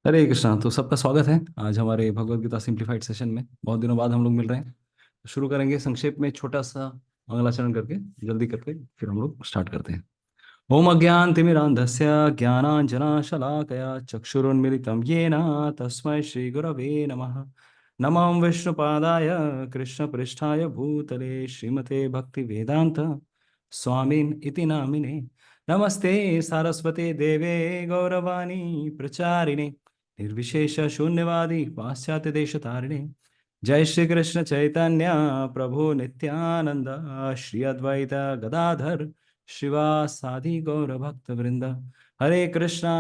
हरे कृष्णा। तो सबका स्वागत है आज हमारे भगवत गीता सिंप्लीफाइड सेशन में। बहुत दिनों बाद हम लोग मिल रहे हैं। तो शुरू करेंगे संक्षेप में छोटा सा मंगलाचरण करके, जल्दी करके फिर हम लोग स्टार्ट करते हैं। ओम अज्ञानतिमिरान्धस्य ज्ञानाञ्जनशलाकया चक्षुरुन्मिलितं येन तस्मै श्रीगुरवे नमः। नमो विष्णुपादाय कृष्णपृष्ठाय भूतले श्रीमते भक्तिवेदान्त स्वामिन् इति नामिने। नमस्ते सारस्वते देवे गौरवाणी प्रचारिणे निर्विशेष शून्यवादी पाश्चात्य देश तारिणे। जय श्री कृष्ण चैतन्य प्रभु नित्यानंद श्री अद्वैत गदाधर शिवासादि गौर भक्त वृंद। हरे कृष्णा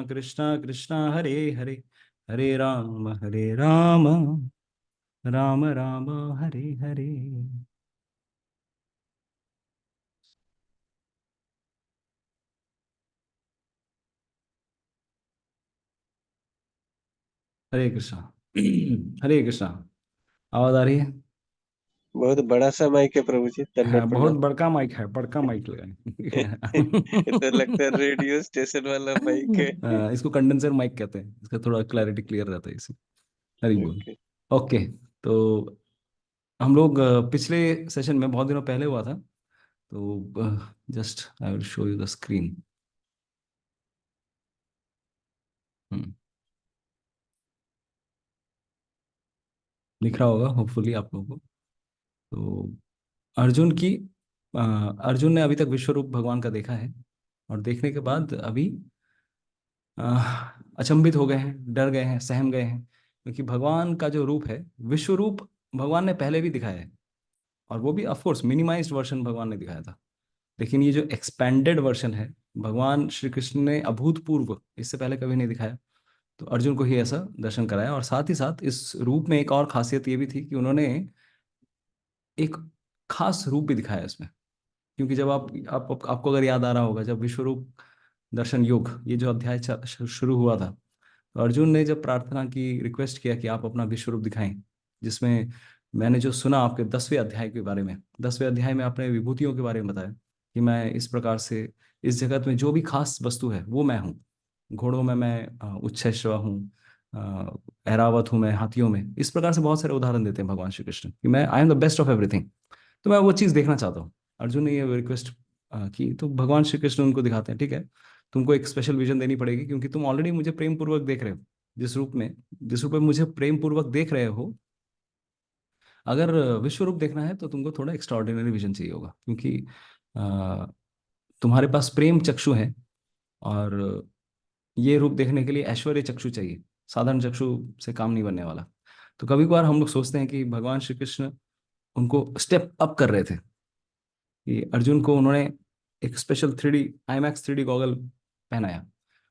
कृष्णा कृष्णा हरे हरे, हरे राम राम राम हरे हरे। हरे कृष्णा। हरे कृष्णा। आवाज आ रही है? बहुत बड़ा सा माइक है प्रभु जी, हाँ, दंडवत बहुत प्रणाम। बड़का माइक है, बड़का माइक लगाए। ये तो लगता है रेडियो स्टेशन वाला माइक है। इसको कंडेंसर माइक कहते हैं, इसका थोड़ा क्लैरिटी क्लियर रहता है इसी। हरी बोल। ओके। ओके। तो हम लोग पिछले सेशन में बहुत दिनों पहले हुआ था। तो just I will show you the screen. दिख रहा होगा होपफुली आप लोगों को। तो अर्जुन की अ, अर्जुन ने अभी तक विश्व रूप भगवान का देखा है। और देखने के बाद अभी अचंभित हो गए हैं, डर गए हैं, सहम गए हैं, क्योंकि भगवान का जो रूप है, विश्व रूप, भगवान ने पहले भी दिखाया है। और वो भी ऑफ कोर्स मिनिमाइज्ड वर्जन भगवान ने दिखाया था। लेकिन ये जो एक्सपेंडेड वर्जन है, भगवान श्री कृष्ण ने अभूतपूर्व इससे पहले कभी नहीं दिखाया। तो अर्जुन को ही ऐसा दर्शन कराया। और साथ ही साथ इस रूप में एक और खासियत ये भी थी कि उन्होंने एक खास रूप भी दिखाया इसमें। क्योंकि जब आपको अगर याद आ रहा होगा, जब विश्वरूप दर्शन योग ये जो अध्याय शुरू हुआ था, तो अर्जुन ने जब प्रार्थना की, रिक्वेस्ट किया कि आप अपना विश्व रूप दिखाएं, जिसमें मैंने जो सुना आपके 10वें अध्याय के बारे में, 10वें अध्याय में आपने विभूतियों के बारे में बताया कि मैं इस प्रकार से, इस जगत में जो भी खास वस्तु है वो मैं हूँ। घोड़ों में मैं उच्छैश्रवा हूँ, ऐरावत हूँ मैं हाथियों में। इस प्रकार से बहुत सारे उदाहरण देते हैं भगवान श्री कृष्ण कि मैं I am the best of everything. तो मैं वो चीज़ देखना चाहता हूँ। अर्जुन ने ये रिक्वेस्ट की, तो भगवान श्री कृष्ण उनको दिखाते हैं, ठीक है, तुमको एक स्पेशल विजन देनी पड़ेगी, क्योंकि तुम ऑलरेडी मुझे प्रेम पूर्वक देख रहे हो। जिस रूप में मुझे प्रेम पूर्वक देख रहे हो, अगर विश्व रूप देखना है तो तुमको थोड़ा एक्स्ट्राऑर्डिनरी विजन चाहिए होगा, क्योंकि अ, तुम्हारे पास प्रेम चक्षु है। और ये रूप देखने के लिए ऐश्वर्य चक्षु चाहिए। साधारण चक्षु से काम नहीं बनने वाला। तो कभी कभार हम लोग सोचते हैं कि भगवान श्री कृष्ण उनको स्टेप अप कर रहे थे, कि अर्जुन को उन्होंने एक special 3D IMAX 3D goggle पहनाया।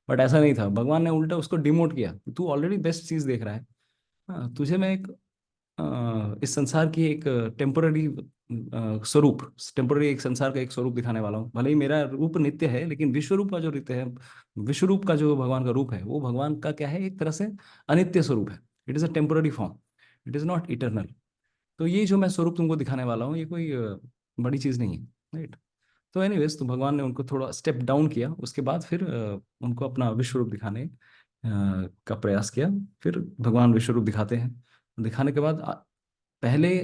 बट ऐसा नहीं था, भगवान ने उल्टा उसको डिमोट किया। तू ऑलरेडी बेस्ट चीज देख रहा है। हाँ, तुझे मैं एक इस संसार की एक टेम्पोररी स्वरूप, टेम्पोररी एक संसार का एक स्वरूप दिखाने वाला हूँ। भले ही मेरा रूप नित्य है, लेकिन विश्व रूप का जो नित्य है, विश्व रूप का जो भगवान का रूप है, वो भगवान का क्या है, एक तरह से अनित्य स्वरूप है। It is a temporary form, it is not eternal. तो ये जो मैं स्वरूप तुमको दिखाने वाला हूँ, ये कोई बड़ी चीज नहीं है, राइट। तो एनीवेज, तो भगवान ने उनको थोड़ा स्टेप डाउन किया, उसके बाद फिर उनको अपना विश्व रूप दिखाने का प्रयास किया। फिर भगवान विश्व रूप दिखाते हैं। दिखाने के बाद पहले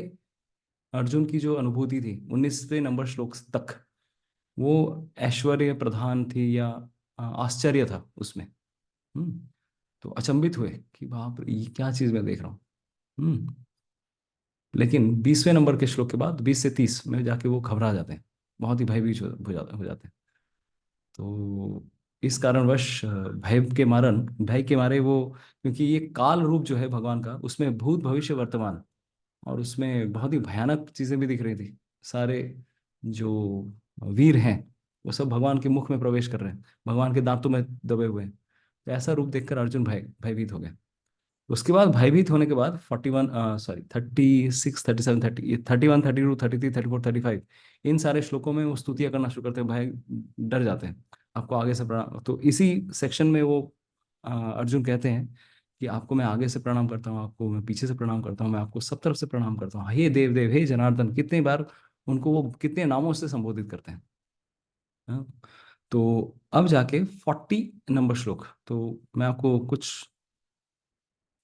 अर्जुन की जो अनुभूति थी 19वें नंबर श्लोक तक, वो ऐश्वर्य प्रधान थी, या आश्चर्य था उसमें। हम्म। तो अचंभित हुए कि बाप रे, ये क्या चीज मैं देख रहा हूँ। हम्म। लेकिन 20वें नंबर के श्लोक के बाद 20 से 30 में जाके वो घबरा जाते हैं, बहुत ही भयभीत हो जाते हैं। तो इस कारणवश भय के मारे वो, क्योंकि ये काल रूप जो है भगवान का, उसमें भूत भविष्य वर्तमान, और उसमें बहुत ही भयानक चीजें भी दिख रही थी। सारे जो वीर हैं, वो सब भगवान के मुख में प्रवेश कर रहे हैं, भगवान के दांतों में दबे हुए हैं। तो ऐसा रूप देखकर अर्जुन भयभीत हो गए। उसके बाद भयभीत होने के बाद 41, सॉरी, 36, 37, 30, 31, 32, 33, 34, 35, इन सारे श्लोकों में वो स्तुतियां करना शुरू करते हैं। भाई डर जाते हैं। आपको आगे से प्रणाम, तो इसी सेक्शन में वो अर्जुन कहते हैं कि आपको मैं आगे से प्रणाम करता हूँ, आपको मैं पीछे से प्रणाम करता हूँ, मैं आपको सब तरफ से प्रणाम करता हूँ, हे देव देव, हे जनार्दन, कितनी बार उनको वो कितने नामों से संबोधित करते हैं। हाँ? तो अब जाके 40 नंबर श्लोक, तो मैं आपको कुछ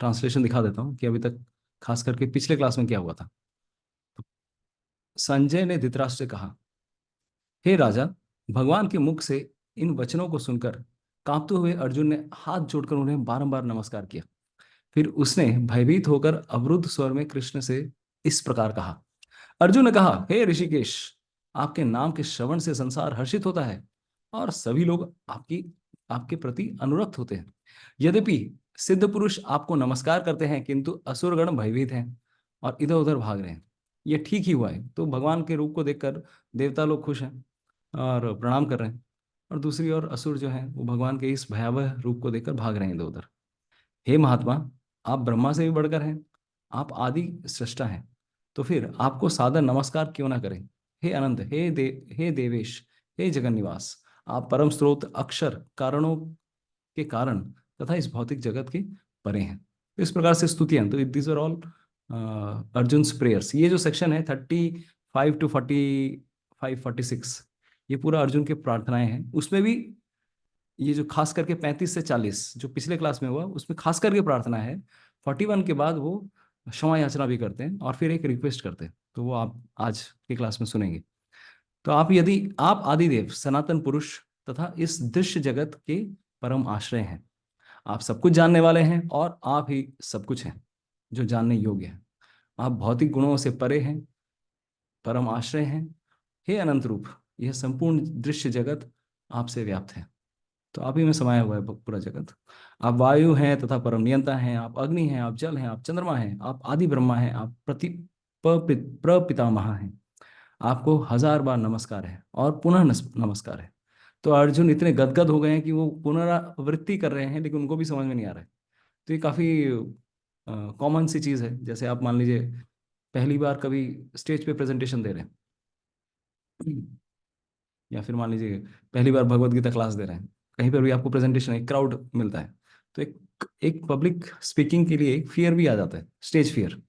ट्रांसलेशन दिखा देता हूँ कि अभी तक खास करके पिछले क्लास में क्या हुआ था। संजय ने धृतराष्ट्र से कहा, हे राजा, भगवान के मुख से इन वचनों को सुनकर कांपते हुए अर्जुन ने हाथ जोड़कर उन्हें बारंबार नमस्कार किया। फिर उसने भयभीत होकर अवरुद्ध स्वर में कृष्ण से इस प्रकार कहा। अर्जुन ने कहा, हे ऋषिकेश, आपके नाम के श्रवण से संसार हर्षित होता है और सभी लोग आपके प्रति अनुरक्त होते हैं। यद्यपि सिद्ध पुरुष आपको नमस्कार करते हैं, किंतु असुरगण भयभीत हैं और इधर उधर भाग रहे हैं। ये ठीक ही हुआ है। तो भगवान के रूप को देखकर देवता लोग खुश हैं और प्रणाम कर रहे हैं, और दूसरी ओर असुर जो हैं वो भगवान के इस भयावह रूप को देखकर भाग रहे हैं इधर उधर। हे महात्मा, आप ब्रह्मा से भी बढ़कर हैं, आप आदि सृष्टा हैं, तो फिर आपको सादर नमस्कार क्यों ना करें। हे अनंत, हे देवेश, हे जगन्निवास, आप परम स्रोत, अक्षर, कारणों के कारण तथा इस भौतिक जगत के परे हैं। तो इस प्रकार से स्तुतियां, तो this are all Arjun prayers. ये जो सेक्शन है 35 to 46, ये पूरा अर्जुन के प्रार्थनाएं हैं। उसमें भी ये जो खास करके 35 से 40 जो पिछले क्लास में हुआ, उसमें खास करके प्रार्थना है। 41 के बाद वो क्षमा याचना भी करते हैं और फिर एक रिक्वेस्ट करते हैं, तो वो आप आज के क्लास में सुनेंगे। तो यदि आप आदिदेव, सनातन पुरुष तथा इस दृश्य जगत के परम आश्रय हैं, आप सब कुछ जानने वाले हैं और आप ही सब कुछ हैं जो जानने योग्य है। आप भौतिक गुणों से परे हैं, परम आश्रय हैं। हे अनंत रूप, यह संपूर्ण दृश्य जगत आपसे व्याप्त है, तो आप ही में समाया हुआ है पूरा जगत। आप वायु हैं तथा परम नियंता हैं, आप अग्नि हैं, आप जल हैं, आप चंद्रमा हैं, आप आदि ब्रह्मा हैं, आप प्रपितामह हैं। आपको हजार बार नमस्कार है और पुनः नमस्कार है। तो अर्जुन इतने गदगद हो गए हैं कि वो पुनरावृत्ति कर रहे हैं, लेकिन उनको भी समझ में नहीं आ रहा है। तो ये काफी कॉमन सी चीज है। जैसे आप मान लीजिए पहली बार कभी स्टेज पे प्रेजेंटेशन दे रहे हैं, या फिर मान लीजिए पहली बार भगवत गीता क्लास दे रहे हैं, कहीं पर भी आपको प्रेजेंटेशन, एक क्राउड मिलता है, तो एक एक पब्लिक स्पीकिंग के लिए एक फियर भी आ जाता है, स्टेज फियर।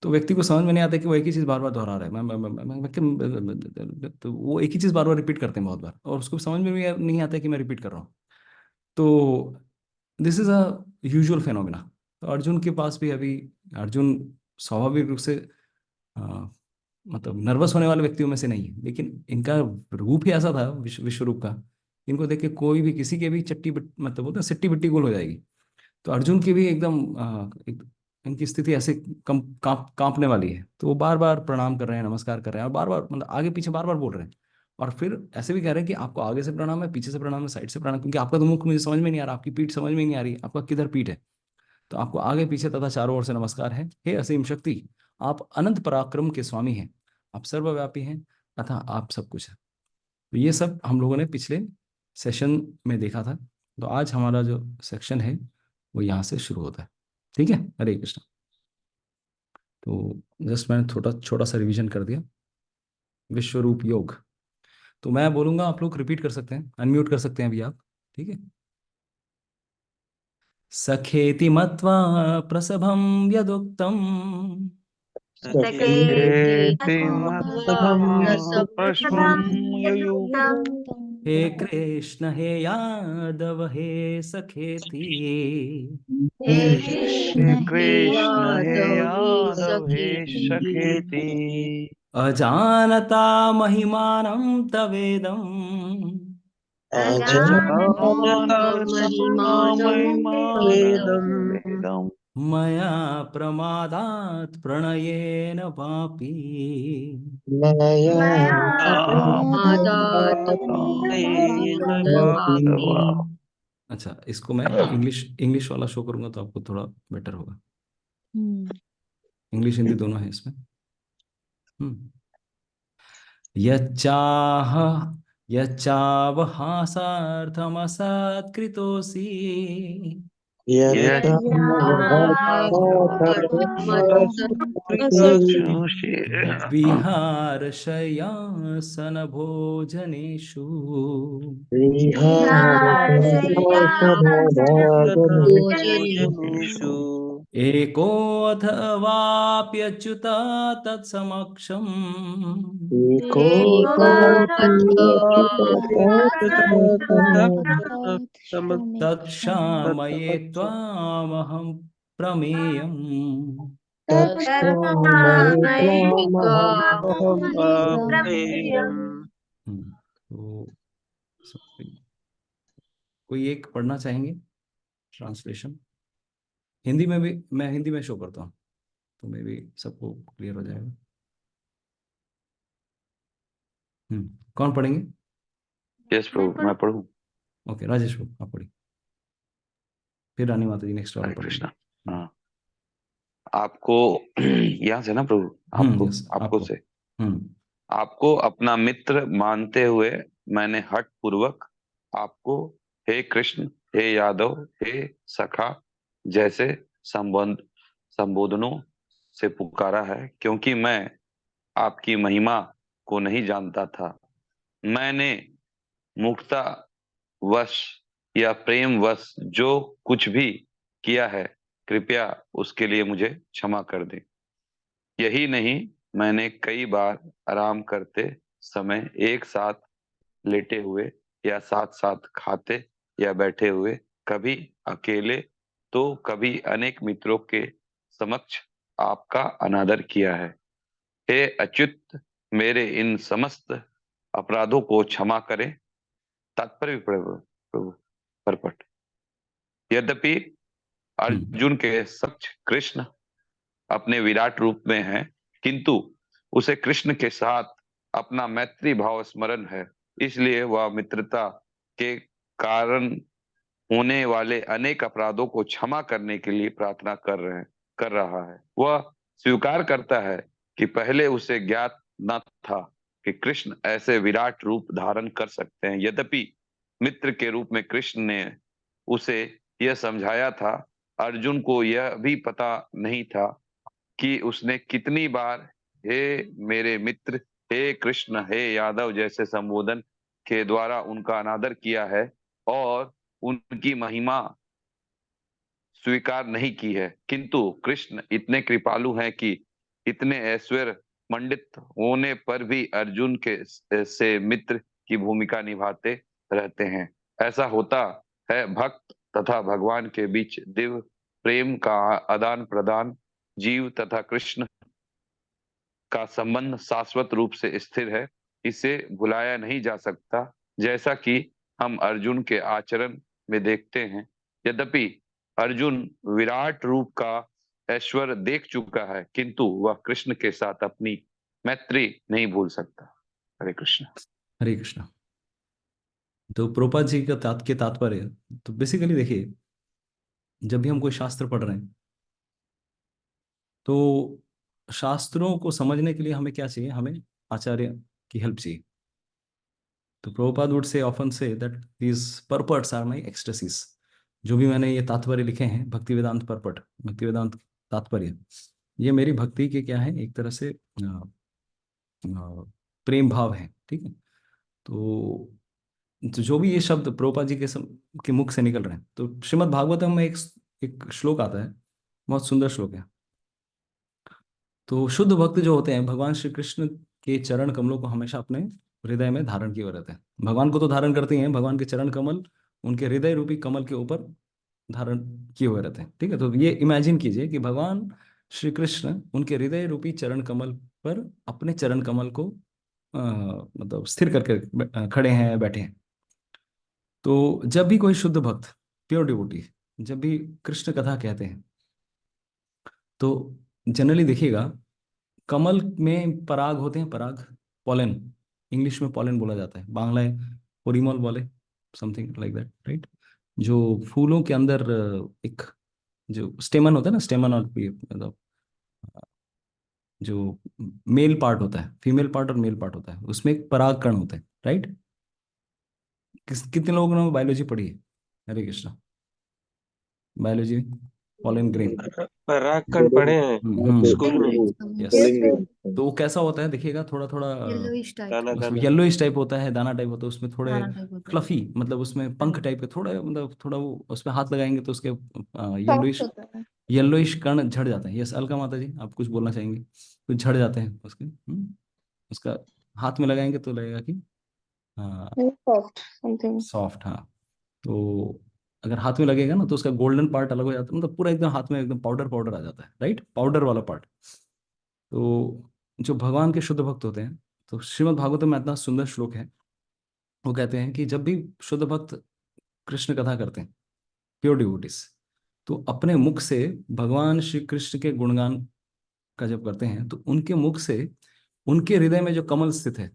तो व्यक्ति को समझ में नहीं आता कि वो एक ही चीज बार बार दोहरा रहा है। तो वो एक ही चीज बार बार रिपीट करते हैं बहुत बार, और उसको समझ में भी नहीं आता कि मैं रिपीट कर रहा हूँ। तो this is a usual phenomena. तो अर्जुन के पास भी अभी, अर्जुन स्वाभाविक रूप से मतलब नर्वस होने वाले व्यक्तियों में से नहीं है, लेकिन इनका रूप ही ऐसा था, विश्व रूप का। इनको देख के कोई भी, किसी के भी मतलब बोलते हैं सिट्टी बिट्टी गोल हो जाएगी। तो अर्जुन की भी एकदम इनकी स्थिति ऐसे कांपने वाली है। तो वो बार बार प्रणाम कर रहे हैं, नमस्कार कर रहे हैं, और बार बार मतलब आगे पीछे बार बार बोल रहे हैं। और फिर ऐसे भी कह रहे हैं कि आपको आगे से प्रणाम है, पीछे से प्रणाम है, साइड से प्रणाम, क्योंकि आपका तो मुख मुझे समझ में नहीं आ रहा, आपकी पीठ समझ में नहीं आ रही, आपका किधर पीठ है। तो आपको आगे पीछे तथा चारों ओर से नमस्कार है। हे असीम शक्ति, आप अनंत पराक्रम के स्वामी हैं, आप सर्वव्यापी हैं तथा आप सब कुछ है। तो ये सब हम लोगों ने पिछले सेशन में देखा था। तो आज हमारा जो सेक्शन है वो यहाँ से शुरू होता है। ठीक है, हरे कृष्ण। तो जस्ट मैंने छोटा छोटा सा रिवीजन कर दिया। विश्व रूप योग, तो मैं बोलूंगा, आप लोग रिपीट कर सकते हैं, अनम्यूट कर सकते हैं अभी आप। ठीक है। सखेति मत्वा प्रसभं यदुक्तम् सखेति सखेति मत्वा मत्वा प्रसभं प्रसभं युयुक्तम् हे कृष्ण हे यादव हे सखेति हे हे कृष्ण हे कृष्ण हे यादव हे यादव हे सखेति सखेति अजानता महिमानं तवेदं अजानता अजानता महिमानं महिमानं वेदम् वेदम् मया प्रमादात् प्रणयेन वापि। मया प्रमादात् प्रमादात् प्रणयेन वापि। वाप्तवा। अच्छा, इसको मैं इंग्लिश इंग्लिश वाला शो करूंगा तो आपको थोड़ा बेटर होगा। इंग्लिश हिंदी दोनों है इसमें। हम्म। यच्चाह यच्चावहासार्थमसत्कृतोऽसि यच्चावहासार्थमसत्कृतोषि विहारशय्यासनभोजनेषु विहारशय्यासनभोजनेषु एको अथवाप्यच्युता तत्समक्षम् एको तत्क्षामये त्वामहं प्रमेयम्। तो कोई एक पढ़ना चाहेंगे ट्रांसलेशन? हिंदी में भी, मैं हिंदी में शो करता हूँ तो मे भी सबको क्लियर हो जाएगा। कौन पढ़ेंगे? यस प्रभु, मैं पढ़ूं? ओके, राजेश प्रभु आप पढ़िए, फिर रानी माता जी नेक्स्ट वाला हरे पढ़ेंगे। कृष्णा। हाँ, आपको यहाँ से ना प्रभु, आपको यस, आपको आपको। से हम्म आपको अपना मित्र मानते हुए मैंने हठ पूर्वक आपको हे कृष्ण, हे यादव, हे सखा जैसे संबोधनों से पुकारा है, क्योंकि मैं आपकी महिमा को नहीं जानता था। मैंने मूर्खता वश या प्रेम वश जो कुछ भी किया है, कृपया उसके लिए मुझे क्षमा कर दें। यही नहीं, मैंने कई बार आराम करते समय एक साथ लेटे हुए या साथ साथ खाते या बैठे हुए, कभी अकेले तो कभी अनेक मित्रों के समक्ष आपका अनादर किया है। हे अच्युत, मेरे इन समस्त अपराधों को क्षमा करें। तात्पर्य प्रभु प्रभु परपट। यद्यपि अर्जुन के समक्ष कृष्ण अपने विराट रूप में है, किंतु उसे कृष्ण के साथ अपना मैत्री भाव स्मरण है, इसलिए वह मित्रता के कारण होने वाले अनेक अपराधों को क्षमा करने के लिए प्रार्थना कर रहा है। वह स्वीकार करता है कि पहले उसे ज्ञात न था कि कृष्ण ऐसे विराट रूप धारण कर सकते हैं। यद्यपि मित्र के रूप में कृष्ण ने उसे यह समझाया था, अर्जुन को यह भी पता नहीं था कि उसने कितनी बार हे मेरे मित्र, हे कृष्ण, हे यादव जैसे संबोधन के द्वारा उनका अनादर किया है और उनकी महिमा स्वीकार नहीं की है। किंतु कृष्ण इतने कृपालु हैं कि इतने ऐश्वर्य मंडित होने पर भी अर्जुन के से मित्र की भूमिका निभाते रहते हैं। ऐसा होता है भक्त तथा भगवान के बीच दिव्य प्रेम का आदान प्रदान। जीव तथा कृष्ण का संबंध शाश्वत रूप से स्थिर है, इसे भुलाया नहीं जा सकता, जैसा कि हम अर्जुन के आचरण में देखते हैं। यद्यपि अर्जुन विराट रूप का ऐश्वर्य देख चुका है, किंतु वह कृष्ण के साथ अपनी मैत्री नहीं भूल सकता। हरे कृष्ण। हरे कृष्णा। तो प्रभुपाद जी का तात्पर्य, तो बेसिकली देखिए, जब भी हम कोई शास्त्र पढ़ रहे हैं तो शास्त्रों को समझने के लिए हमें क्या चाहिए? हमें आचार्य की हेल्प चाहिए। तो Prabhupada would say often say that these purports are my ecstasies. जो भी मैंने ये तात्पर्य लिखे हैं, भक्ति वेदांत परपट, भक्ति वेदांत तात्पर्य, ये मेरी भक्ति के क्या है, एक तरह से प्रेम भाव है। ठीक है। तो जो भी ये शब्द प्रभुपाद जी के मुख से निकल रहे हैं, तो श्रीमद् भागवतम में एक श्लोक आता है, बहुत सुंदर श्लोक है। तो शुद्ध भक्त जो होते हैं, भगवान श्री कृष्ण के चरण कमलों को हमेशा अपने हृदय में धारण किए हुए रहते हैं। भगवान को तो धारण करते ही हैं, भगवान के चरण कमल उनके हृदय रूपी कमल के ऊपर धारण किए हुए रहते हैं। ठीक है। तो ये इमेजिन कीजिए कि भगवान श्री कृष्ण उनके हृदय रूपी चरण कमल पर अपने चरण कमल को मतलब स्थिर करके खड़े हैं, बैठे हैं। तो जब भी कोई शुद्ध भक्त, प्योर डिवोटी, जब भी कृष्ण कथा कहते हैं, तो जनरली देखिएगा कमल में पराग होते हैं, पराग, पॉलन, इंग्लिश में पॉलन बोला जाता है, बांग्ला है पोरिमल बोले, समथिंग लाइक दैट, राइट। जो फूलों के अंदर एक जो स्टेमन होता है ना, स्टेमन और मतलब जो मेल पार्ट होता है, फीमेल पार्ट और मेल पार्ट होता है, उसमें एक पराग कण होता है, राइट। कितने लोगों ने बायोलॉजी पढ़ी है? Hare Krishna. Biology, pollen grain. परागकण पढ़े हैं स्कूल में। यस। तो वो कैसा होता है देखिएगा, थोड़ा थोड़ा दाना दाना। येलोइश टाइप होता है, दाना टाइप होता है, उसमें थोड़े फ्लफी, मतलब उसमें पंख टाइप के थोड़े, मतलब थोड़ा वो उसमें हाथ लगाएंगे तो उसके येलोइश येलोइश कण झड़ जाते हैं। यस अलका माता जी, आप कुछ बोलना चाहेंगे? कुछ झड़ जाते हैं उसके, उसका हाथ में लगाएंगे तो लगेगा कि हाँ सॉफ्ट समथिंग। सॉफ्ट, हाँ। तो अगर हाथ में लगेगा ना तो उसका गोल्डन पार्ट अलग हो जाता है, मतलब पूरा एकदम हाथ में एकदम पाउडर पाउडर आ जाता है, राइट, पाउडर वाला पार्ट। तो जो भगवान के शुद्ध भक्त होते हैं, तो श्रीमद् भागवतम में इतना सुंदर श्लोक है, वो कहते हैं कि जब भी शुद्ध भक्त कृष्ण कथा करते हैं, प्योर डिवोटिस, तो अपने मुख से भगवान श्री कृष्ण के गुणगान का जब करते हैं तो उनके मुख से उनके हृदय में जो कमल स्थित है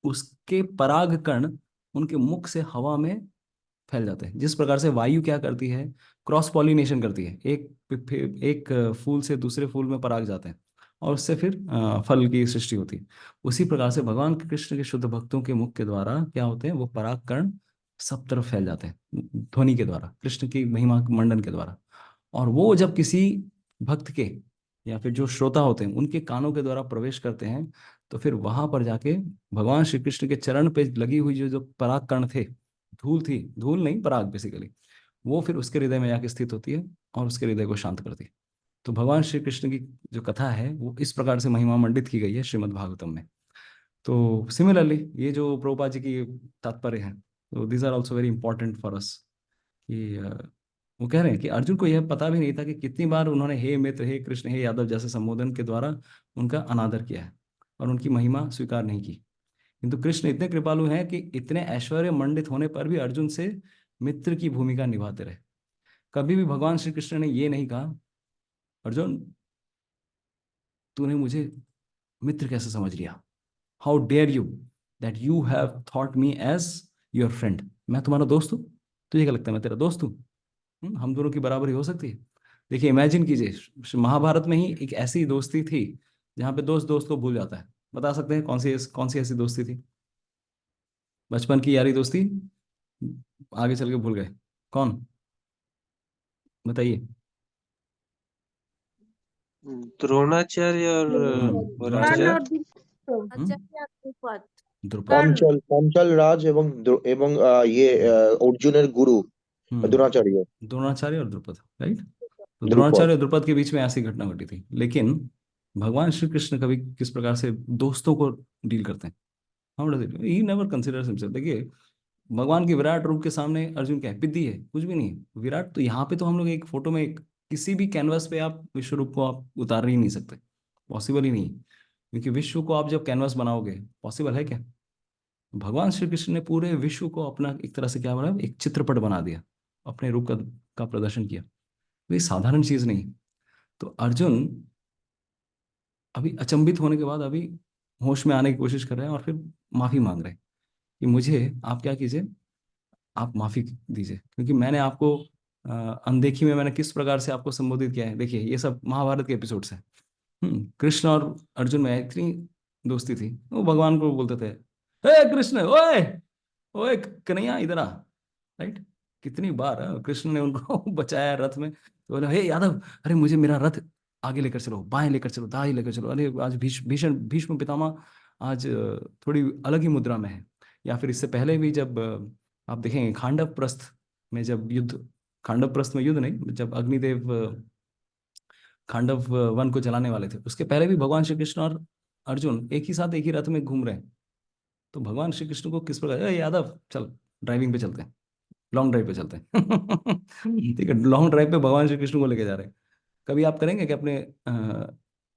उसके पराग कण उनके मुख से हवा में फैल जाते हैं। जिस प्रकार से वायु क्या करती है, क्रॉस पॉलिनेशन करती है, एक फूल से दूसरे फूल में पराग जाते हैं और उससे फिर फल की सृष्टि होती है। उसी प्रकार से भगवान कृष्ण के शुद्ध भक्तों के मुख के द्वारा क्या होते हैं, वो पराग कण सब तरफ फैल जाते हैं ध्वनि के द्वारा, कृष्ण की महिमा मंडन के द्वारा। और वो जब किसी भक्त के या फिर जो श्रोता होते हैं उनके कानों के द्वारा प्रवेश करते हैं, तो फिर वहां पर जाके भगवान श्री कृष्ण के चरण पे लगी हुई जो जो पराग कण थे, धूल थी, धूल नहीं पराग बेसिकली, वो फिर उसके हृदय में जाके स्थित होती है और उसके हृदय को शांत करती है। तो भगवान श्री कृष्ण की जो कथा है वो इस प्रकार से महिमा मंडित की गई है श्रीमद् भागवतम में। तो सिमिलरली ये जो प्रभुपाद जी की तात्पर्य है, तो these are also very important for us. कि वो कह रहे हैं कि अर्जुन को यह पता भी नहीं था कि कितनी बार उन्होंने हे मित्र, हे कृष्ण, हे यादव जैसे संबोधन के द्वारा उनका अनादर किया है और उनकी महिमा स्वीकार नहीं की। किंतु कृष्ण इतने कृपालु हैं कि इतने ऐश्वर्य मंडित होने पर भी अर्जुन से मित्र की भूमिका निभाते रहे। कभी भी भगवान श्री कृष्ण ने ये नहीं कहा, अर्जुन तूने मुझे मित्र कैसे समझ लिया, how dare you that you have thought me as your friend. मैं तुम्हारा दोस्त हूँ, तुझे क्या लगता है मैं तेरा दोस्त हूँ? हम दोनों की बराबरी हो सकती है? देखिए इमेजिन कीजिए, महाभारत में ही एक ऐसी दोस्ती थी जहाँ पे दोस्त दोस्त को भूल जाता है। बता सकते हैं कौन सी ऐसी दोस्ती थी? बचपन की यारी दोस्ती आगे चल के भूल गए, कौन बताइए? द्रोणाचार्य और द्रोणाचार्य राजा। और अच्छा हम्म, क्या द्रुपद? द्रुपद। पांचल पांचल राज এবং ये अर्जुনের गुरु द्रोणाचार्य। द्रोणाचार्य और द्रुपद, राइट। तो द्रुपद। द्रोणाचार्य और द्रुपद के बीच में ऐसी घटना घटी थी, लेकिन भगवान श्री कृष्ण कभी किस प्रकार से दोस्तों को डील करते हैं, how does it, he never considers himself. देखिए भगवान के विराट रूप के सामने अर्जुन क्या है, पिद्दी है, कुछ भी नहीं है विराट। तो यहाँ पे तो हम लोग एक फोटो में किसी भी कैनवस पे आप विश्व रूप को आप उतार ही नहीं सकते, पॉसिबल ही नहीं। क्योंकि विश्व को आप जब कैनवस बनाओगे, पॉसिबल है क्या? भगवान श्री कृष्ण ने पूरे विश्व को अपना एक तरह से क्या बना, एक चित्रपट बना दिया, अपने रूप का प्रदर्शन किया। तो ये साधारण चीज नहीं है। तो अर्जुन अभी अचंभित होने के बाद अभी होश में आने की कोशिश कर रहे हैं और फिर माफी मांग रहे हैं कि मुझे आप क्या कीजिए, आप माफी दीजिए, क्योंकि मैंने आपको अनदेखी में मैंने किस प्रकार से आपको संबोधित किया है। देखिए ये सब महाभारत के एपिसोड्स हैं। कृष्ण और अर्जुन में इतनी दोस्ती थी, वो भगवान को बोलते थे, हे कृष्ण, ओए ओए कन्हैया इधर आ, राइट। कितनी बार कृष्ण ने उनको बचाया रथ में, तो बोले हे यादव, अरे मुझे मेरा रथ आगे लेकर चलो, बाएं लेकर चलो, दाएं लेकर चलो। अरे आज भीषण भीष्म पितामह आज थोड़ी अलग ही मुद्रा में है। या फिर इससे पहले भी जब आप देखेंगे खांडव प्रस्थ में, जब युद्ध, खांडव प्रस्थ में युद्ध नहीं, जब अग्निदेव खांडव वन को जलाने वाले थे, उसके पहले भी भगवान श्री कृष्ण और अर्जुन एक ही साथ एक ही रथ में घूम रहे हैं। तो भगवान श्री कृष्ण को किस प्रकार, यादव चल ड्राइविंग पे चलते हैं, लॉन्ग ड्राइव पे चलते हैं ठीक है, लॉन्ग ड्राइव पे भगवान श्री कृष्ण को लेके जा रहे हैं। कभी आप करेंगे कि अपने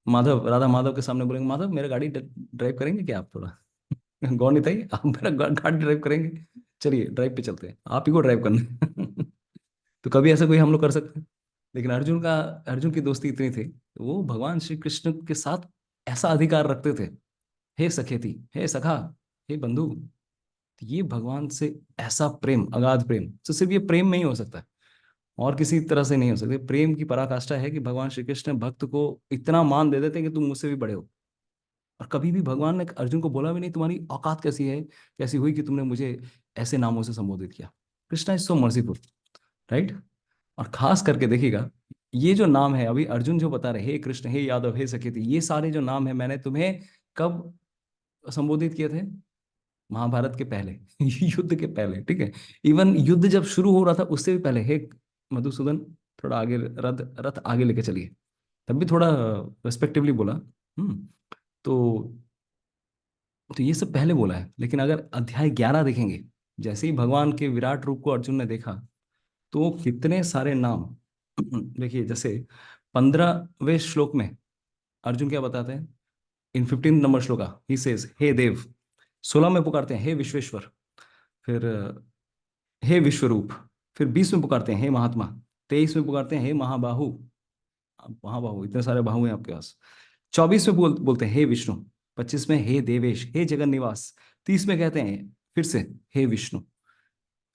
माधव, राधा माधव के सामने बोलेंगे, माधव मेरा गाड़ी ड्राइव करेंगे क्या आप थोड़ा गौर नहीं था, आप मेरा गाड़ी ड्राइव करेंगे, चलिए ड्राइव पे चलते हैं, आप ही को ड्राइव करना है। तो कभी ऐसा कोई हम लोग कर सकते हैं? लेकिन अर्जुन की दोस्ती इतनी थी, वो भगवान श्री कृष्ण के साथ ऐसा अधिकार रखते थे, हे सखेती, हे सखा, हे बंधु। तो ये भगवान से ऐसा प्रेम, अगाध प्रेम, तो सिर्फ ये प्रेम में ही हो सकता है, और किसी तरह से नहीं हो सकता। प्रेम की पराकाष्ठा है कि भगवान श्री कृष्ण भक्त को इतना मान दे देते हैं कि तुम मुझसे भी बड़े हो। और कभी भी भगवान ने अर्जुन को बोला भी नहीं तुम्हारी औकात कैसी है, कैसी हुई कि तुमने मुझे ऐसे नामों से संबोधित किया। Krishna is so merciful, right. और खास करके देखिएगा, ये जो नाम है अभी अर्जुन जो बता रहे, हे कृष्ण, हे यादव, हे सखेती, ये सारे जो नाम है मैंने तुम्हें कब संबोधित किए थे? महाभारत के पहले युद्ध के पहले, ठीक है। इवन युद्ध जब शुरू हो रहा था उससे भी पहले, हे मधुसूदन, थोड़ा आगे रथ रथ आगे लेके चलिए, तब भी थोड़ा रिस्पेक्टिवली बोला। तो ये सब पहले बोला है, लेकिन अगर अध्याय 11 देखेंगे, जैसे ही भगवान के विराट रूप को अर्जुन ने देखा, तो कितने सारे नाम देखिए, जैसे 15वें श्लोक में अर्जुन क्या बताते हैं, इन 15 नंबर श्लोका ही सेज हे देव। 16 में पुकारते हैं हे विश्वेश्वर, फिर हे विश्वरूप, फिर 20 में पुकारते हैं हे महात्मा, 23 में पुकारते हैं हे महाबाहु। अब महाबाहु, इतने सारे बाहु हैं आपके पास। 24 में बोलते हैं हे विष्णु, 25 में हे देवेश, हे जगन निवास, 30 में कहते हैं फिर से हे विष्णु,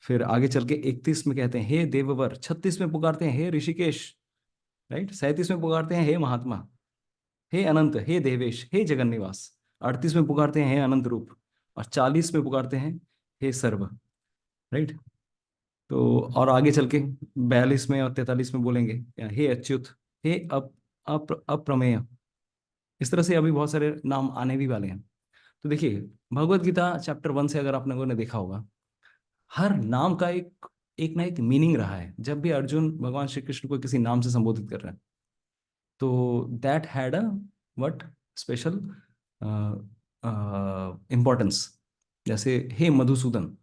फिर आगे चल के 31 में कहते हैं हे देववर, 36 में पुकारते हैं हे ऋषिकेश, राइट, 37 में पुकारते हैं हे महात्मा, हे अनंत, हे देवेश, हे जगन निवास, 38 में पुकारते हैं हे अनंत रूप, और 40 में पुकारते हैं हे सर्व, राइट। तो और आगे चल के 42 में और 43 में बोलेंगे हे अच्युत, हे अप्रमेय। इस तरह से अभी बहुत सारे नाम आने भी वाले हैं। तो देखिए, भगवत गीता चैप्टर 1 से अगर आप लोगों ने देखा होगा, हर नाम का एक ना एक मीनिंग रहा है। जब भी अर्जुन भगवान श्री कृष्ण को किसी नाम से संबोधित कर रहे हैं, तो that had a what special importance. जैसे हे मधुसूदन,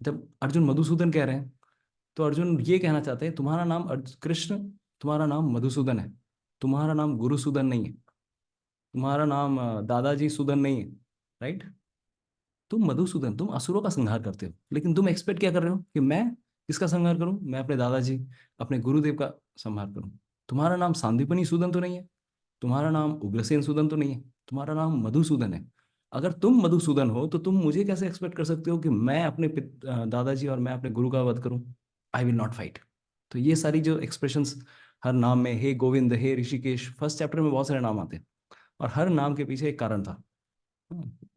जब अर्जुन मधुसूदन कह रहे हैं, तो अर्जुन ये कहना चाहते हैं तुम्हारा नाम कृष्ण, तुम्हारा नाम मधुसूदन है, तुम्हारा नाम गुरुसूदन नहीं है, तुम्हारा नाम दादाजी सूदन नहीं है, राइट। तुम मधुसूदन, तुम असुरों का संहार करते हो, लेकिन तुम एक्सपेक्ट क्या कर रहे हो कि मैं किसका संहार करूं? मैं अपने दादाजी, अपने गुरुदेव का संहार करूं। तुम्हारा नाम सांदीपनी सूदन तो नहीं है, तुम्हारा नाम उग्रसेन सूदन तो नहीं है, तुम्हारा नाम मधुसूदन है। अगर तुम मधुसूदन हो, तो तुम मुझे कैसे एक्सपेक्ट कर सकते हो कि मैं अपने दादाजी और मैं अपने गुरु का वध करूं? I will not fight. तो ये सारी जो एक्सप्रेशंस हर नाम में, हे गोविंद, हे ऋषिकेश, फर्स्ट चैप्टर में बहुत सारे नाम आते हैं, और हर नाम के पीछे एक कारण था।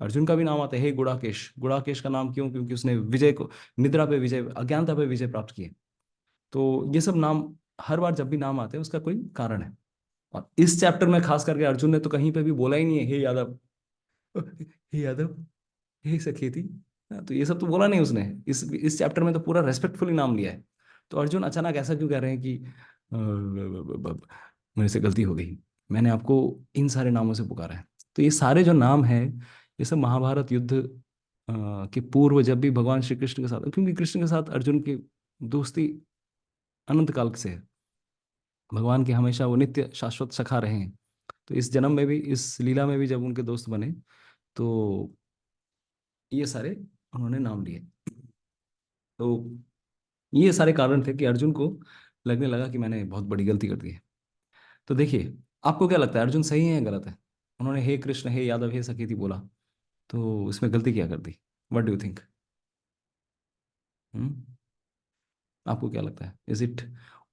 अर्जुन का भी नाम आता है हे गुड़ाकेश। गुड़ाकेश का नाम क्यों? क्योंकि उसने विजय को, निद्रा पे विजय, अज्ञानता पे विजय प्राप्त किए। तो ये सब नाम, हर बार जब भी नाम आते हैं उसका कोई कारण है। और इस चैप्टर में खास करके अर्जुन ने तो कहीं पे भी बोला ही नहीं है हे यादव, हे यादव, हे सखेती। तो ये सब तो बोला नहीं उसने। इस चैप्टर में तो पूरा रेस्पेक्टफुली नाम लिया है। तो अर्जुन अचानक ऐसा क्यों कह रहे हैं कि मेरे से गलती हो गई, मैंने आपको इन सारे नामों से पुकारा है? तो ये सारे जो नाम है, ये सब महाभारत युद्ध के पूर्व, जब भी भगवान श्री कृष्ण के साथ, क्योंकि कृष्ण के साथ अर्जुन की दोस्ती अनंत काल से है, भगवान के हमेशा वो नित्य शाश्वत सखा रहे हैं। तो इस जन्म में भी, इस लीला में भी जब उनके दोस्त बने, तो ये सारे उन्होंने नाम लिए। तो ये सारे कारण थे कि अर्जुन को लगने लगा कि मैंने बहुत बड़ी गलती कर दी है। तो देखिए, आपको क्या लगता है, अर्जुन सही है या गलत है? उन्होंने हे कृष्ण, हे यादव, हे सखेती बोला, तो इसमें गलती क्या कर दी? What do you think? आपको क्या लगता है? Is it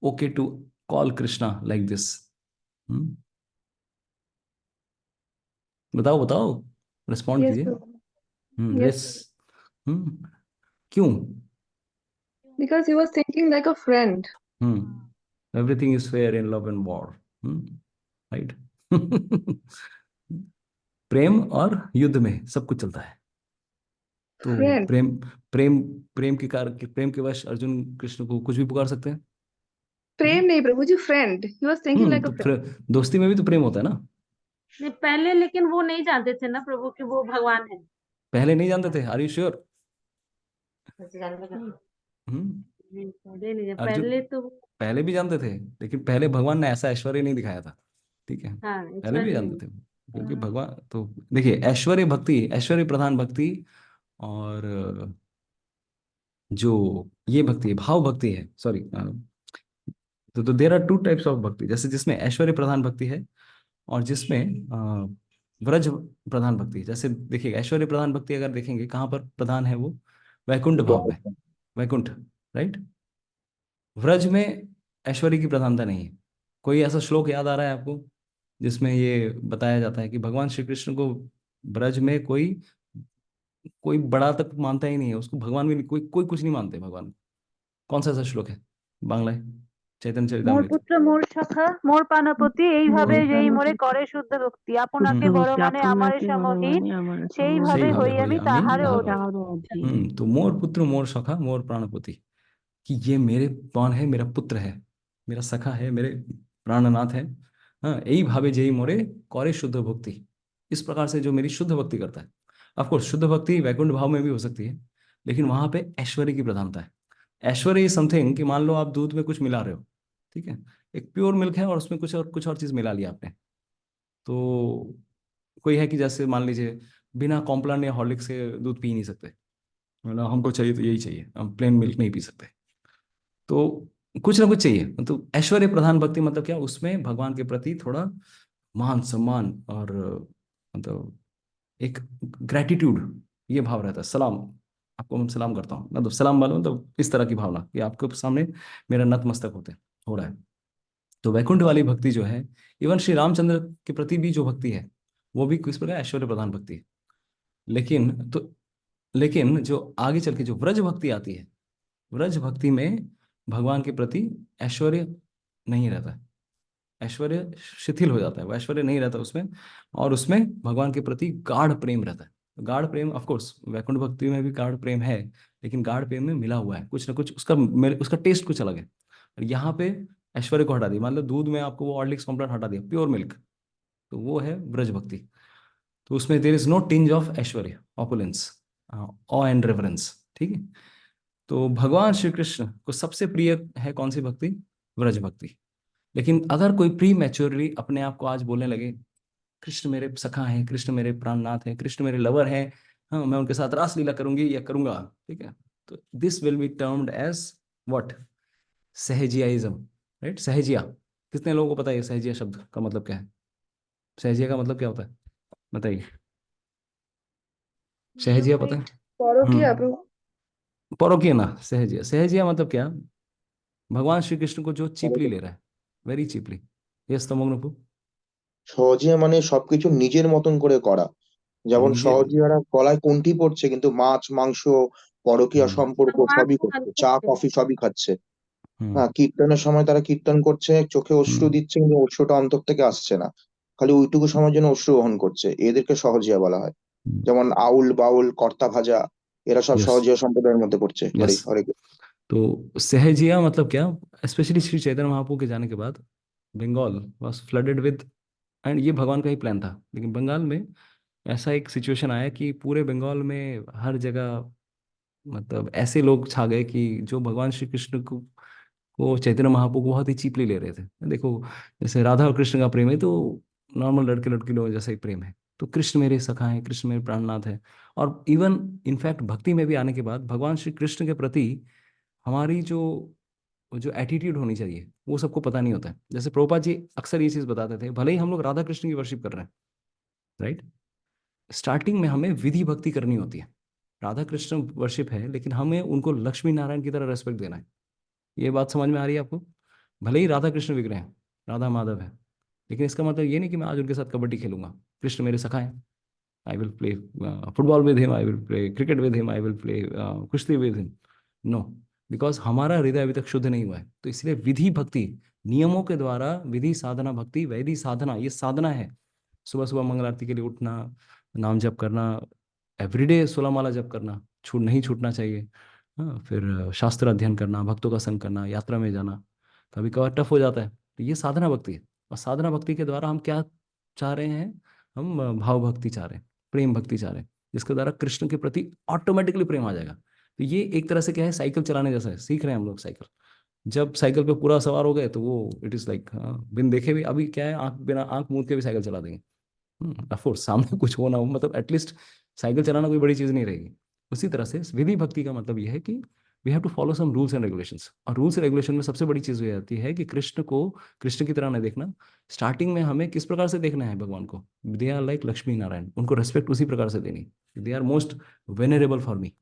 okay to call Krishna like this? बताओ बताओ, रिस्पॉन्ड Yes, कीजिए। Prabhu. यस। Yes, क्यों? because he was thinking like a friend. Everything is fair in love and war, right. प्रेम और युद्ध में सब कुछ चलता है। तो Friend. प्रेम प्रेम प्रेम के वश अर्जुन कृष्ण को कुछ भी पुकार सकते हैं। प्रेम नहीं प्रभु जी, friend. He was thinking like तो a friend. दोस्ती में भी तो प्रेम होता है ना। नहीं, पहले लेकिन वो नहीं जानते थे ना प्रभु कि वो भगवान है। पहले नहीं जानते थे? Are you sure? पहले नहीं अर्जुन पहले तो पहले भी जानते थे, लेकिन पहले भगवान ने ऐसा ऐश्वर्य नहीं दिखाया था, ठीक है। हाँ पहले भी ऐश्वर्य जानते थे, क्योंकि भगवान तो देखिए, ऐश्वर्य भक्ति, ऐश्वर्य प्रधान भक्ति, और जो ये भक्ति है, भाव भक्ति है, सॉरी, तो there are two types of bhakti. जैसे जिसमें ऐश्वर्य प्रधान भक्ति है, और जिसमें व्रज प्रधान भक्ति है। जैसे देखिए, ऐश्वर्य प्रधान भक्ति अगर देखेंगे कहाँ पर प्रधान है, वो वैकुंठ भाव में, वैकुंठ, राइट। व्रज में ऐश्वर्य की प्रधानता नहीं है। कोई ऐसा श्लोक याद आ रहा है आपको जिसमें ये बताया जाता है कि भगवान श्री कृष्ण को ब्रज में कोई कोई बड़ा तक मानता ही नहीं है, उसको भगवान भी नहीं, कोई कोई कुछ नहीं मानते भगवान? कौन सा ऐसा श्लोक है बांग्लाয়? चैतन्य মোর चरितामृत। পুত্র মোর সখা মোর প্রাণপতি এইভাবে যেই মোরে করে শুদ্ধ ভক্তি আপনাকে বড় মানে আমারে সমহীন সেইভাবে হই আমি তাহারে অধীন। तो मोर पुत्र मोर सखा मोर प्राणपति, कि ये मेरे कौन है? मेरा पुत्र है, मेरा सखा है, मेरे प्राणनाथ है। हाँ, यही भावे जेई मोरे कौरे शुद्ध भक्ति। इस प्रकार से जो मेरी शुद्ध भक्ति करता है, ऑफकोर्स शुद्ध भक्ति वैकुंठ भाव में भी हो सकती है, लेकिन वहां पे ऐश्वर्य की प्रधानता है। ऐश्वर्य इज समथिंग कि मान लो आप दूध में कुछ मिला रहे हो, ठीक है, एक प्योर मिल्क है और उसमें कुछ और चीज मिला लिया आपने। तो कोई है कि जैसे मान लीजिए बिना कॉम्प्लान या हॉर्लिक्स के दूध पी नहीं सकते, मतलब हमको चाहिए तो यही चाहिए, हम प्लेन मिल्क नहीं पी सकते। तो कुछ ना कुछ चाहिए। तो ऐश्वर्य प्रधान भक्ति मतलब क्या, उसमें भगवान के प्रति थोड़ा मान सम्मान और मतलब एक ग्रेटिट्यूड, ये भाव रहता है। सलाम, आपको मैं सलाम करता हूँ, मतलब सलाम वालों, मतलब इस तरह की भावना कि आपके सामने मेरा नतमस्तक हो रहा है। तो वैकुंठ वाली भक्ति जो है, इवन श्री रामचंद्र के प्रति भी जो भक्ति है, वो भी किस प्रकार ऐश्वर्य प्रधान भक्ति है। लेकिन जो आगे चल के जो व्रज भक्ति आती है, व्रज भक्ति में भगवान के प्रति ऐश्वर्य नहीं रहता है, ऐश्वर्य शिथिल हो जाता है, वो ऐश्वर्य नहीं रहता उसमें, और उसमें भगवान के प्रति गाढ़ प्रेम रहता है। गाढ़ प्रेम ऑफ कोर्स वैकुंठ भक्ति में भी गाढ़ प्रेम है, लेकिन गाढ़ प्रेम में मिला हुआ है कुछ ना कुछ, उसका टेस्ट कुछ अलग है। और यहाँ पे ऐश्वर्य को हटा दिया, मान लो दूध में आपको वो हॉर्लिक्स कॉम्प्लेट हटा दिया, प्योर मिल्क, तो वो है ब्रज भक्ति। तो उसमें there is no tinge of aishwarya, opulence, awe and reverence, ठीक है। तो भगवान श्री कृष्ण को सबसे प्रिय है कौन सी भक्ति, व्रज भक्ति। लेकिन अगर कोई प्री मैच्योरली अपने आप को आज बोलने लगे कृष्ण मेरे सखा हैं, कृष्ण मेरे प्राणनाथ हैं, कृष्ण मेरे लवर हैं, हाँ मैं उनके साथ रासलीला करूंगी या करूंगा, ठीक है, तो this will be termed as what, Sahajiyaism, right. Sahajiya, कितने लोगों को पता है सहजिया शब्द का मतलब क्या है? सहजिया का मतलब क्या होता है, बताइए। सहजिया पता है? परोकिया प्रभु। परोकिया ना, सहजिया, सहजिया मतलब क्या, भगवान श्री कृष्ण को जो चीपली ले रहा है, वेरी चीपली। यस तमोग्नपु, সহজিয়া মানে সবকিছু নিজের মতন করে করা। যেমন নিজে, সহজিয়ারা গলায় কণ্ঠি পড়ছে কিন্তু মাছ মাংস পরকীয়া হুম সম্পর্ক সবই করছে, চা কফি সবই খাচ্ছে। হুম হ্যাঁ, কীর্তনের সময় তারা কীর্তন করছে, চোখে হুম অশ্রু দিচ্ছে কিন্তু অশ্রুটা অন্তর থেকে আসছে না, খালি ওইটুকু সময়ের জন্য অশ্রু বহন করছে, এদেরকে সহজিয়া বলা হয়। যেমন আউল বাউল কর্তা ভাজা, এরা সব यस সহজিয়া সম্প্রদায়ের মধ্যে পড়ছে। হরে यस। হরে तो सहजिया मतलब क्या, स्पेशली श्री चैतन्य महाप्रभु के जाने के बाद Bengal was flooded with, and ये भगवान का ही प्लान था, लेकिन बंगाल में ऐसा एक सिचुएशन आया कि पूरे बंगाल में हर जगह मतलब ऐसे लोग छा गए कि जो भगवान श्री कृष्ण को चैतन्य महाप्रभु को बहुत ही चीपली ले रहे थे। देखो जैसे राधा और कृष्ण का प्रेम है तो नॉर्मल लड़के लड़की लोग जैसा ही प्रेम है, तो कृष्ण मेरे सखा है, कृष्ण मेरे प्राणनाथ है। और इवन इनफैक्ट भक्ति में भी आने के बाद भगवान श्री कृष्ण के प्रति हमारी जो जो एटीट्यूड होनी चाहिए वो सबको पता नहीं होता है। जैसे प्रभुपाद जी अक्सर ये चीज बताते थे, भले ही हम लोग राधा कृष्ण की वर्शिप कर रहे हैं, राइट, स्टार्टिंग में हमें विधि भक्ति करनी होती है। राधा कृष्ण वर्शिप है, लेकिन हमें उनको लक्ष्मी नारायण की तरह रेस्पेक्ट देना है। ये बात समझ में आ रही है आपको? भले ही राधा कृष्ण विग्रह हैं, राधा माधव है, लेकिन इसका मतलब ये नहीं कि मैं आज उनके साथ कबड्डी खेलूंगा। कृष्ण मेरे सखा हैं, I will play football with him, I will play cricket with him, I will play कुश्ती विद हिम, नो, बिकॉज हमारा हृदय अभी तक शुद्ध नहीं हुआ है। तो इसलिए विधि भक्ति, नियमों के द्वारा विधि साधना भक्ति, वैधि साधना, ये साधना है। सुबह सुबह मंगल आरती के लिए उठना, नाम जप करना, एवरीडे 16 माला जप करना, नहीं छूटना चाहिए। हाँ, फिर शास्त्र अध्ययन करना, भक्तों का संग करना, यात्रा में जाना, कभी कभार टफ हो जाता है, तो ये साधना भक्ति है। और साधना भक्ति के द्वारा हम क्या चाह रहे हैं, हम भाव भक्ति चाह रहे हैं, प्रेम भक्ति चाह रहे हैं, जिसके द्वारा कृष्ण के प्रति ऑटोमेटिकली प्रेम आ जाएगा। तो ये एक तरह से क्या है, साइकिल चलाने जैसा है, सीख रहे हैं हम लोग साइकिल। जब साइकिल पे पूरा सवार हो गए तो वो इट इज लाइक, बिन देखे भी अभी क्या है, आंख बिना आंख मूंद के भी साइकिल चला देंगे। ऑफ कोर्स सामने कुछ हो ना हो, मतलब एटलीस्ट साइकिल चलाना कोई बड़ी चीज नहीं रहेगी। उसी तरह से विधि भक्ति का मतलब यह है कि we have to follow some rules and regulations. और रूल्स रेगुलेशन में सबसे बड़ी चीज ये आती है कि कृष्ण को कृष्ण की तरह नहीं देखना। स्टार्टिंग में हमें किस प्रकार से देखना है भगवान को, they are like Lakshmi Narayan, उनको रेस्पेक्ट उसी प्रकार से देनी, they are most venerable for me.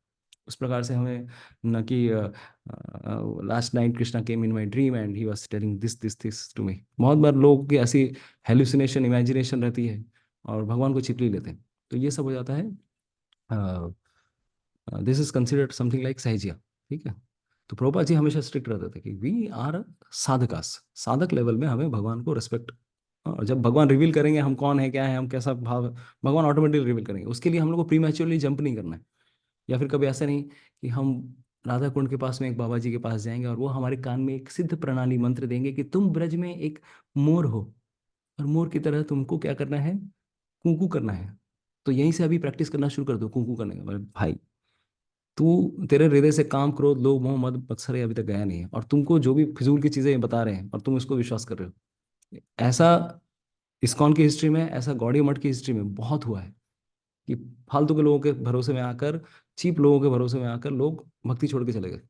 उस प्रकार से हमें, न कि last night Krishna came in my dream and he was telling this to me. बहुत बार लोगों की ऐसी हेलुसिनेशन, इमेजिनेशन रहती है और भगवान को छिपली लेते हैं, तो ये सब हो जाता है। This is considered something like Sahajiya, ठीक है। तो प्रभुपाद जी हमेशा स्ट्रिक्ट रहते थे कि वी आर साधकास, साधक लेवल में हमें भगवान को रेस्पेक्ट, और जब भगवान रिवील करेंगे हम कौन है, क्या है, हम कैसा भाव है, भगवान ऑटोमेटिकली रिवील करेंगे। उसके लिए हम लोग को प्रीमैच्योरली जंप नहीं करना है, या फिर कभी ऐसा नहीं कि हम राधा कुंड के पास में एक बाबा जी के पास जाएंगे और वो हमारे कान में एक सिद्ध प्रणाली मंत्र देंगे कि तुम ब्रज में एक मोर हो और मोर की तरह तुमको क्या करना है, कूकू करना है। तो यहीं से अभी प्रैक्टिस करना शुरू कर दो कूकू करने का। मतलब भाई, तू, तेरे हृदय से काम, क्रोध, लोभ, मोह, मद, मत्सर ये अभी तक गया नहीं है, और तुमको जो भी फिजूल की चीजें बता रहे हैं और तुम उसको विश्वास कर रहे हो। ऐसा इस्कॉन की हिस्ट्री में, ऐसा गौड़ी मठ की हिस्ट्री में बहुत हुआ है कि फालतू के लोगों के भरोसे में आकर, चीप लोगों के भरोसे में आकर लोग भक्ति छोड़ के चले गए,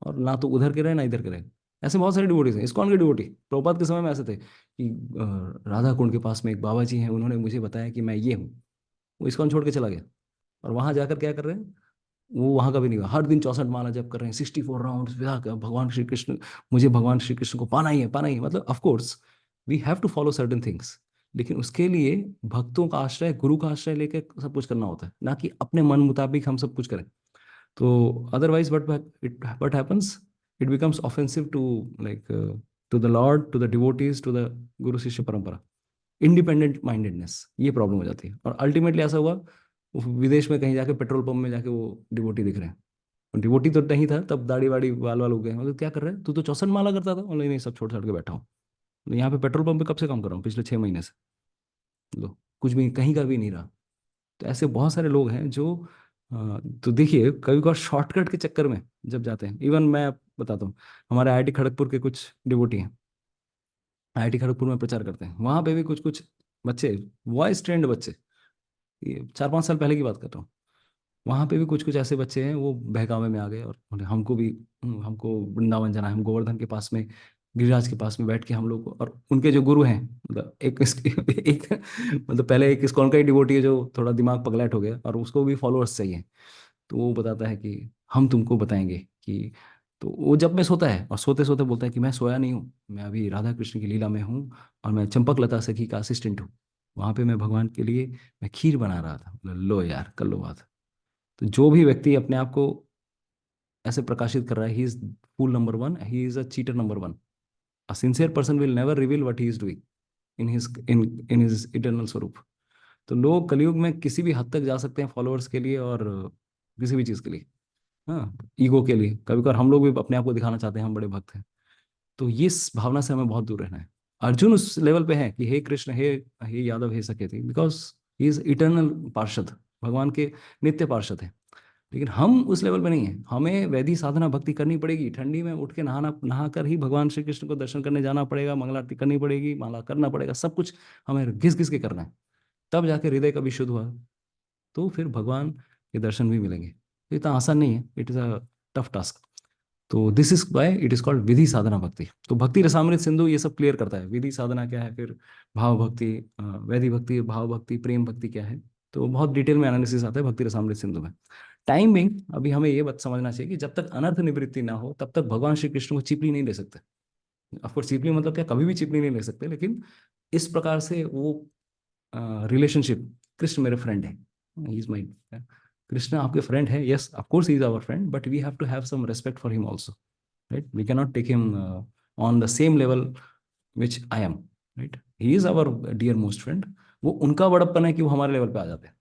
और ना तो उधर के रहे ना इधर के रहे। ऐसे बहुत सारे डिवोटीज हैं, इस्कॉन के डिवोटी प्रभुपाद के समय में ऐसे थे कि राधा कुंड के पास में एक बाबा जी हैं, उन्होंने मुझे बताया कि मैं ये हूँ। वो इस्कॉन छोड़ के चला गया, और वहां जाकर क्या कर रहे हैं, वो वहां का भी नहीं हुआ, हर दिन 64 माला जप कर रहे हैं, 64 राउंड भगवान श्री कृष्ण, मुझे भगवान श्री कृष्ण को पाना ही है, पाना ही है। मतलब of course we have to follow certain things, लेकिन उसके लिए भक्तों का आश्रय, गुरु का आश्रय लेकर सब कुछ करना होता है, ना कि अपने मन मुताबिक हम सब कुछ करें। तो otherwise what happens, it becomes offensive to, like to the Lord, to the devotees, to the गुरु शिष्य परंपरा, इंडिपेंडेंट माइंडेडनेस, ये प्रॉब्लम हो जाती है। और अल्टीमेटली ऐसा हुआ, वो विदेश में कहीं जाके पेट्रोल पंप में जाके वो डिवोटी दिख रहे हैं। डिवोटी तो नहीं था तब, दाढ़ी वाड़ी बाल वाल हो गए। मतलब क्या कर रहे हैं, तू तो 64 माला करता था। मतलब नहीं, सब छोड़ छाड़ के बैठा हूँ, यहाँ पे पेट्रोल पंप पे कब से काम कर रहा हूँ, पिछले 6 महीने से। लो, कुछ भी कहीं का भी नहीं रहा। तो ऐसे बहुत सारे लोग हैं जो तो देखिए, कभी कभार शॉर्टकट के चक्कर में जब जाते हैं, इवन मैं बताता हूँ, हमारे आईआईटी खड़गपुर के कुछ डिवोटी हैं, आईआईटी खड़गपुर में प्रचार करते हैं, वहां पे भी कुछ कुछ बच्चे, वॉइस ट्रेंड बच्चे, ये 4-5 साल पहले की बात कर रहा हूँ, वहां पे भी कुछ कुछ ऐसे बच्चे हैं, वो बहकावे में आ गए और बोले, हमको भी, हमको वृंदावन जाना है, हम गोवर्धन के पास में, गिरिराज के पास में बैठ के हम लोग, और उनके जो गुरु हैं, मतलब एक मतलब पहले एक इस्कॉन का ही डिवोटी है जो थोड़ा दिमाग पगलैट हो गया और उसको भी फॉलोअर्स चाहिए, तो वो बताता है कि हम तुमको बताएंगे कि, तो वो जब मैं सोता है और सोते सोते बोलता है कि मैं सोया नहीं हूँ, मैं अभी राधा कृष्ण की लीला में हूँ, और मैं चंपक लता सखी का असिस्टेंट हूँ, वहां पे मैं भगवान के लिए मैं खीर बना रहा था। बोला, लो यार, कर लो बात। तो जो भी व्यक्ति अपने आप को ऐसे प्रकाशित कर रहा है, he is fool number one, he is a cheater number one. A sincere person will never reveal what he is doing in his eternal swarup. तो लोग कलयुग में किसी भी हद तक जा सकते हैं फॉलोअर्स के लिए, और किसी भी चीज के लिए, हाँ, ईगो के लिए। कभी कभार हम लोग भी अपने आप को दिखाना चाहते हैं हम बड़े भक्त हैं, तो ये इस भावना से हमें बहुत दूर रहना है। अर्जुन उस लेवल पे है कि हे कृष्ण, हे यादव, हे सकेती, बिकॉज ही इज इटर्नल पार्षद, भगवान के नित्य पार्षद है। लेकिन हम उस लेवल पे नहीं है, हमें वैदिक साधना भक्ति करनी पड़ेगी, ठंडी में उठ के नहा कर ही भगवान श्री कृष्ण को दर्शन करने जाना पड़ेगा, मंगल आरती करनी पड़ेगी, माला करना पड़ेगा, सब कुछ हमें घिस घिस के करना है, तब जाके हृदय कभी शुद्ध हुआ, तो फिर भगवान के दर्शन भी मिलेंगे। तो इतना आसान नहीं है, it is a tough task. तो this is why it is called vidhi sadhana bhakti. तो भक्ति रसामृत सिंधु ये सब क्लियर करता है, विधि साधना क्या है, फिर भाव भक्ति, वैधि भक्ति, भाव भक्ति, प्रेम भक्ति क्या है, तो बहुत डिटेल में एनालिसिस आता है भक्ति रसामृत सिंधु में। टाइम बिंग अभी हमें ये बात समझना चाहिए कि जब तक अनर्थ निवृत्ति ना हो तब तक भगवान श्री कृष्ण को चीपली नहीं ले सकते। ऑफकोर्स चीपली मतलब क्या, कभी भी चीपली नहीं ले सकते, लेकिन इस प्रकार से वो रिलेशनशिप, कृष्ण मेरे फ्रेंड है, ही इज माई, कृष्ण आपके फ्रेंड है, yes of course he is our friend, but we have to have some respect for him also, right? We can not take him on the same level which I am, right? He is our dear most friend. वो उनका बड़प्पन है कि वो हमारे level पे आ जाते हैं,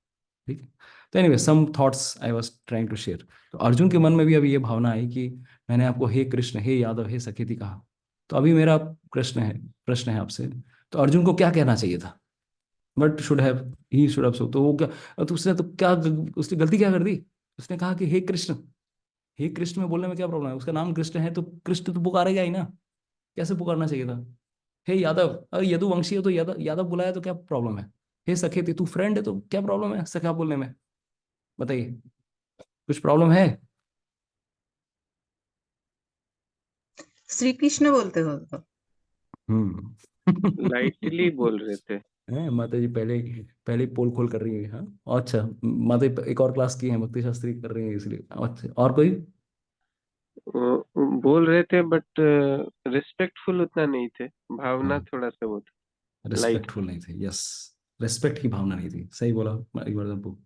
ठीक है? तो anyway, some thoughts I was trying to share. तो अर्जुन के मन में भी अभी ये भावना आई कि मैंने आपको हे कृष्ण, हे यादव, हे सखेती कहा, तो अभी मेरा प्रश्न है आपसे, तो अर्जुन को क्या कहना चाहिए था? But should have, he should have, so तो वो क्या, तो उसने उसने गलती क्या कर दी? उसने कहा कि हे कृष्ण। हे कृष्ण में बोलने में क्या प्रॉब्लम है? उसका नाम कृष्ण है तो कृष्ण तो पुकारेगा ही ना, कैसे पुकारना चाहिए था? हे यादव, अरे यदुवंशी है तो यादव, यादव बुलाया तो क्या प्रॉब्लम है? हे सखे, तू फ्रेंड है तो क्या प्रॉब्लम है सखा बोलने में? बताइए, कुछ प्रॉब्लम है? श्री कृष्ण बोलते हो तो। लाइटली बोल रहे थे। हैं माता जी, पहले पहले ही पोल खोल कर रही है। हाँ, अच्छा, माता जी एक और क्लास की है, भक्ति शास्त्री कर रही है इसलिए। अच्छा, और कोई? वो बोल रहे थे बट रिस्पेक्टफुल उतना नहीं थे, भावना हाँ, थोड़ा सा वो था, लाइट। रिस्पेक्टफुल नहीं थे, यस, रिस्पेक्ट की भावना नहीं थी, सही बोला वर्धन पू।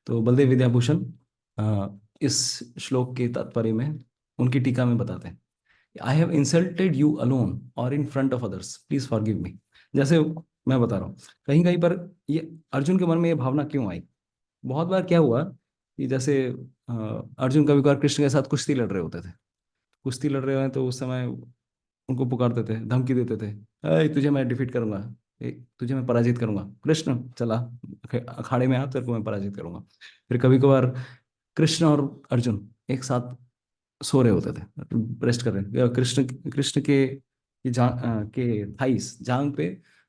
तो बलदेव विद्याभूषण इस श्लोक के तात्पर्य में उनकी टीका में बताते हैं, I have insulted you alone और in front of others, please forgive me. जैसे मैं बता रहा हूँ, कहीं कहीं पर ये अर्जुन के मन में ये भावना क्यों आई? बहुत बार क्या हुआ कि जैसे अर्जुन कभी कभार कृष्ण के साथ कुश्ती लड़ रहे होते थे, कुश्ती लड़ रहे हैं तो उस समय उनको पुकारते थे, धमकी देते थे, "ऐ, तुझे मैं डिफीट करूंगा, तुझे मैं पराजित करूंगा, कृष्ण चला अखाड़े में आ, तेरे को मैं पराजित करूंगा।" फिर कभी कभार कृष्ण और अर्जुन एक साथ सो रहे होते थे, रेस्ट कर रहे हैं, कृष्ण कृष्ण के के थाइस जांग पे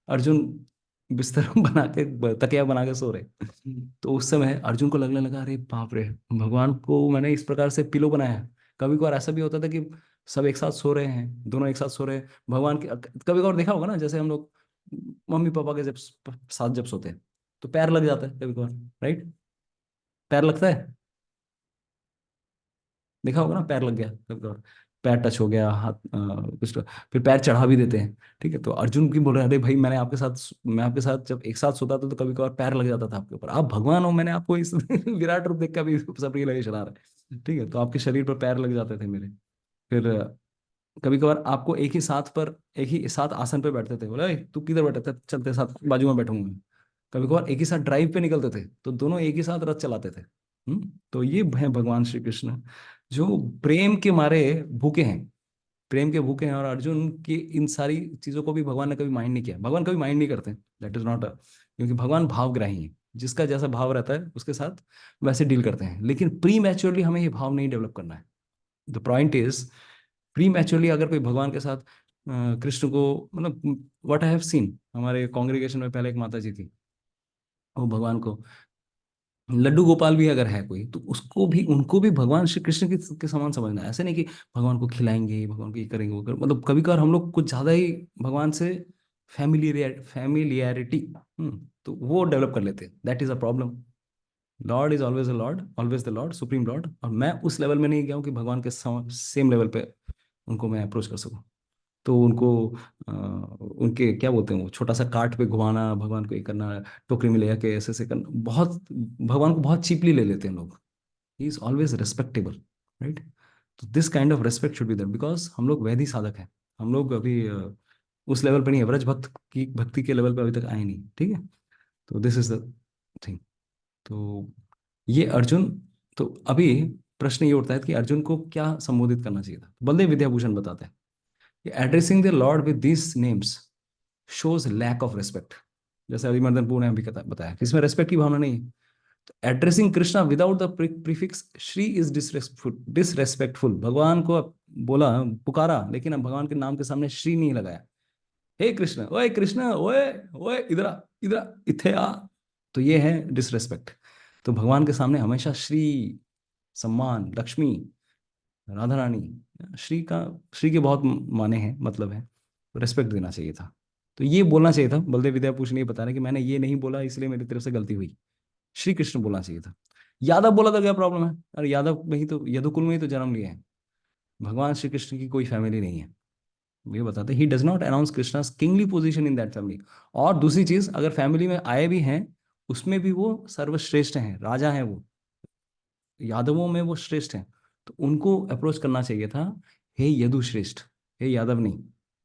अर्जुन बिस्तर बना के तकिया बना के सो रहे। तो उस समय अर्जुन को लगने लगा, अरे बाप रे, भगवान को मैंने इस प्रकार से पिलो बनाया है। कभी कभार ऐसा भी होता था कि सब एक साथ सो रहे हैं, दोनों एक साथ सो रहे हैं, भगवान के कभी कभार देखा होगा ना, जैसे हम लोग मम्मी पापा के जब साथ जब सोते हैं तो पैर लग जाता है कभी कभार, राइट? पैर लगता है, देखा होगा ना, पैर लग गया कभी कभार, पैर टच हो गया, हाथ कुछ फिर पैर चढ़ा भी देते हैं। ठीक है, तो अर्जुन की बोल रहे हैं, अरे भाई मैं आपके साथ जब एक साथ सोता था तो कभी कभार पैर लग जाता था आपके ऊपर, आप भगवान हो, मैंने आपको इस विराट रूप देख के अभी सब लगे चला रहा है, ठीक है, तो आपके शरीर पर पैर लग जाते थे मेरे। फिर कभी कभार आपको एक ही साथ आसन पे बैठते थे, बोला, "ए, तू किधर बैठा था, चलते साथ बाजू में बैठूंगा मैं।" कभी कभार एक ही साथ ड्राइव पे निकलते थे तो दोनों एक ही साथ रथ चलाते थे। तो ये है भगवान श्री कृष्ण, जो प्रेम के मारे भूखे हैं, प्रेम के भूखे हैं। और अर्जुन की इन सारी चीजों को भी भगवान ने कभी माइंड नहीं किया, भगवान कभी माइंड नहीं करते, दैट इज नॉट क्योंकि भगवान भावग्राही है, जिसका जैसा भाव रहता है उसके साथ वैसे डील करते हैं। लेकिन प्री मैच्योरली हमें ये भाव नहीं डेवलप करना है। The point is, pre maturely अगर कोई भगवान के साथ कृष्ण को, मतलब व्हाट आई हैव सीन, हमारे कॉन्ग्रीगेशन में पहले एक माता जी थी, वो भगवान को लड्डू गोपाल भी अगर है कोई तो उसको भी, उनको भी भगवान श्री कृष्ण के समान समझना है। ऐसे नहीं कि भगवान को खिलाएंगे, भगवान को ये करेंगे वो करेंगे, मतलब कभी कभार हम लोग कुछ ज्यादा ही भगवान से फैमिलियरिटी तो वो डेवलप कर लेते हैं, that is a problem. Lord is always a Lord, always the Lord, supreme Lord, और मैं उस लेवल में नहीं गया हूँ कि भगवान के सेम लेवल पे उनको मैं अप्रोच कर सकूं। तो उनको उनके क्या बोलते हैं, वो छोटा सा कार्ट पे घुमाना, भगवान को ये करना, टोकरी में ले जाके ऐसे ऐसे करना, बहुत भगवान को बहुत चीपली ले लेते हैं लोग। He is always respectable, right? तो this kind of respect should be there, because हम लोग वैधि साधक हैं, हम लोग अभी उस लेवल पर नहीं है, व्रज भक्त की भक्ति के लेवल पे अभी तक आए नहीं, ठीक है? तो दिस इज द थिंग। तो ये अर्जुन, तो अभी प्रश्न ये उठता है कि अर्जुन को क्या संबोधित करना चाहिए था। बलदेव विद्याभूषण बताते हैं कि addressing the lord with this names shows lack of respect. जैसे अभिमर्दन ने अभी बताया कि इसमें रेस्पेक्ट की भावना नहीं है। तो addressing Krishna without the prefix Shri is disrespectful. भगवान को बोला, पुकारा, लेकिन अब भगवान के नाम के सामने श्री नहीं लगाया। हे कृष्ण, ओए कृष्ण, ओए ओए इधर आ, इधर आ, इथे आ। तो ये है डिसरेस्पेक्ट। तो भगवान के सामने हमेशा श्री, सम्मान, लक्ष्मी, राधा रानी, श्री का, श्री के बहुत माने हैं, मतलब है, तो रेस्पेक्ट देना चाहिए था। तो ये बोलना चाहिए था। बलदेव विद्याभूषण ये बता रहे कि मैंने ये नहीं बोला इसलिए मेरी तरफ से गलती हुई, श्री कृष्ण बोलना चाहिए था। यादव बोला तो क्या प्रॉब्लम है? अरे यादव में ही तो, यदुकुल में ही तो जन्म लिए हैं, भगवान श्री कृष्ण की कोई फैमिली नहीं है। ये बताते, he does not announce Krishna's kingly position in that family. और दूसरी चीज, अगर फैमिली में आए भी हैं उसमें भी वो सर्वश्रेष्ठ हैं, राजा हैं वो, यादवों में वो श्रेष्ठ हैं। तो उनको अप्रोच करना चाहिए था, हे यदु श्रेष्ठ, हे यादव नहीं,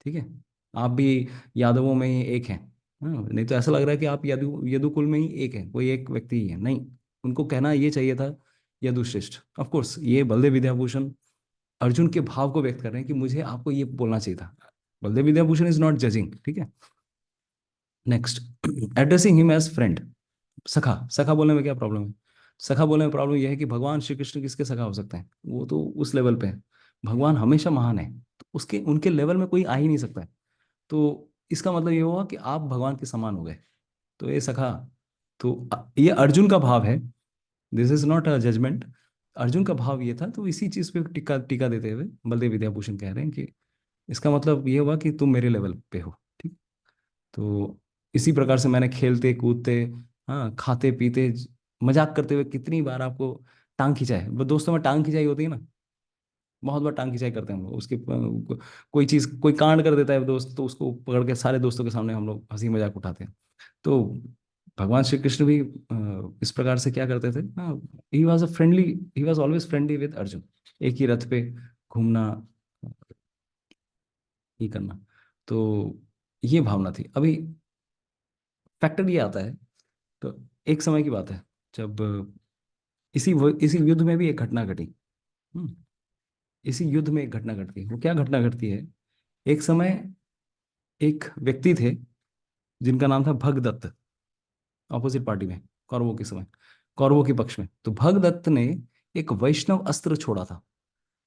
ठीक है? आप भी यादवों में ही एक हैं। नहीं तो ऐसा लग रहा है कि आप यदुकुल में ही एक है, कोई एक व्यक्ति ही है, नहीं। उनको कहना ये चाहिए था यदु श्रेष्ठ। ऑफ कोर्स ये बलदेव विद्याभूषण अर्जुन के भाव को व्यक्त कर रहे हैं कि मुझे आपको ये बोलना चाहिए था। Baldev Vidyabhushan is not judging, ठीक है? Next, addressing him as friend, सखा। सखा बोलने में क्या प्रॉब्लम है? सखा बोलने में प्रॉब्लम यह है कि भगवान श्री कृष्ण किसके सखा हो सकते हैं? वो तो उस लेवल पे है, भगवान हमेशा महान है, तो उसके उनके लेवल में कोई आ ही नहीं सकता है। तो इसका मतलब ये हुआ कि आप भगवान के समान हो गए, तो ये सखा। तो ये अर्जुन का भाव है, this is not a judgement. Arjun का भाव ये था, तो इसी चीज पे टीका टीका देते हुए बलदेव विद्याभूषण कह रहे हैं कि इसका मतलब ये हुआ कि तुम मेरे लेवल पे हो, ठीक? तो इसी प्रकार से मैंने खेलते कूदते, हाँ, खाते पीते, मजाक करते हुए कितनी बार आपको टांग खिंचाए। वो दोस्तों में टांग खिंचाई होती है ना, बहुत बार टांग खिंचाई करते हैं हम लोग। उसके कोई चीज, कोई कांड कर देता है दोस्त, तो उसको पकड़ के सारे दोस्तों के सामने हम लोग हंसी मजाक उठाते हैं। तो भगवान श्री कृष्ण भी इस प्रकार से क्या करते थे, हाँ, he was a friendly, he was always friendly with Arjun. एक ही रथ पे घूमना, ये करना, तो ये भावना थी। अभी फैक्टर ये आता है, तो एक समय की बात है जब इसी युद्ध में भी एक घटना घटी। इसी युद्ध में एक घटना घटती है। वो क्या घटना घटती है? एक समय एक व्यक्ति थे जिनका नाम था भगदत्त, ऑपोजिट पार्टी में, कौरवों के समय, कौरवों के पक्ष में। तो भगदत्त ने एक वैष्णव अस्त्र छोड़ा था।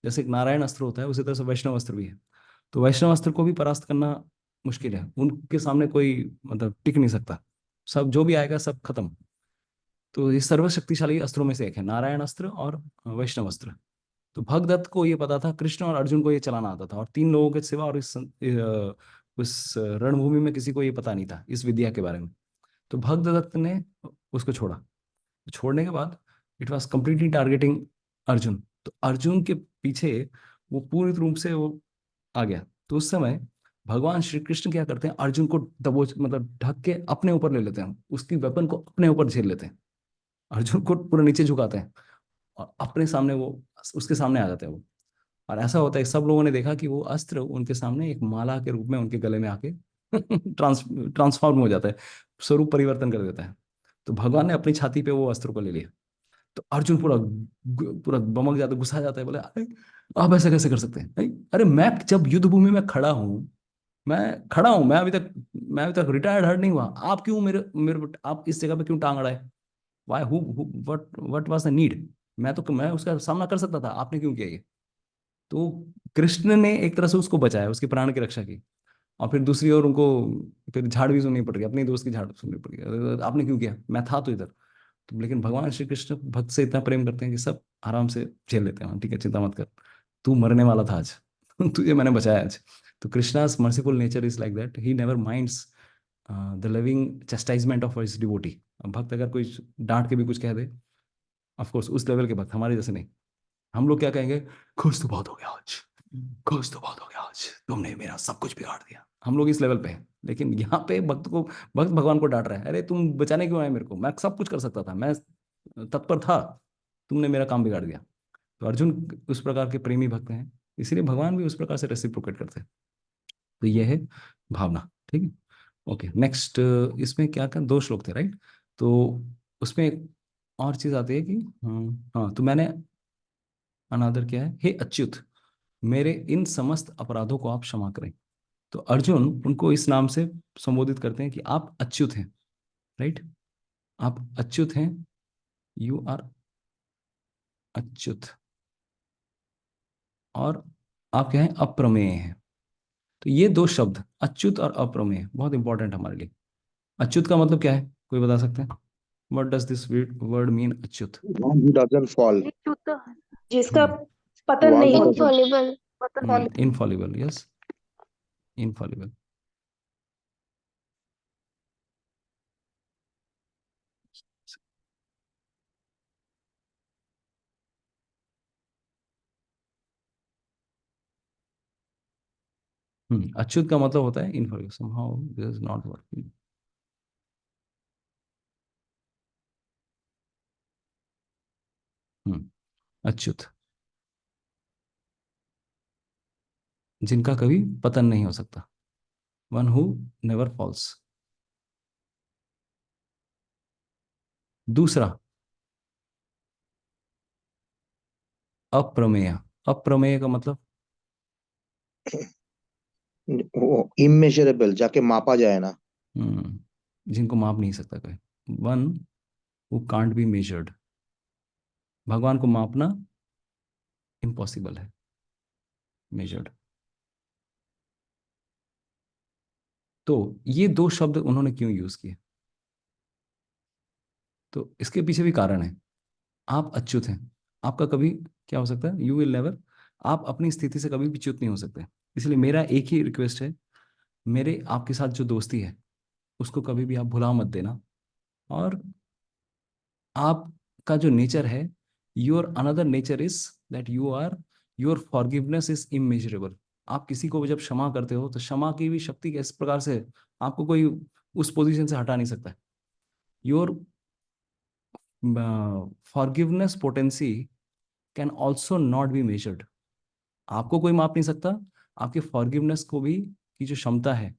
जैसे एक नारायण अस्त्र होता है, उसी तरह से वैष्णव अस्त्र भी है। तो वैष्णव अस्त्र को भी परास्त करना मुश्किल है, उनके सामने कोई मतलब टिक नहीं सकता, सब जो भी आएगा सब खत्म। तो ये सर्वशक्तिशाली अस्त्रों में से एक है, नारायण अस्त्र और वैष्णव अस्त्र। तो भगदत्त को ये पता था, कृष्ण और अर्जुन को ये चलाना आता था, और 3 लोगों के सिवा और उस रणभूमि में किसी को ये पता नहीं था इस विद्या के बारे में। तो भगदत्त ने उसको छोड़ा। छोड़ने के बाद it was completely targeting Arjun. तो अर्जुन के पीछे वो पूरी रूप से वो आ गया। तो उस समय भगवान श्री कृष्ण क्या करते हैं, अर्जुन को दबोच मतलब ढक के अपने ऊपर ले लेते हैं, उसकी वेपन को अपने ऊपर झेल लेते हैं, अर्जुन को पूरा नीचे झुकाते हैं और अपने सामने वो उसके सामने आ जाते हैं वो। और ऐसा होता है, सब लोगों ने देखा कि वो अस्त्र उनके सामने एक माला के रूप में उनके गले में आके ट्रांसफॉर्म हो जाता है, स्वरूप परिवर्तन कर देता है। तो भगवान ने अपनी छाती पे वो अस्त्र को ले लिया। तो अर्जुन पूरा पूरा बमक जाता है, गुस्सा जाता है, बोले अरे आप ऐसे कैसे कर सकते हैं? नहीं, अरे मैं जब युद्ध भूमि में खड़ा हूँ, मैं अभी तक रिटायर्ड हर्ड नहीं हुआ, आप क्यों मेरे मेरे आप इस जगह पे क्यों टांग अड़ाए? Why who what was the need? मैं उसका सामना कर सकता था, आपने क्यों किया ये? तो कृष्ण ने एक तरह से उसको बचाया, उसके प्राण की रक्षा की। और फिर दूसरी ओर उनको फिर झाड़ भी सुननी पड़ रही, अपने दोस्त की झाड़ सुननी पड़ रही, अरे आपने क्यों किया, मैं था तो इधर। तो लेकिन भगवान श्री कृष्ण भक्त से इतना प्रेम करते हैं कि सब आराम से झेल लेते हैं, ठीक है चिंता मत कर, तू मरने वाला था आज तुझे मैंने बचाया आज। तो Krishna's merciful nature is like that, he never minds the loving chastisement of his devotee. भक्त अगर कोई डांट के भी कुछ कह दे, ऑफ कोर्स उस लेवल के भक्त, हमारे जैसे नहीं। हम लोग क्या कहेंगे, खुश तो बहुत हो गया आज, खुश तो बहुत हो गया आज, तुमने मेरा सब कुछ बिगाड़ दिया। हम लोग इस लेवल पे हैं। लेकिन यहाँ पे भक्त भगवान को डांट रहा है, अरे तुम बचाने क्यों आए मेरे को, मैं सब कुछ कर सकता था, मैं तत्पर था, तुमने मेरा काम बिगाड़ दिया। तो अर्जुन उस प्रकार के प्रेमी भक्त हैं, इसीलिए भगवान भी उस प्रकार से रेसिप्रोकेट करते हैं। तो ये है भावना, ठीक है। ओके नेक्स्ट, इसमें क्या क्या 2 श्लोक थे राइट। तो उसमें एक और चीज आती है कि हाँ, तो मैंने अनादर क्या है, हे अच्युत मेरे इन समस्त अपराधों को आप क्षमा करें। तो अर्जुन उनको इस नाम से संबोधित करते हैं कि आप अच्युत हैं, राइट, आप अच्युत हैं, यू आर अच्युत, और आप क्या हैं, अप्रमेय हैं। तो ये 2 शब्द अच्युत और अप्रमेय बहुत इंपॉर्टेंट हमारे लिए। अच्युत का मतलब क्या है, कोई बता सकते हैं? What does this word mean, Achyut? One who doesn't fall, च्युत, जिसका हम्म, पतन one नहीं who होता। doesn't Infallible. Infallible, yes, Infallible. Achyut का मतलब होता है Infallible, somehow this is not working. Achyut, जिनका कभी पतन नहीं हो सकता, वन हु नेवर फॉल्स। दूसरा अप्रमेय, अप्रमेय का मतलब इमेजरेबल, जाके मापा जाए ना। जिनको माप नहीं सकता कोई, one who can't be measured. भगवान को मापना इम्पॉसिबल है, मेजर्ड। तो ये 2 शब्द उन्होंने क्यों यूज किए? तो इसके पीछे भी कारण है। आप अच्युत हैं, आपका कभी क्या हो सकता है, यू विल नेवर, आप अपनी स्थिति से कभी भी च्युत नहीं हो सकते। इसलिए मेरा एक ही रिक्वेस्ट है, मेरे आपके साथ जो दोस्ती है उसको कभी भी आप भुला मत देना। और आपका जो नेचर है, your another nature is that you are, your forgiveness is immeasurable. आप किसी को जब क्षमा करते हो तो क्षमा की भी शक्ति इस प्रकार से है, आपको कोई उस पोजीशन से हटा नहीं सकता। Your forgiveness potency can also not be measured. आपको कोई माप नहीं सकता, आपके फॉरगिवनेस को भी की जो क्षमता है,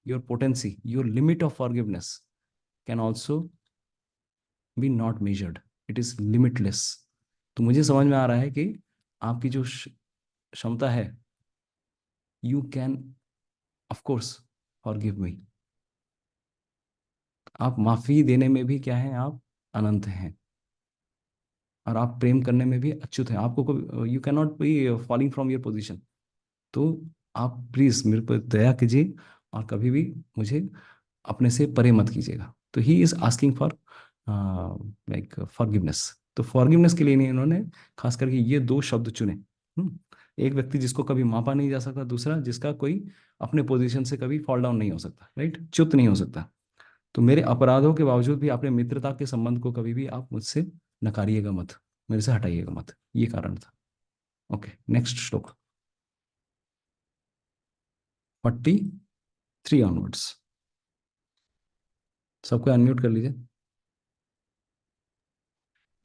your potency, your limit of forgiveness can also be not measured. It is limitless. तो मुझे समझ में आ रहा है कि आपकी जो क्षमता है, you can of course forgive me. आप माफी देने में भी क्या है, आप अनंत हैं, और आप प्रेम करने में भी अच्युत हैं। आपको कोई, you can not be falling from your position. तो आप प्लीज मेरे पर दया कीजिए और कभी भी मुझे अपने से परे मत कीजिएगा। तो he is asking for like forgiveness. तो फॉरगिवनेस के लिए इन्होंने खास करके ये दो शब्द चुने। एक व्यक्ति जिसको कभी मापा नहीं जा सकता, दूसरा जिसका कोई अपने पोजीशन से कभी फॉल डाउन नहीं हो सकता, राइट, च्युत नहीं हो सकता। तो मेरे अपराधों के बावजूद भी अपने मित्रता के संबंध को कभी भी आप मुझसे नकारिएगा मत, मेरे से हटाइएगा मत, ये कारण था। ओके, नेक्स्ट श्लोक 43 ऑनवर्ड्स। सबको अनम्यूट कर लीजिए।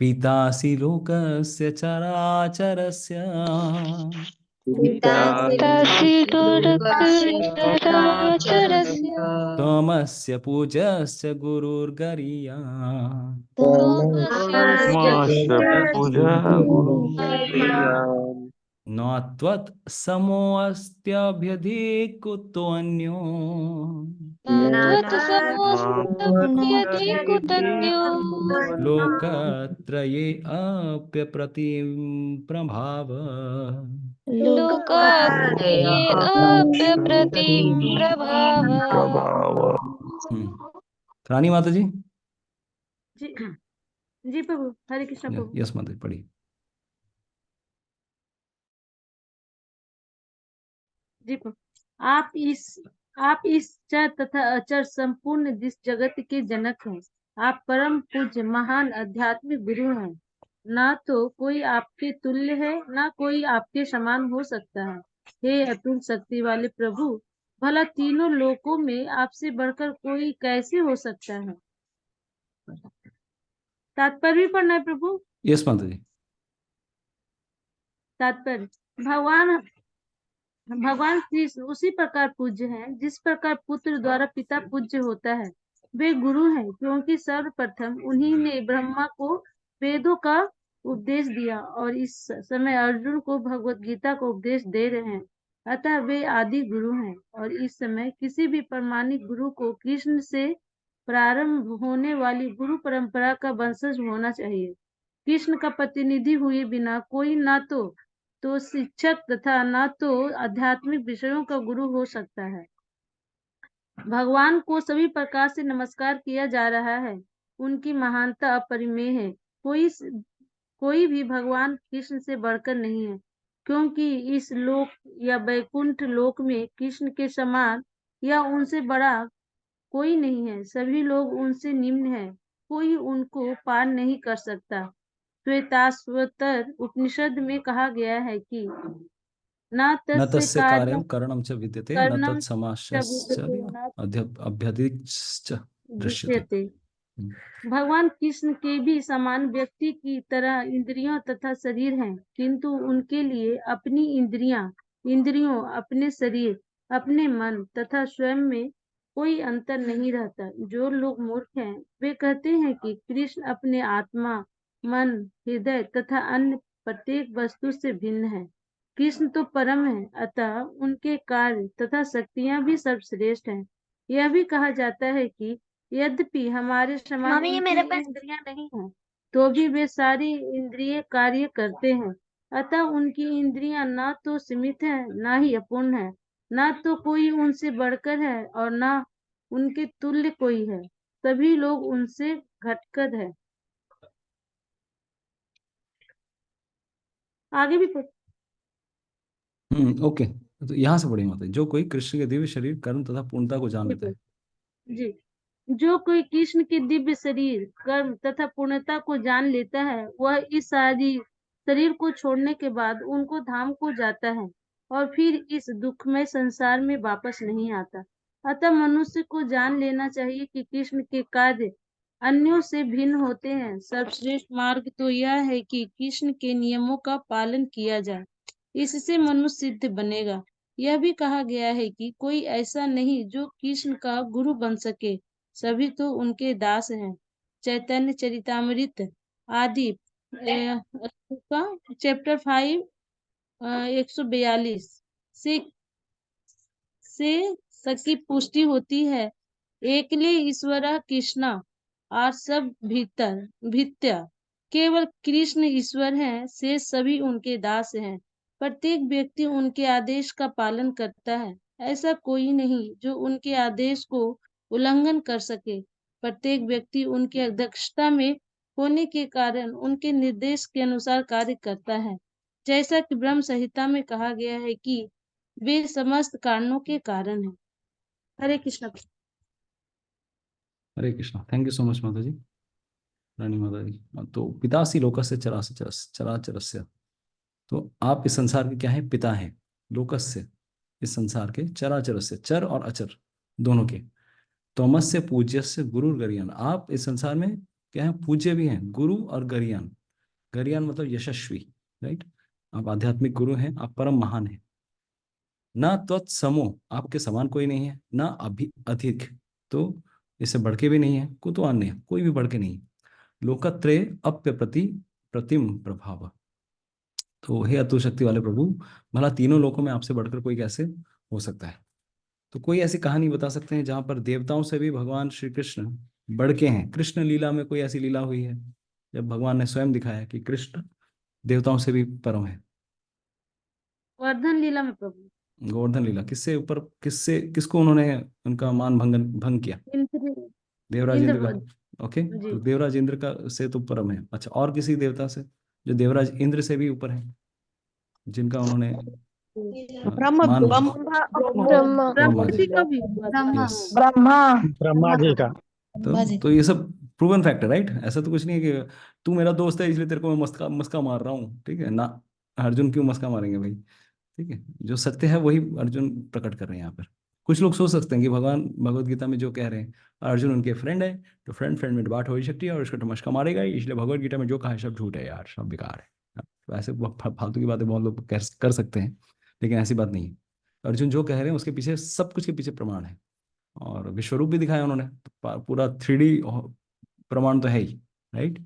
पितासि लोकस्य चराचरस्य त्वमस्य पूज्यस्य गुरुर्गरीया न त्वत् समोऽस्त्यभ्यधिकुतोऽन्यो लोकत्रये अप्यप्रतिम प्रभाव। रानी माता जी। जी जी प्रभु, हरे कृष्ण प्रभु। यस माता जी, पढ़िए। जी प्रभु, आप इस चर तथा अचर संपूर्ण जिस जगत के जनक हैं। आप परम पूज्य महान आध्यात्मिक गुरु हैं। ना तो कोई आपके तुल्य है, ना कोई आपके समान हो सकता है। हे अतुल शक्ति वाले प्रभु, भला तीनों लोकों में आपसे बढ़कर कोई कैसे हो सकता है। तात्पर्य भी पढ़ना है प्रभु। यस माता जी। तात्पर्य, भगवान कृष्ण उसी प्रकार पूज्य हैं जिस प्रकार पुत्र द्वारा पिता पूज्य होता है। वे गुरु हैं क्योंकि सर्वप्रथम उन्हीं ने ब्रह्मा को वेदों का उपदेश दिया और इस समय अर्जुन को भगवत गीता का उपदेश दे रहे हैं। अतः वे आदि गुरु हैं और इस समय किसी भी प्रामाणिक गुरु को कृष्ण से प्रारंभ होने वाली गुरु परंपरा का वंशज होना चाहिए। कृष्ण का प्रतिनिधि हुए बिना कोई ना तो शिक्षक तथा न तो आध्यात्मिक विषयों का गुरु हो सकता है। भगवान को सभी प्रकार से नमस्कार किया जा रहा है। उनकी महानता अपरिमेय है। कोई भी भगवान कृष्ण से बढ़कर नहीं है, क्योंकि इस लोक या वैकुंठ लोक में कृष्ण के समान या उनसे बड़ा कोई नहीं है। सभी लोग उनसे निम्न है, कोई उनको पार नहीं कर सकता। श्वेताश्वतर उपनिषद में कहा गया है कि न न तस्य तस्य कार्यं कार्यं करणं च विद्यते, न करणं च तत्समाश्च विद्यते न अभ्यधिश्च दृश्यते। दृश्यते। भगवान कृष्ण के भी समान व्यक्ति की तरह इंद्रियों तथा शरीर हैं, किंतु उनके लिए अपनी इंद्रियों, अपने शरीर, अपने मन तथा स्वयं में कोई अंतर नहीं रहता। जो लोग मूर्ख हैं वे कहते हैं कि कृष्ण अपने आत्मा, मन, हृदय तथा अन्य प्रत्येक वस्तु से भिन्न है। कृष्ण तो परम है, अतः उनके कार्य तथा शक्तियां भी सर्वश्रेष्ठ हैं। यह भी कहा जाता है कि यद्यपि हमारे समान इंद्रियां नहीं हैं, तो भी वे सारी इंद्रिय कार्य करते हैं। अतः उनकी इंद्रियां ना तो सीमित है, ना ही अपूर्ण है, ना तो कोई उनसे बढ़कर है और ना उनके तुल्य कोई है। सभी लोग उनसे घटकर है। आगे भी ओके, तो यहाँ से पढ़िए माता जी। जो कोई कृष्ण के दिव्य शरीर, कर्म तथा पूर्णता को जान लेता है। जी, जो कोई कृष्ण के दिव्य शरीर, कर्म तथा पूर्णता को जान लेता है, वह इस शरीर को छोड़ने के बाद उनको धाम को जाता है और फिर इस दुखमय संसार में वापस नहीं आता। अतः मनुष्य को जान लेना चाहिए कि कृष्ण के कार्य अन्यों से भिन्न होते हैं। सर्वश्रेष्ठ मार्ग तो यह है कि कृष्ण के नियमों का पालन किया जाए, इससे मनुष्य सिद्ध बनेगा। यह भी कहा गया है कि कोई ऐसा नहीं जो कृष्ण का गुरु बन सके, सभी तो उनके दास हैं। चैतन्य चरितामृत आदि चैप्टर 5 142 से सबकी पुष्टि होती है। एकले ईश्वर कृष्णा और सब भित्य केवल कृष्ण ईश्वर हैं, से सभी उनके दास हैं। प्रत्येक व्यक्ति उनके आदेश का पालन करता है, ऐसा कोई नहीं जो उनके आदेश को उल्लंघन कर सके। प्रत्येक व्यक्ति उनकी अध्यक्षता में होने के कारण उनके निर्देश के अनुसार कार्य करता है, जैसा कि ब्रह्म संहिता में कहा गया है कि वे समस्त कारणों के कारण हैं। Hare Krishna. Hare Krishna. Thank you so much Mata ji, रानी माता जी। तो पितासी लोकस्य चराचरस्य, तो आप इस संसार के क्या है? पिता हैं। लोकस्य, इस संसार के, चराचरस्य, चर और अचर दोनों के। तोमस्य पूज्यस्य गुरु गरियान, आप इस संसार में क्या है? पूज्य भी हैं, गुरु और गरियान। गरियान मतलब यशस्वी, राइट? आप आध्यात्मिक गुरु हैं, आप परम महान हैं। ना त्वत्समो, आपके समान कोई नहीं है, ना अभी अधिक, तो इससे बढ़ के भी नहीं है, कुतुआन्य, कोई भी बढ़ के नहीं। लोकत्रय अप्य प्रतिम प्रभाव, तो हे अतुल शक्ति वाले प्रभु, भला तीनों लोकों में आपसे बढ़कर कोई कैसे हो सकता है? तो कोई ऐसी कहानी बता सकते हैं जहां पर देवताओं से भी भगवान श्री कृष्ण बढ़ के हैं? कृष्ण लीला में कोई ऐसी लीला हुई है जब भगवान ने स्वयं दिखाया कि कृष्ण देवताओं से भी परम है? वर्धन लीला में प्रभु। गोवर्धन लीला, किससे ऊपर, किसको उन्होंने उनका मान भंग किया? इंद्र देवराज इंद्र इंद्र का। ओके, जी। तो देवराज इंद्र का से तो परम है। अच्छा, और किसी देवता से जो देवराज इंद्र से भी ऊपर है, जिनका उन्होंने ब्रह्म मान ब्रह्म ब्रह्मा ब्रह्मा जी, जी का भी हुआ था। यस। ब्रह्मा ब्रह्मा जी का। तो ये सब प्रूवन फैक्ट है, राइट? ऐसा तो कुछ नहीं है कि तू मेरा दोस्त है इसलिए तेरे को मैं मस्का मस्का मार रहा हूँ, ठीक है ना? अर्जुन क्यों मस्का मारेंगे भाई? ठीक है, जो सत्य है वही अर्जुन प्रकट कर रहे हैं यहाँ पर। कुछ लोग सोच सकते हैं कि भगवान भगवत गीता में जो कह रहे हैं, अर्जुन उनके फ्रेंड है, तो फ्रेंड फ्रेंड में बात हो ही सकती है और उसको तो मस्का मारेगा ही, इसलिए भगवत गीता में जो कहा है सब झूठ है यार, सब बेकार है। तो ऐसे फालतू की बातें बहुत लोग कर सकते हैं, लेकिन ऐसी बात नहीं है। अर्जुन जो कह रहे हैं उसके पीछे, सब कुछ के पीछे प्रमाण है, और विश्वरूप भी दिखाया उन्होंने, तो पूरा 3D प्रमाण तो है ही, राइट?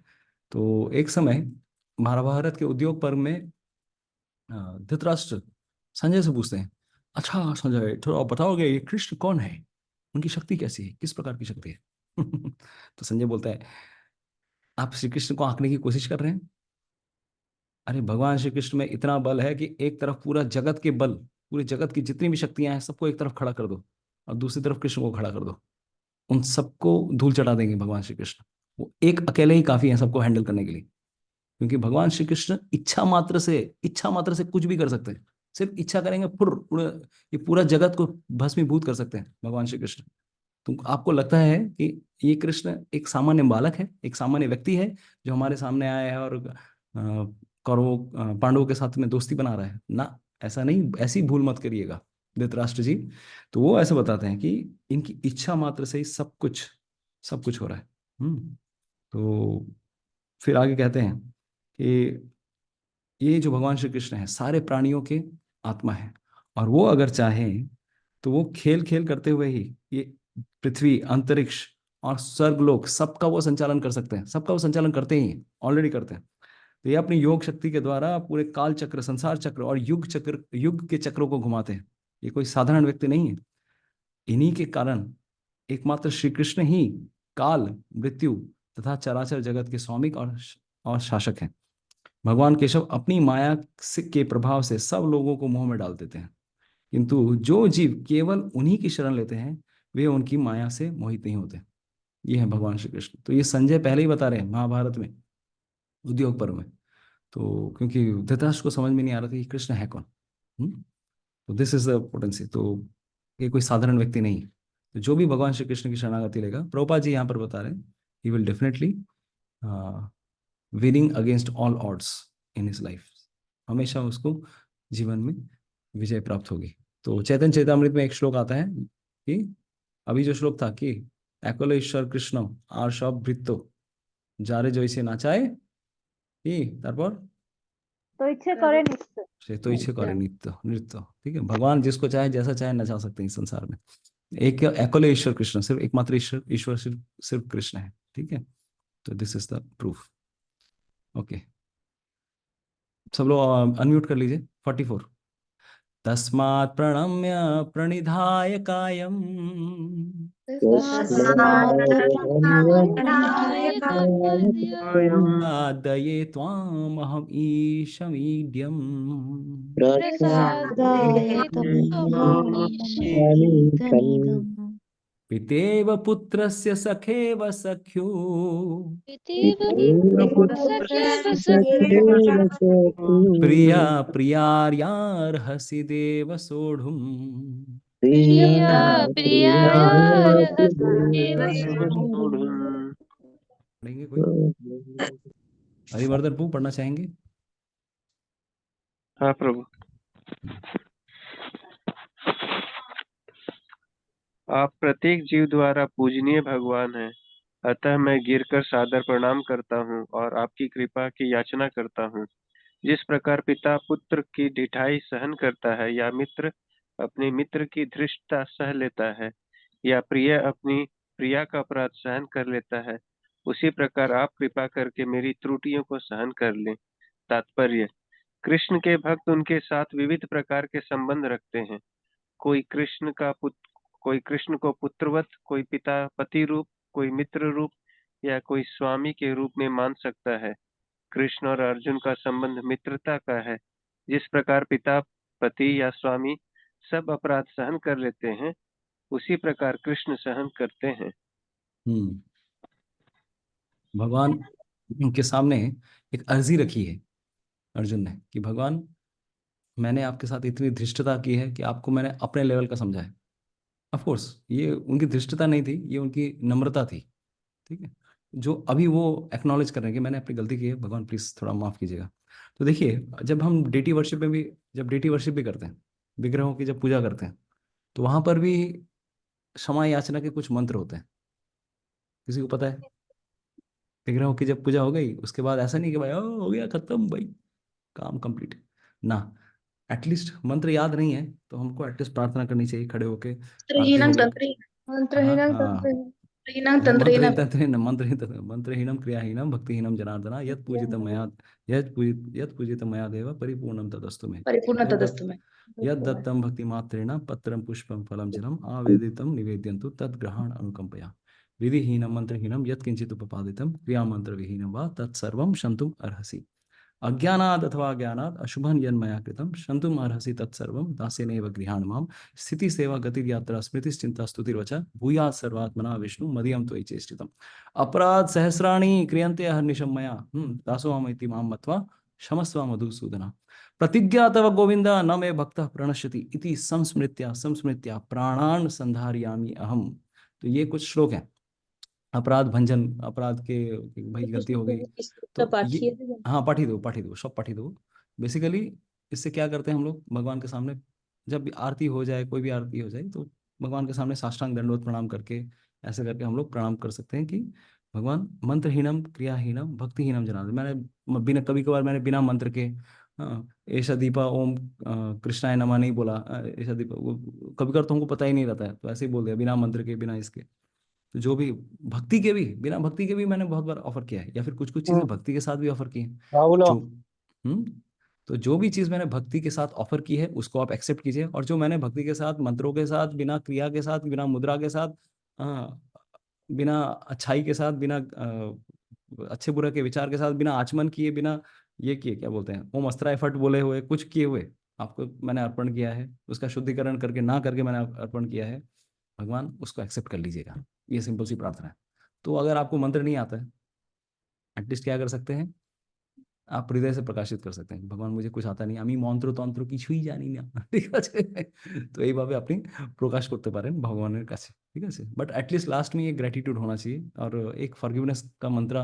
तो एक समय महाभारत के उद्योग पर्व में धृतराष्ट्र संजय से पूछते हैं, अच्छा संजय, थोड़ा बताओगे ये कृष्ण कौन है, उनकी शक्ति कैसी है, किस प्रकार की शक्ति है? तो संजय बोलता है, आप श्री कृष्ण को आंकने की कोशिश कर रहे हैं? अरे भगवान श्री कृष्ण में इतना बल है कि एक तरफ पूरा जगत के बल, पूरे जगत की जितनी भी शक्तियां हैं सबको एक तरफ खड़ा कर दो, और दूसरी तरफ कृष्ण को खड़ा कर दो, उन सबको धूल चटा देंगे भगवान श्री कृष्ण। वो एक अकेले ही काफी है सबको हैंडल करने के लिए, क्योंकि भगवान श्री कृष्ण इच्छा मात्र से कुछ भी कर सकते हैं। सिर्फ इच्छा करेंगे, ये पूरा जगत को भस्मीभूत कर सकते हैं भगवान श्री कृष्ण। तो आपको लगता है कि ये कृष्ण एक सामान्य बालक है, एक सामान्य व्यक्ति है जो हमारे सामने आया है और कौरवों पांडवों के साथ में दोस्ती बना रहा है? ना, ऐसा नहीं, ऐसी भूल मत करिएगा धृतराष्ट्र जी। तो वो ऐसे बताते हैं कि इनकी इच्छा मात्र से ही सब कुछ हो रहा है। तो फिर आगे कहते हैं कि ये जो भगवान श्री कृष्ण है सारे प्राणियों के आत्मा है, और वो अगर चाहें तो वो खेल खेल करते हुए ही ये पृथ्वी, अंतरिक्ष और स्वर्गलोक सबका वो संचालन कर सकते हैं, सबका वो संचालन करते ही, ऑलरेडी करते हैं। तो ये अपनी योग शक्ति के द्वारा पूरे काल चक्र, संसार चक्र और युग के चक्रों को घुमाते हैं। ये कोई साधारण व्यक्ति नहीं है। इन्हीं के कारण एकमात्र श्री कृष्ण ही काल, मृत्यु तथा चराचर जगत के स्वामी और शासक हैं। भगवान केशव अपनी माया के प्रभाव से सब लोगों को मोह में डाल देते हैं, किंतु जो जीव केवल उन्हीं की शरण लेते हैं वे उनकी माया से मोहित नहीं होते। ये है भगवान श्री कृष्ण। तो ये संजय पहले ही बता रहे हैं महाभारत में, उद्योग पर्व में। तो क्योंकि धृतराष्ट्र को समझ में नहीं आ रहा था कि कृष्ण है कौन। तो दिस इज द पोटेंसी। तो ये कोई साधारण व्यक्ति नहीं। तो जो भी भगवान श्री कृष्ण की शरणागति लेगा, प्रभुपाद जी यहाँ पर बता रहे हैं, he will definitely winning against all odds in his life. हमेशा उसको जीवन में विजय प्राप्त होगी। तो चैतन्य चैतामृत में एक श्लोक आता है कि अभी जो श्लोक था कि एकल ईश्वर कृष्ण आर सब भृत्तो जारे जैसे नाचाए कि तारपर तो इच्छा करे नित्य। से तो इच्छे करे नित्य नृत्य। ठीक है, भगवान जिसको चाहे जैसा चाहे नचा सकते हैं इस संसार में। एक एकल ईश्वर कृष्ण, सिर्फ एकमात्र ईश्वर सिर्फ कृष्ण है। ठीक है, तो this is the proof. Okay, सब लोग अनम्यूट कर लीजिए। 44। तस्मात् प्रणम्य प्रणिधाय कायम् आदये त्वामहम् ईशमीड्यम् पितेव पुत्रस्य सखेव सख्यु प्रिया प्रियार्यार्हसि देव सोढुम्। पढ़ेंगे कोई? हरिवर्धन पू पढ़ना चाहेंगे? हाँ प्रभु। आप प्रत्येक जीव द्वारा पूजनीय भगवान हैं, अतः मैं गिरकर सादर प्रणाम करता हूँ और आपकी कृपा की याचना करता हूँ। जिस प्रकार पिता पुत्र की ढिठाई सहन करता है, या मित्र अपने मित्र की धृष्टता सह लेता है, या प्रिय अपनी प्रिया का अपराध सहन कर लेता है, उसी प्रकार आप कृपा करके मेरी त्रुटियों को सहन कर लें। तात्पर्य: कृष्ण के भक्त उनके साथ विविध प्रकार के संबंध रखते हैं। कोई कृष्ण को पुत्रवत, कोई पिता पति रूप, कोई मित्र रूप, या कोई स्वामी के रूप में मान सकता है। कृष्ण और अर्जुन का संबंध मित्रता का है। जिस प्रकार पिता, पति या स्वामी सब अपराध सहन कर लेते हैं, उसी प्रकार कृष्ण सहन करते हैं। भगवान के सामने एक अर्जी रखी है अर्जुन ने कि भगवान, मैंने आपके साथ इतनी धृष्टता की है कि आपको मैंने अपने लेवल का समझा है। ऑफ कोर्स ये उनकी धृष्टता नहीं थी, ये उनकी नम्रता थी। ठीक है, जो अभी वो एक्नॉलेज कर रहे हैं कि मैंने अपनी गलती की है, भगवान प्लीज थोड़ा माफ कीजिएगा। तो देखिए, जब हम डेटी वर्शिप में भी, जब डेटी वर्शिप भी करते हैं, विग्रहों की जब पूजा करते हैं, तो वहां पर भी क्षमा याचना के कुछ मंत्र होते हैं। किसी को पता है? विग्रहों की जब पूजा हो गई, उसके बाद ऐसा नहीं कि भाई हो गया खत्म भाई, काम कंप्लीट ना। एटलीस्ट मंत्र याद नहीं है तो हमको एटलीस्ट प्रार्थना करनी चाहिए खड़े होके। आरती हो गई, हाँ हाँ, मंत्रहीनम क्रियाहीनम भक्तिहीनम जनार्दना यत् पूजितम मया देव परिपूर्णम तदस्तु मे। यद् दत्तम भक्ति मात्रेण पत्रम पुष्पम फलम जलम आवेदितम निवेद्यन्तु तद्ग्रहण अनुकंपया। विधिहीनम मंत्रहीनम यत् किंचित उपपादितम क्रिया मंत्र विहीनम वा तत्सर्वम शंतुम अर्हसि। अज्ञानाद अथवा ज्ञानाद अशुभन यन्मया कृतम शंतुम अर्हसि तत्सर्वम दासेनैव गृहाण माम स्थिति सेवा गति यात्रा स्मृति चिंता स्तुतिर्वच भूयात् सर्वात्मना विष्णु मदीयम त्वयि चेष्टितम। अपराध सहस्राणि क्रियन्ते अहर्निशं मया दासोऽहम् इति मां मत्वा क्षमस्व मधुसूदन। प्रतिज्ञा तव गोविंद न मे भक्तः प्रणश्यति इति संस्मृत्या संस्मृत्या प्राणान् संधारयामि अहम। तो ये कुछ श्लोक हैं अपराध भंजन, अपराध के कि भाई गलती हो गई तो ये, हाँ पाठी दो सब पाठी दो। बेसिकली इससे क्या करते हैं हम लोग भगवान के सामने, जब भी आरती हो जाए, कोई भी आरती हो जाए, तो भगवान के सामने साष्टांग दंडवत प्रणाम करके ऐसे करके हम लोग प्रणाम कर सकते हैं कि भगवान मंत्रहीनम क्रियाहीनम भक्तिहीनम जनार्दन। मैंने बिना, कभी कभार मैंने बिना मंत्र के ऐशा दीपा ओम कृष्णाय नमः नहीं बोला, ऐशा दीपा कभी कभार तो हमको पता ही नहीं रहता है, तो ऐसे ही बोल दिया बिना मंत्र के बिना इसके। तो जो भी भक्ति के भी, बिना भक्ति के भी मैंने बहुत बार ऑफर किया है, या फिर कुछ कुछ चीजें भक्ति के साथ भी ऑफर की हैं। जो तो जो भी चीज मैंने भक्ति के साथ ऑफर की है उसको आप एक्सेप्ट कीजिए, और जो मैंने भक्ति के साथ, मंत्रों के साथ, बिना क्रिया के साथ, बिना मुद्रा के साथ, बिना अच्छाई के साथ, बिना अच्छे बुरे के विचार के साथ, बिना आचमन किए, बिना ये किए, क्या बोलते हैं, ओम अस्त्राय फट बोले हुए, कुछ किए हुए आपको मैंने अर्पण किया है, उसका शुद्धिकरण करके ना करके मैंने अर्पण किया है, भगवान उसको एक्सेप्ट कर लीजिएगा। ये सिंपल सी प्रार्थना है। तो अगर आपको मंत्र नहीं आता है, एटलीस्ट क्या कर सकते हैं, आप हृदय से प्रकाशित कर सकते हैं, भगवान मुझे कुछ आता नहीं, আমি মন্ত্র তন্ত্র কিছুই জানি না, ঠিক আছে। তো এইভাবে আপনি প্রকাশ করতে পারেন ভগবানের কাছে, ঠিক আছে। বাট एटलीस्ट लास्ट में ये ग्रेटिट्यूड होना चाहिए, और एक फॉरगिवनेस का मंत्र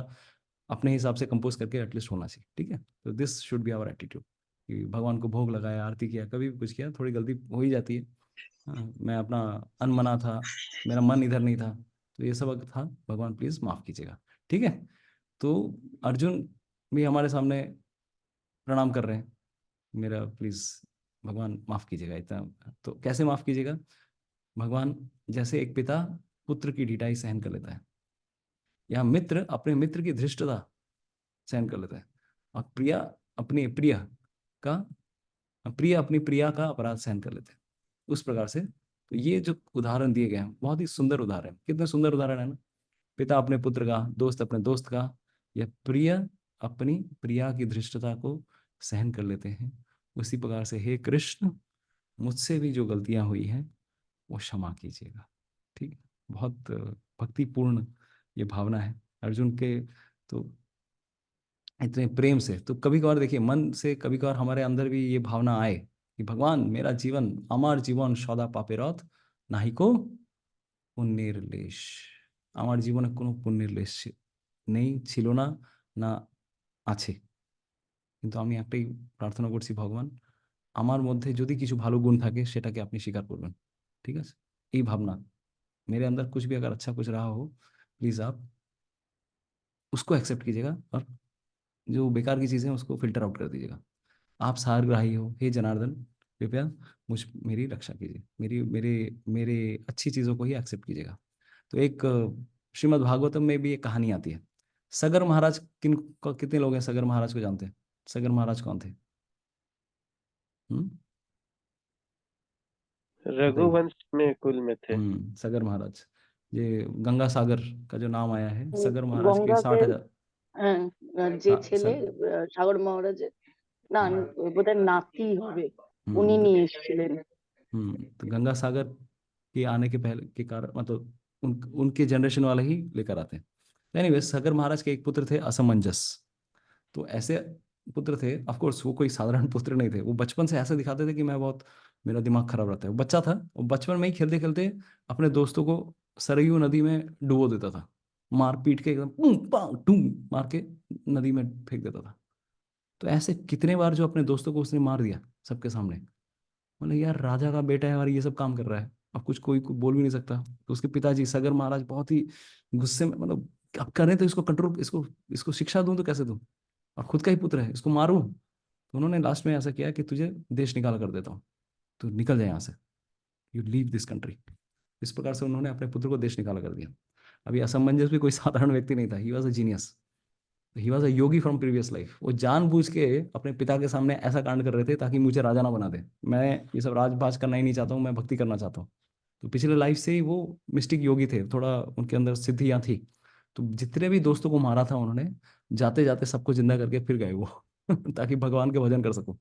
अपने हिसाब से कंपोज करके एटलीस्ट होना चाहिए, ठीक है। तो this should be our attitude कि भगवान को भोग लगाया, आरती किया, कभी भी कुछ किया, थोड़ी गलती हो ही जाती है। हाँ, मैं अपना अनमना था, मेरा मन इधर नहीं था, तो ये सब था, भगवान प्लीज माफ कीजिएगा, ठीक है। तो अर्जुन भी हमारे सामने प्रणाम कर रहे हैं, मेरा प्लीज भगवान माफ कीजिएगा इतना। तो कैसे माफ कीजिएगा? भगवान जैसे एक पिता पुत्र की ढिठाई सहन कर लेता है, या मित्र अपने मित्र की धृष्टता सहन कर लेता है, और प्रिया अपनी प्रिया का अपराध सहन कर लेते हैं। उस प्रकार से तो ये जो उदाहरण दिए गए हैं बहुत ही सुंदर उदाहरण है। कितने सुंदर उदाहरण है ना। पिता अपने पुत्र का, दोस्त अपने दोस्त का, या प्रिय अपनी प्रिया की धृष्टता को सहन कर लेते हैं। उसी प्रकार से हे कृष्ण, मुझसे भी जो गलतियां हुई हैं वो क्षमा कीजिएगा। ठीक है। बहुत भक्तिपूर्ण ये भावना है अर्जुन के। तो इतने प्रेम से, तो कभी कभार देखिए मन से कभी कभार हमारे अंदर भी ये भावना आए कि भगवान मेरा जीवन, আমার জীবন সদা পাপের রথ, নাহিকো পুণ্যের লেশ। আমার জীবনে কোনো পুণ্যের লেশ নেই, ছিল না, না আছে। কিন্তু আমি একটাই প্রার্থনা করছি, ভগবান আমার মধ্যে যদি কিছু ভালো গুণ থাকে সেটাকে আপনি স্বীকার করবেন। ঠিক আছে, এই ভাবনা मेरे अंदर कुछ भी अगर अच्छा कुछ रहा हो, प्लीज आप उसको एक्सेप्ट कीजिएगा, और जो बेकार की चीजें हैं उसको फिल्टर आउट कर दीजिएगा। आप सारग्राही हो, हे जनार्दन कृपया मेरी रक्षा कीजिए, मेरी मेरे मेरे अच्छी चीजों को ही एक्सेप्ट कीजिएगा। तो एक श्रीमद् भागवतम में भी एक कहानी आती है। सगर महाराज, कितने लोग हैं सगर महाराज को जानते हैं? सगर महाराज कौन थे? बताइए। रघुवंश में कुल में थे। सगर महाराज, ये गंगा सागर का जो नाम आया है, सगर महाराज के গঙ্গাকে 60,000। যে हाँ, ছেলে সাগর মহারাজের না বোধহয় নাতি হবে উনি নিয়ে এসেছিলেন। तो गंगा सागर के आने के पहले के कारण मतलब उनके जनरेशन वाले ही लेकर आते हैं। एनीवे, सगर महाराज के एक पुत्र थे असमंजस। तो ऐसे पुत्र थे, ऑफ कोर्स वो कोई साधारण पुत्र नहीं थे। वो बचपन से ऐसे दिखाते थे कि मैं बहुत, मेरा दिमाग खराब रहता है। वो बच्चा था, वो बचपन में ही खेलते खेलते अपने दोस्तों को सरयू नदी में डुबो देता था, मार पीट के एकदम टूं पां टूं मार के नदी में फेंक देता था। तो ऐसे कितने बार जो अपने दोस्तों को उसने मार दिया सबके सामने। मतलब यार, राजा का बेटा है और ये सब काम कर रहा है, अब कुछ कोई बोल भी नहीं सकता। तो उसके पिताजी सगर महाराज बहुत ही गुस्से में, मतलब अब करें तो इसको कंट्रोल, इसको इसको शिक्षा दूं तो कैसे दूं, और खुद का ही पुत्र है, इसको मारूं। तो उन्होंने लास्ट में ऐसा किया कि तुझे देश निकाल कर देता हूँ, तो निकल जाए यहाँ से, यू लीव दिस कंट्री। इस प्रकार से उन्होंने अपने पुत्र को देश निकाला कर दिया। अभी असमंजस भी कोई साधारण व्यक्ति नहीं था, he was a genius, he was a Yogi from previous life. वो जानबूझ के अपने पिता के सामने ऐसा कांड कर रहे थे ताकि मुझे राजा ना बना दे। मैं ये सब राजपाज करना ही नहीं चाहता हूँ, मैं भक्ति करना चाहता हूँ। तो पिछले लाइफ से ही वो मिस्टिक योगी थे, थोड़ा उनके अंदर सिद्धियां थी। तो जितने भी दोस्तों को मारा था उन्होंने, जाते जाते सबको जिंदा करके फिर गए वो ताकि भगवान के भजन कर सकूं।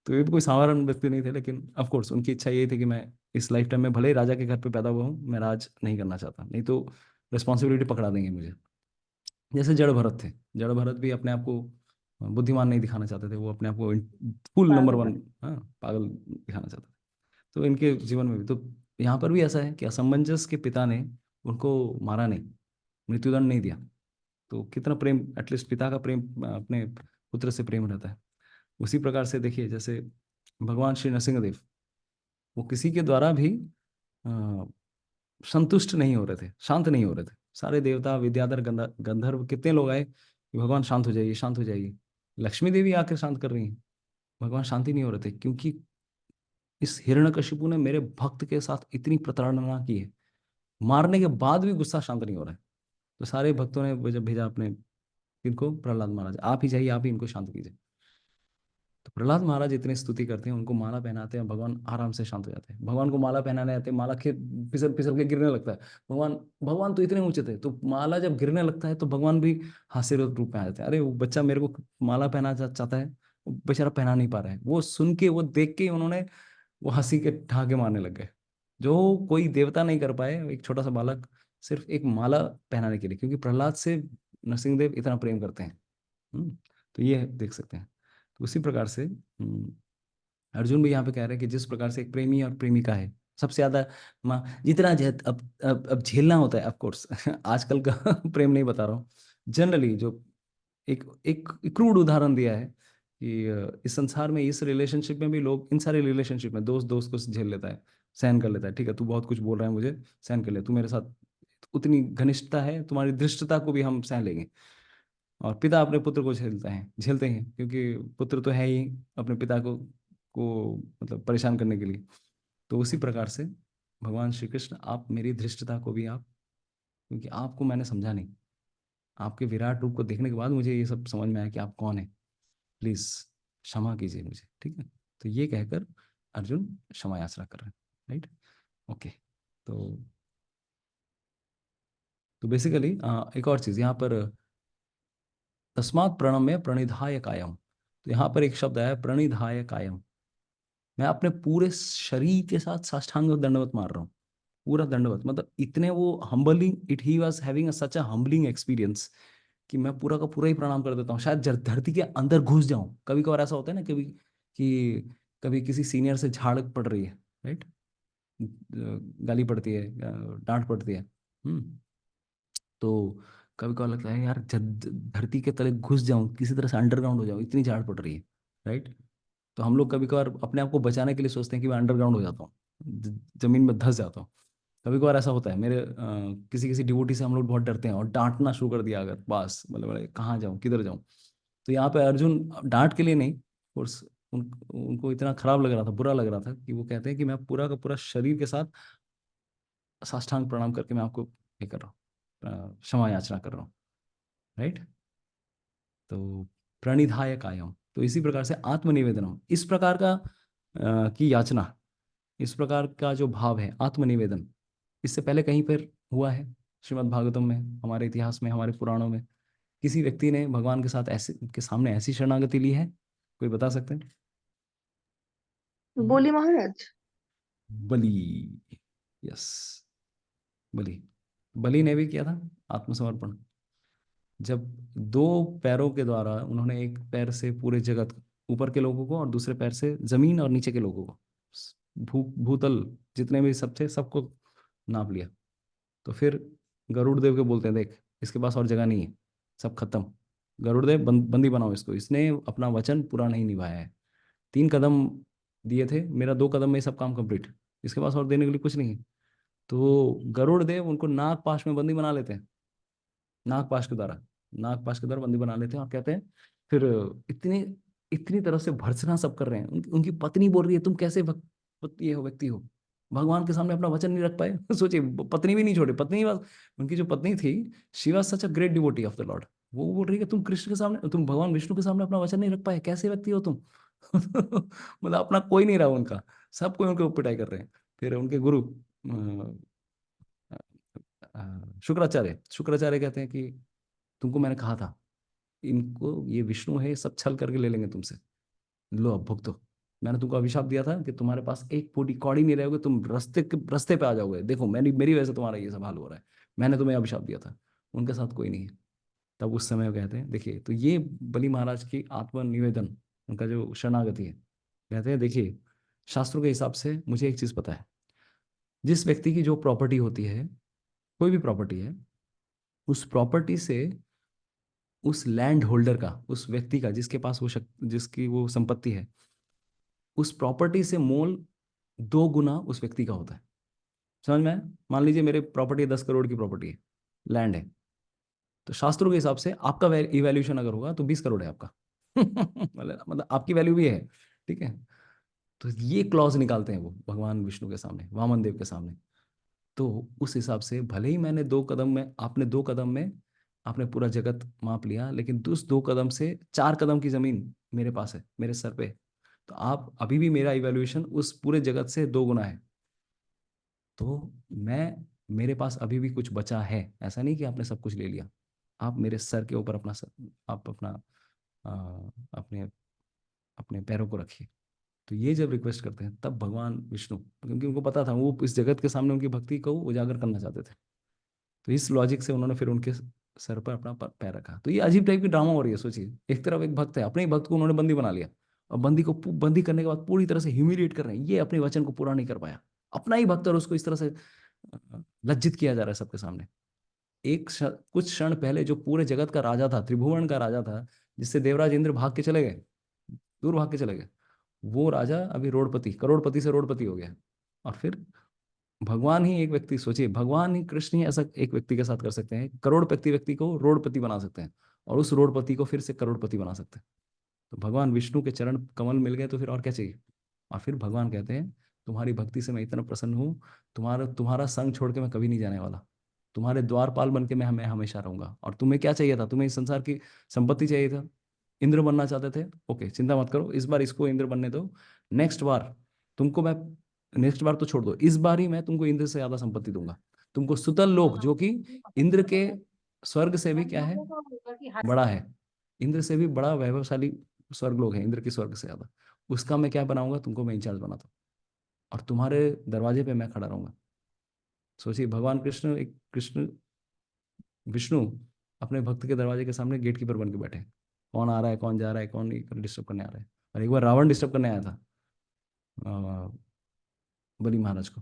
तो ये भी कोई साधारण व्यक्ति नहीं थे, लेकिन ऑफ कोर्स उनकी इच्छा ये थी कि मैं इस लाइफ टाइम में भले ही राजा के घर पे पैदा हुआ हूँ, मैं राज नहीं करना चाहता, नहीं तो रिस्पॉन्सिबिलिटी पकड़ा देंगे मुझे। जैसे जड़ भरत थे, जड़ भरत भी अपने आप को बुद्धिमान नहीं दिखाना चाहते थे, वो अपने आप को फुल नंबर पागल। 1, हाँ, पागल दिखाना चाहते थे। तो इनके जीवन में भी तो यहाँ पर भी ऐसा है कि असमंजस के पिता ने उनको मारा नहीं, मृत्युदंड नहीं दिया। तो कितना प्रेम, एटलीस्ट पिता का प्रेम अपने पुत्र से प्रेम रहता है। उसी प्रकार से देखिए, जैसे भगवान श्री नरसिंहदेव, वो किसी के द्वारा भी अ, संतुष्ट नहीं हो रहे थे, शांत नहीं हो रहे थे। सारे देवता, विद्याधर, गंधर्व, कितने लोग आए कि भगवान शांत हो जाइए, शांत हो जाइए। लक्ष्मी देवी आकर शांत कर रही हैं, भगवान शांति नहीं हो रहे थे, क्योंकि इस हिरण्यकशिपु ने मेरे भक्त के साथ इतनी प्रताड़ना की है, मारने के बाद भी गुस्सा शांत नहीं हो रहा है। तो सारे भक्तों ने जब भेजा अपने, इनको प्रहलाद महाराज, आप ही जाइए, आप ही इनको शांत कीजिए। तो प्रहलाद महाराज इतनी स्तुति करते हैं, उनको माला पहनाते हैं, भगवान आराम से शांत हो जाते हैं। भगवान को माला पहनाने आते हैं, माला फिसल फिसल के गिरने लगता है। भगवान भगवान तो इतने ऊंचे थे, तो माला जब गिरने लगता है तो भगवान भी हास्य रूप में आ जाते हैं। अरे वो बच्चा मेरे को माला पहना चाहता है, वो बेचारा पहना नहीं पा रहा है। वो सुन के, वो देख के उन्होंने वो हंसी के ठहाके मारने लग गए, जो कोई देवता नहीं कर पाए, एक छोटा सा बालक सिर्फ एक माला पहनाने के लिए, क्योंकि प्रहलाद से नरसिंहदेव इतना प्रेम करते हैं। तो ये देख सकते हैं। तो उसी प्रकार से अर्जुन भी यहाँ पे कह रहे हैं कि जिस प्रकार से एक प्रेमी और प्रेमिका है, सबसे ज्यादा जितना अब झेलना होता है, ऑफ कोर्स आजकल का प्रेम नहीं बता रहा हूँ, जनरली जो एक एक क्रूड उदाहरण दिया है कि इस संसार में, इस रिलेशनशिप में भी लोग, इन सारे रिलेशनशिप में दोस्त दोस्त को झेल लेता है, सहन कर लेता है। ठीक है, तू बहुत कुछ बोल रहा है, मुझे सहन कर ले, तू मेरे साथ उतनी घनिष्ठता है, तुम्हारी धृष्टता को भी हम सहन लेंगे। और पिता अपने पुत्र को झेलते हैं, क्योंकि पुत्र तो है ही अपने पिता को मतलब परेशान करने के लिए। तो उसी प्रकार से भगवान श्री कृष्ण, आप मेरी धृष्टता को भी आप, क्योंकि आपको मैंने समझा नहीं, आपके विराट रूप को देखने के बाद मुझे ये सब समझ में आया कि आप कौन है। प्लीज क्षमा कीजिए मुझे, ठीक है। तो ये कहकर अर्जुन क्षमा याचना कर रहे हैं, राइट। ओके, तो बेसिकली एक और चीज यहाँ पर, तस्मात् प्रणम्य प्रणिधाय कायम, तो यहाँ पर एक शब्द आया प्रणिधाय कायम। मैं अपने पूरे शरीर के साथ साष्टांग दंडवत मार रहा हूँ, पूरा दंडवत, मतलब इतने वो humbling, it he was having such a humbling experience कि मैं पूरा का पूरा ही प्रणाम कर देता हूँ, शायद धरती के अंदर घुस जाऊं। कभी कभार ऐसा होता है ना, कभी कि कभी किसी सीनियर से झाड़ पड़ रही है, राइट, गाली पड़ती है, डांट पड़ती है, तो कभी कभार लगता है यार धरती के तले घुस जाऊं, किसी तरह से अंडरग्राउंड हो जाऊं, इतनी झाड़ पड़ रही है, राइट। तो हम लोग कभी कभार अपने आप को बचाने के लिए सोचते हैं कि मैं अंडरग्राउंड हो जाता हूँ, जमीन में धंस जाता हूँ। कभी कभार ऐसा होता है, मेरे किसी किसी डिवोटी से हम लोग बहुत डरते हैं और डांटना शुरू कर दिया, अगर बस मतलब कहाँ जाऊँ, किधर जाऊँ। तो यहाँ पे अर्जुन डांट के लिए नहीं, कोर्स उनको इतना खराब लग रहा था, बुरा लग रहा था, कि वो कहते हैं कि मैं पूरा का पूरा शरीर के साथ साष्टांग प्रणाम करके मैं आपको ये कर रहा हूँ, क्षमा याचना कर रहा हूँ, राइट। तो प्रणिधाय कायम, तो इसी प्रकार से आत्मनिवेदनम, इस प्रकार का की याचना, इस प्रकार का जो भाव है आत्मनिवेदन, इससे पहले कहीं पर हुआ है श्रीमद् भागवतम में, हमारे इतिहास में, हमारे पुराणों में किसी व्यक्ति ने भगवान के साथ ऐसे के सामने ऐसी शरणागति ली है? कोई बता सकते हैं? बोली महाराज। बलि, यस, बलि, बलि ने भी किया था आत्मसमर्पण। जब दो पैरों के द्वारा उन्होंने एक पैर से पूरे जगत, ऊपर के लोगों को और दूसरे पैर से जमीन और नीचे के लोगों को, भूतल जितने भी सब थे सबको नाप लिया। तो फिर गरुड़ देव के बोलते हैं देख इसके पास और जगह नहीं है, सब खत्म, गरुड़ देव बंदी बनाओ इसको, इसने अपना वचन पूरा नहीं निभाया है। 3 कदम दिए थे, मेरा 2 कदम में सब काम कंप्लीट, इसके पास और देने के लिए कुछ नहीं है। तो गरुड़ देव उनको नाग पाश में बंदी बना लेते हैं, नागपाश के द्वारा, नागपाश के द्वारा बंदी बना लेते हैं और कहते हैं, फिर इतनी इतनी तरह से भर्त्सना सब कर रहे हैं। उनकी पत्नी बोल रही है तुम कैसे ये हो व्यक्ति हो, भगवान के सामने अपना वचन नहीं रख पाए। सोचिए, पत्नी भी नहीं छोड़े, पत्नी बस, उनकी जो पत्नी थी, she was such a great devotee of the Lord, वो बोल रही है कि तुम कृष्ण के सामने, तुम भगवान विष्णु के सामने अपना वचन नहीं रख पाए, कैसे व्यक्ति हो तुम। मतलब अपना कोई नहीं रहा उनका, सब कोई उनके ऊपर पिटाई कर रहे हैं। फिर उनके गुरु शुक्राचार्य, शुक्राचार्य कहते हैं कि तुमको मैंने कहा था, इनको ये विष्णु है, ये सब छल करके ले लेंगे तुमसे, लो अब भुगतो। मैंने तुमको अभिशाप दिया था कि तुम्हारे पास एक फूटी कौड़ी नहीं रहोगे, तुम रास्ते पे आ जाओगे, देखो मेरी वजह से तुम्हारा ये सब हाल हो रहा है, मैंने तुम्हें अभिशाप दिया था। उनके साथ कोई नहीं है। तब उस समय वो कहते हैं, देखिए, तो ये बलि महाराज की आत्मनिवेदन, उनका जो शरणागति है, कहते हैं देखिए, शास्त्रों के हिसाब से मुझे एक चीज पता है, जिस व्यक्ति की जो प्रॉपर्टी होती है, कोई भी प्रॉपर्टी है, उस प्रॉपर्टी से उस लैंड होल्डर का, उस व्यक्ति का जिसके पास वो जिसकी वो संपत्ति है, उस प्रॉपर्टी से मोल 2 गुना उस व्यक्ति का होता है। समझ में आया? मान लीजिए मेरे प्रॉपर्टी 10 करोड़ की प्रॉपर्टी है, लैंड है, तो शास्त्रों के हिसाब से आपका इवैल्यूएशन अगर होगा तो 20 करोड़ है आपका। मतलब आपकी वैल्यू भी है, ठीक है। तो ये क्लॉज निकालते हैं वो भगवान विष्णु के सामने, वामन देव के सामने। तो उस हिसाब से भले ही मैंने 2 कदम में, आपने 2 कदम में आपने पूरा जगत माप लिया, लेकिन उस 2 कदम से 4 कदम की जमीन मेरे पास है, मेरे सर पे। तो आप अभी भी, मेरा इवैल्यूएशन उस पूरे जगत से 2 गुना है। तो मेरे पास अभी भी कुछ बचा है, ऐसा नहीं कि आपने सब कुछ ले लिया। आप मेरे सर के ऊपर अपना आप अपना आ, अपने अपने पैरों को रखिए। तो ये जब रिक्वेस्ट करते हैं तब भगवान विष्णु, क्योंकि उनको पता था वो इस जगत के सामने उनकी भक्ति को उजागर करना चाहते थे, तो इस लॉजिक से उन्होंने फिर उनके सर पर अपना पैर रखा। तो ये अजीब टाइप की ड्रामा हो रही है। सोचिए, एक तरफ एक भक्त है, अपने ही भक्त को उन्होंने बंदी बना लिया, और बंदी करने के बाद पूरी तरह से ह्यूमिलिएट कर रहे हैं, ये अपने वचन को पूरा नहीं कर पाया, अपना ही भक्त, और उसको इस तरह से लज्जित किया जा रहा है सबके सामने। कुछ क्षण पहले जो पूरे जगत का राजा था, त्रिभुवन का राजा था, जिससे देवराज इंद्र भाग के चले गए, दूर भाग के चले गए, वो राजा अभी रोडपति, करोड़पति से रोडपति हो गया। और फिर भगवान ही एक व्यक्ति, सोचिए, भगवान ही, कृष्ण ही ऐसा एक व्यक्ति के साथ कर सकते हैं, करोड़पति व्यक्ति को रोडपति बना सकते हैं, और उस रोडपति को फिर से करोड़पति बना सकते हैं। तो भगवान विष्णु के चरण कमल मिल गए, तो फिर और क्या चाहिए। और फिर भगवान कहते हैं, तुम्हारी भक्ति से मैं इतना प्रसन्न हूँ, तुम्हारा संग छोड़ के मैं कभी नहीं जाने वाला, तुम्हारे द्वारपाल बन के मैं हमेशा रहूंगा। और तुम्हें क्या चाहिए था? तुम्हें इस संसार की संपत्ति चाहिए था, इंद्र बनना चाहते थे, ओके चिंता मत करो, इस बार इसको इंद्र बनने दो, नेक्स्ट बार तुमको मैं, नेक्स्ट बार तो छोड़ दो, इस बार ही मैं तुमको इंद्र से ज्यादा संपत्ति दूंगा, तुमको सुतल लोक जो कि इंद्र के स्वर्ग से भी क्या है, बड़ा है, इंद्र से भी बड़ा वैभवशाली स्वर्ग लोक है, इंद्र के स्वर्ग से ज्यादा, उसका मैं क्या बनाऊंगा, तुमको मैं इंचार्ज बनाता हूँ, और तुम्हारे दरवाजे पे मैं खड़ा रहूंगा। सोचिए भगवान कृष्ण, एक कृष्ण विष्णु अपने भक्त के दरवाजे के सामने गेट कीपर बन के बैठे, कौन आ रहा है कौन जा रहा है, कौन डिस्टर्ब करने आ रहा है। और एक बार रावण डिस्टर्ब करने आया था बलि महाराज को,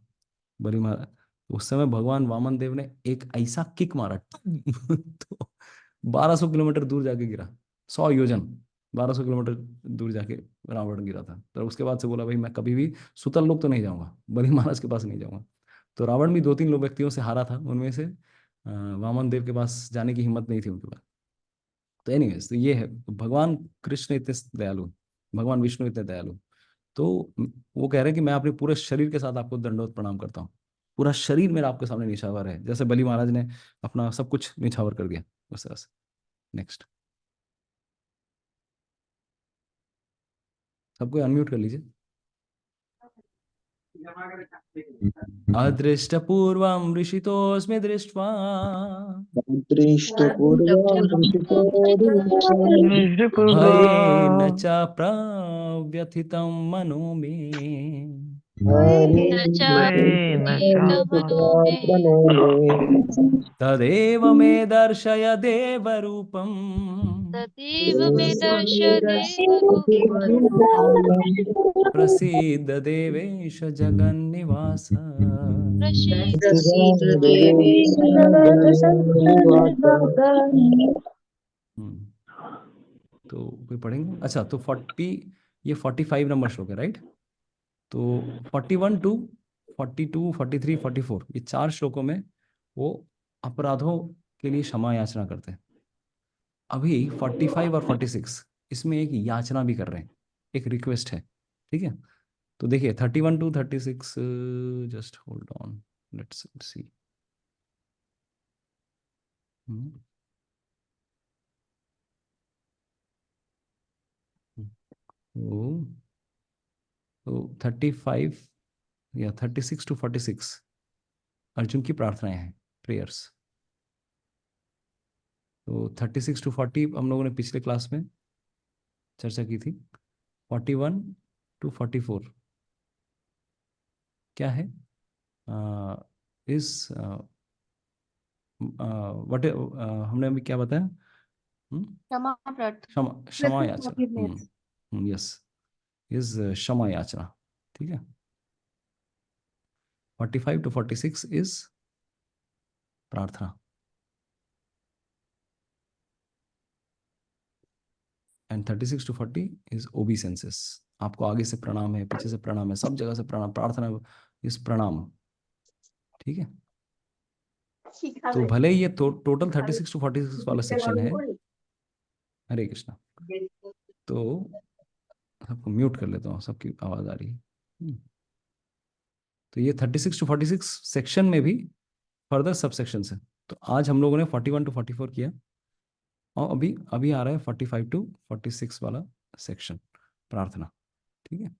बलि महाराज, उस समय भगवान वामन देव ने एक ऐसा किक मारा तो 1200 किलोमीटर दूर जाके गिरा, 100 योजन, 1200 किलोमीटर दूर जाके रावण गिरा था। तो उसके बाद से बोला भाई मैं कभी भी सुतल लोक तो नहीं जाऊंगा, बलि महाराज के पास नहीं जाऊंगा। तो रावण भी 2-3 लोग व्यक्तियों से हारा था, उनमें से वामन देव के पास जाने की हिम्मत नहीं थी उनके पास। तो एनीवेज, तो ये है भगवान कृष्ण इतने दयालु, भगवान विष्णु इतने दयालु। तो वो कह रहे हैं कि मैं अपने पूरे शरीर के साथ आपको दंडवत प्रणाम करता हूँ, पूरा शरीर मेरा आपके सामने निछावर है, जैसे बलि महाराज ने अपना सब कुछ निछावर कर दिया उस तरह से। नेक्स्ट, सबको अनम्यूट कर लीजिए। अदृष्टपूर्वं ऋषितोऽस्मि दृष्ट्वा भयेन च प्रव्यथितं मनो मे तदेव मे दर्शय देवरूपम् प्रसीद देवेश जगन्निवास। तो कोई पढ़ेंगे? अच्छा, तो 45 नंबर श्लोक है, राइट? तो 41 to 42, 43, 44 ये 4 श्लोकों में वो अपराधों के लिए क्षमा याचना करते हैं। अभी 45 और 46 इसमें एक याचना भी कर रहे हैं, एक रिक्वेस्ट है, ठीक है? तो देखिए 31 to 36, just hold on, let's see. तो 35 या 36 to 46 अर्जुन की प्रार्थनाएं हैं, प्रेयर्स। तो 36 to 40 हम लोगों ने पिछले क्लास में चर्चा की थी। 41 to 44 क्या है? इस वट हमने अभी क्या बताया? क्षमा याचना, यस, इस क्षमा याचना, ठीक है। 45 to 46 इज प्रार्थना, एंड 36 to 40 इज ओबीसेंसेस। आपको आगे से प्रणाम है, पीछे से प्रणाम है, सब जगह से प्रणाम, प्रार्थना इस प्रणाम, ठीक है। तो भले ही ये टोटल 36 to 46 वाला सेक्शन है। हरे कृष्णा। तो सबको म्यूट कर लेता हूँ, सबकी आवाज आ रही है। तो ये 36 to 46 सेक्शन में भी फर्दर सब सेक्शन है। तो आज हम लोगों ने 41 to 44 किया, और अभी अभी आ रहा है 45 to 46 वाला सेक्शन, प्रार्थना, ठीक है।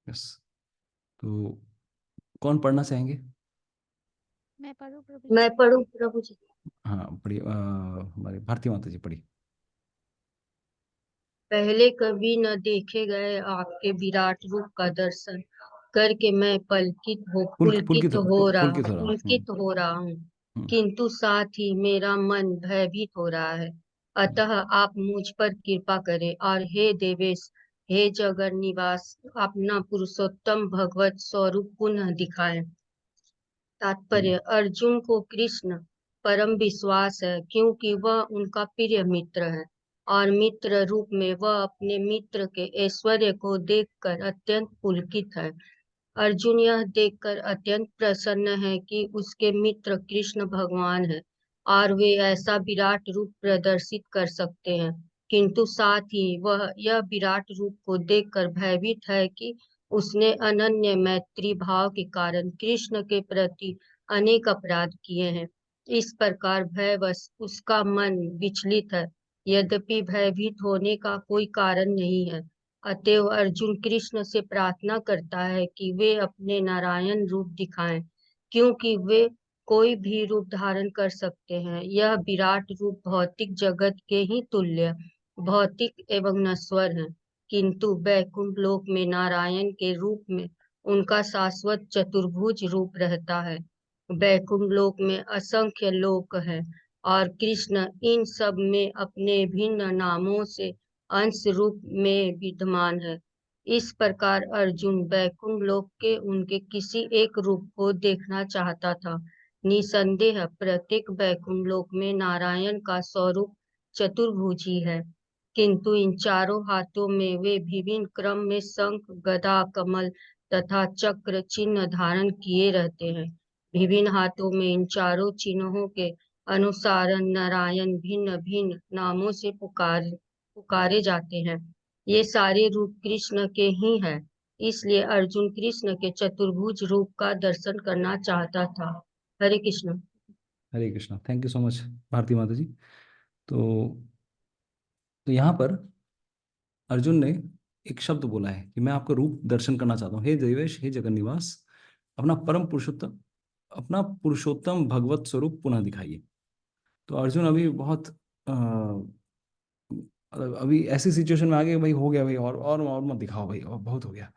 यस, तो कौन पढ़ना चाहेंगे? मैं पढ़ूं प्रभु जी? हाँ पढ़िए, हमारे भारती माता जी पढ़िए। पहले कभी न देखे गए आपके विराट रूप का दर्शन करके मैं पुलकित हो रहा हूँ, किंतु साथ ही मेरा मन भयभीत हो रहा है। अतः आप मुझ पर कृपा करें और हे देवेश, हे जगन निवास, अपना पुरुषोत्तम भगवत स्वरूप पुनः दिखाएं। तात्पर्य, अर्जुन को कृष्ण परम विश्वास है क्योंकि वह उनका प्रिय मित्र है, और मित्र रूप में वह अपने मित्र के ऐश्वर्य को देखकर अत्यंत पुलकित है। अर्जुन यह देखकर अत्यंत प्रसन्न है कि उसके मित्र कृष्ण भगवान है और वे ऐसा विराट रूप प्रदर्शित कर सकते हैं, किंतु साथ ही वह यह विराट रूप को देखकर भयभीत है कि उसने अनन्य मैत्री भाव के कारण कृष्ण के प्रति अनेक अपराध किए हैं। इस प्रकार भयवश उसका मन विचलित है, यद्यपि भयभीत होने का कोई कारण नहीं है। अतएव अर्जुन कृष्ण से प्रार्थना करता है कि वे अपने नारायण रूप दिखाएं, क्योंकि वे कोई भी रूप धारण कर सकते हैं। यह विराट रूप भौतिक जगत के ही तुल्य भौतिक एवं नश्वर है, किंतु वैकुंठ लोक में नारायण के रूप में उनका शाश्वत चतुर्भुज रूप रहता है। वैकुंठ लोक में असंख्य लोक है और कृष्ण इन सब में अपने भिन्न नामों से अंश रूप में विद्यमान है। इस प्रकार अर्जुन वैकुंठ लोक के उनके किसी एक रूप को देखना चाहता था। निसंदेह प्रत्येक वैकुंठ लोक में नारायण का स्वरूप चतुर्भुजी है, किंतु इन चारों हाथों में वे विभिन्न क्रम में शंख, गदा, कमल तथा चक्र चिन्ह धारण किए रहते हैं। विभिन्न हाथों में इन चारों चिन्हों के अनुसार नारायण भिन्न भिन्न नामों से पुकारे जाते हैं। ये सारे रूप कृष्ण के ही हैं, इसलिए अर्जुन कृष्ण के चतुर्भुज रूप का दर्शन करना चाहता था। Hare Krishna. Hare Krishna. Thank you so much Bharti Mata ji. तो यहाँ पर अर्जुन ने एक शब्द बोला है कि मैं आपका रूप दर्शन करना चाहता हूँ। हे देवेश, हे जगन्निवास, अपना अपना पुरुषोत्तम भगवत स्वरूप पुनः दिखाइए। तो अर्जुन अभी बहुत अभी ऐसी सिचुएशन में आ गए, भाई हो गया भाई, और मत दिखाओ भाई, और बहुत हो गया।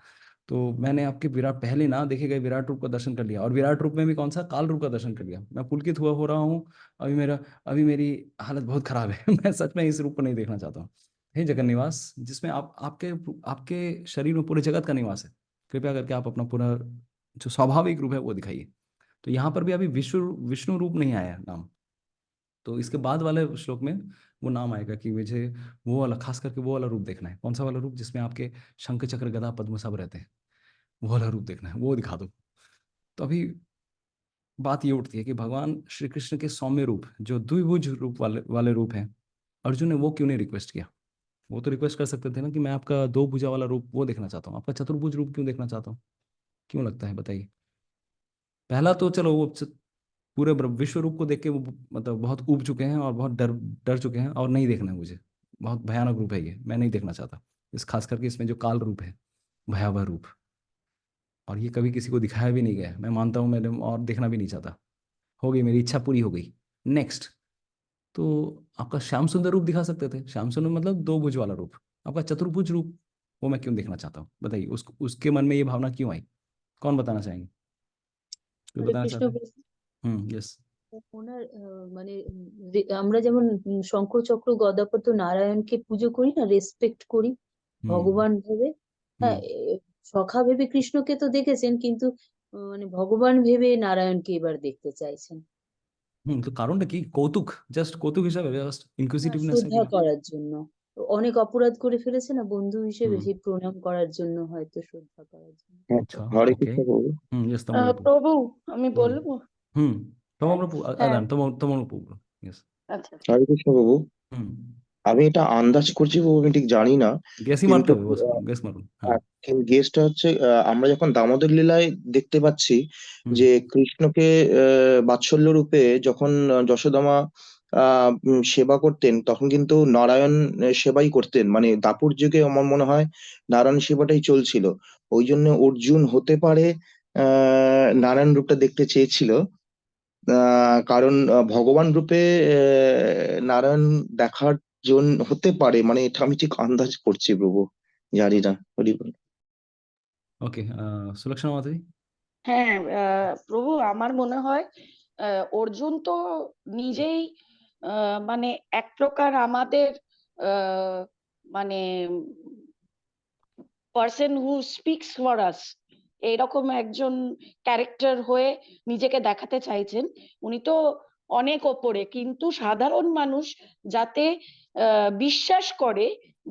तो मैंने आपके विराट पहले ना देखे गए विराट रूप का दर्शन कर लिया, और विराट रूप में भी कौन सा, काल रूप का दर्शन कर लिया। मैं पुलकित हो रहा हूँ। अभी मेरी हालत बहुत खराब है। मैं सच में इस रूप को नहीं देखना चाहता हूँ। हे जगन निवास, जिसमें आपके शरीर में पूरे जगत का निवास है, कृपया करके आप अपना पूरा जो स्वाभाविक रूप है वो दिखाइए। तो यहाँ पर भी अभी विष्णु रूप नहीं आया नाम। तो इसके बाद वाले श्लोक में वो नाम आएगा कि मुझे वो वाला, खास करके वो वाला रूप देखना है। कौन सा वाला रूप? जिसमें आपके शंख चक्र गदा पद्म सब रहते हैं, वो वाला रूप देखना है, वो दिखा दो। तो अभी बात ये उठती है कि भगवान श्री कृष्ण के सौम्य रूप, जो द्विभुज रूप वाले रूप हैं, अर्जुन ने वो क्यों नहीं रिक्वेस्ट किया? वो तो रिक्वेस्ट कर सकते थे ना कि मैं आपका दो भुजा वाला रूप वो देखना चाहता हूँ, आपका चतुर्भुज रूप क्यों देखना चाहता हूँ? क्यों लगता है, बताइए। पहला तो चलो, वो पूरे विश्व रूप को देख के वो मतलब बहुत ऊब चुके हैं और बहुत डर डर चुके हैं, और नहीं देखना है मुझे। बहुत भयानक रूप है ये, मैं नहीं देखना चाहता। इस खास करके इसमें जो काल रूप है, भयावह रूप, और ये कभी किसी को दिखाया भी नहीं गया, मैं मानता हूँ मैंने, और देखना भी नहीं चाहता। हो गई, मेरी इच्छा पूरी हो गई। नेक्स्ट। तो आपका श्याम सुंदर रूप दिखा सकते थे। श्याम सुंदर मतलब दो भुज वाला रूप। आपका चतुर्भुज रूप वो मैं क्यों देखना चाहता हूँ, बताइए। उसके मन में ये भावना क्यों आई? कौन बताना चाहेंगे? कोई हरे बताना কৃষ্ণ चाहते हैं? यस। ওনার মানে আমরা যেমন শঙ্খ চক্র গদাপদ্ম নারায়ণকে পুজো করি না, রেসপেক্ট করি ভগবান ভেবে। হ্যাঁ, সখা ভেবে কৃষ্ণকে তো দেখেছেন, কিন্তু মানে ভগবান ভেবে নারায়ণকে এবার দেখতে চাইছেন। তো কারণটা কি? কৌতুক, জাস্ট কৌতুক হিসাবে, জাস্ট ইনকুইজিটিভনেস শ্রদ্ধা করার জন্য। অনেক অপরাধ করে ফেলেছে না বন্ধু হিসেবে, সেই প্রণাম করার জন্য, হয়তো শ্রদ্ধা করার জন্য। আচ্ছা, হরে ওকে। কৃষ্ণ প্রভু। यस तमोप्रभु। প্রভু আমি বলবো? तमोप्रभु হ্যাঁ, तमोप्रभु। यस। আচ্ছা। হরে কৃষ্ণ প্রভু। আমি এটা আন্দাজ করছি প্রভু, আমি ঠিক জানি না, গেসই মারতে কিন্তু হবে, বস গেস মারুন। হ্যাঁ, গেসটা হচ্ছে আমরা যখন দামোদর লীলায় দেখতে পাচ্ছি যে কৃষ্ণকে বাৎসল্য রূপে যখন যশোদামা সেবা করতেন, তখন কিন্তু নারায়ণ সেবাই করতেন। মানে দাপুর যুগে আমার মনে হয় নারায়ণ সেবাটাই চলছিল। ওই জন্য অর্জুন হতে পারে নারায়ণ রূপটা দেখতে চেয়েছিল। কারণ ভগবান রূপে নারায়ণ দেখার জন্য হতে পারে, মানে এটা আমি ঠিক আন্দাজ করছি প্রভু, জানি না। হরি বল। ওকে, সুলক্ষণা মাতাজি। হ্যাঁ, প্রভু আমার মনে হয় অর্জুন তো নিজেই মানে এক প্রকার আমাদের মানে person who speaks for us, এরকম একজন ক্যারেক্টার হয়ে নিজেকে দেখাতে চাইছেন। উনি তো অনেক ওপরে, কিন্তু সাধারণ মানুষ যাতে বিশ্বাস করে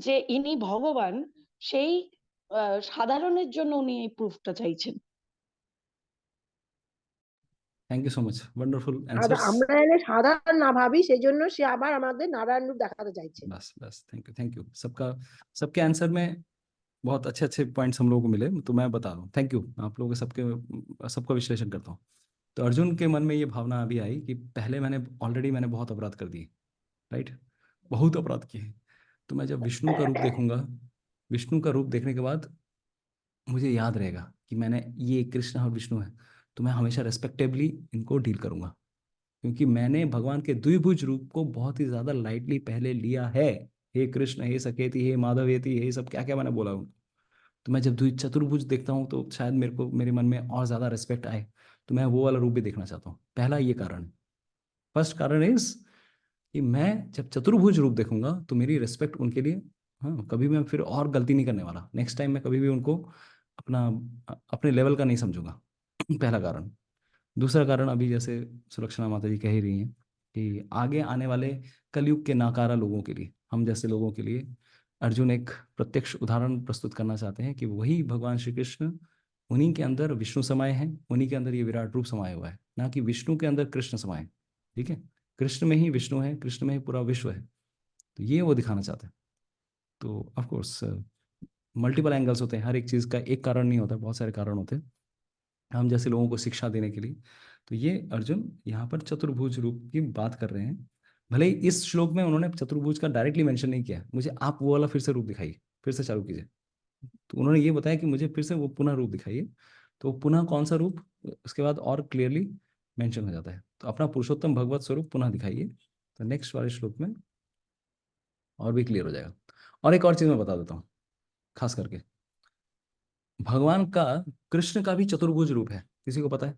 যে ইনি ভগবান, সেই সাধারণের জন্য উনি এই প্রুফটা চাইছেন। Thank you so much, wonderful answers. আমরা এনে সাধারণ না ভাবি, সেজন্য সে আবার আমাদের নারায়ণ রূপ দেখাতে চাইছে। बस बस, थैंक यू। सबके आंसर में बहुत अच्छे अच्छे पॉइंट्स हम लोगों को मिले, तो मैं बता रहा हूँ। थैंक यू आप लोगों के सबका विश्लेषण करता हूँ। तो अर्जुन के मन में ये भावना अभी आई कि पहले मैंने बहुत अपराध कर दिए, राइट, बहुत अपराध किए। तो मैं जब विष्णु का रूप देखूंगा, विष्णु का रूप देखने के बाद मुझे याद रहेगा कि मैंने ये कृष्ण और विष्णु है, तो मैं हमेशा रेस्पेक्टेबली इनको डील करूंगा, क्योंकि मैंने भगवान के द्विभुज रूप को बहुत ही ज्यादा लाइटली पहले लिया है। हे कृष्ण, हे सकेती, हे माधवेती, हे सब क्या क्या मैंने बोला हूँ। तो मैं जब चतुर्भुज देखता हूँ तो शायद मेरे मन में और ज्यादा रिस्पेक्ट आए, तो मैं वो वाला रूप भी देखना चाहता हूँ। पहला ये कारण, फर्स्ट कारण इज कि मैं जब चतुर्भुज रूप देखूंगा तो मेरी रिस्पेक्ट उनके लिए, हाँ, कभी मैं फिर और गलती नहीं करने वाला। नेक्स्ट टाइम मैं कभी भी उनको अपने लेवल का नहीं समझूंगा। पहला कारण। दूसरा कारण, अभी जैसे सुलक्षणा माता जी कह ही रही हैं कि आगे आने वाले कलयुग के नाकारा लोगों के लिए, हम जैसे लोगों के लिए अर्जुन एक प्रत्यक्ष उदाहरण प्रस्तुत करना चाहते हैं कि वही भगवान श्री कृष्ण, उन्हीं के अंदर विष्णु समाये हैं, उन्हीं के अंदर ये विराट रूप समाया हुआ है, ना कि विष्णु के अंदर कृष्ण समाये। ठीक है, कृष्ण में ही विष्णु है, कृष्ण में ही पूरा विश्व है। तो ये वो दिखाना चाहते हैं। तो ऑफ कोर्स मल्टीपल एंगल्स होते हैं, हर एक चीज़ का एक कारण नहीं होता, बहुत सारे कारण होते हैं हम जैसे लोगों को शिक्षा देने के लिए। तो ये अर्जुन यहाँ पर चतुर्भुज रूप की बात कर रहे हैं। भले ही इस श्लोक में उन्होंने चतुर्भुज का डायरेक्टली मेंशन नहीं किया, मुझे आप वो वाला फिर से रूप दिखाइए, फिर से चालू कीजिए। तो उन्होंने ये बताया कि मुझे फिर से वो पुनः रूप दिखाइए। तो पुनः कौन सा रूप, उसके बाद और क्लियरली मेंशन हो जाता है। तो अपना पुरुषोत्तम भगवत स्वरूप पुनः दिखाइए, तो नेक्स्ट वाले श्लोक में और भी क्लियर हो जाएगा। और एक और चीज मैं बता देता हूँ, खास करके भगवान का, कृष्ण का भी चतुर्भुज रूप है, किसी को पता है?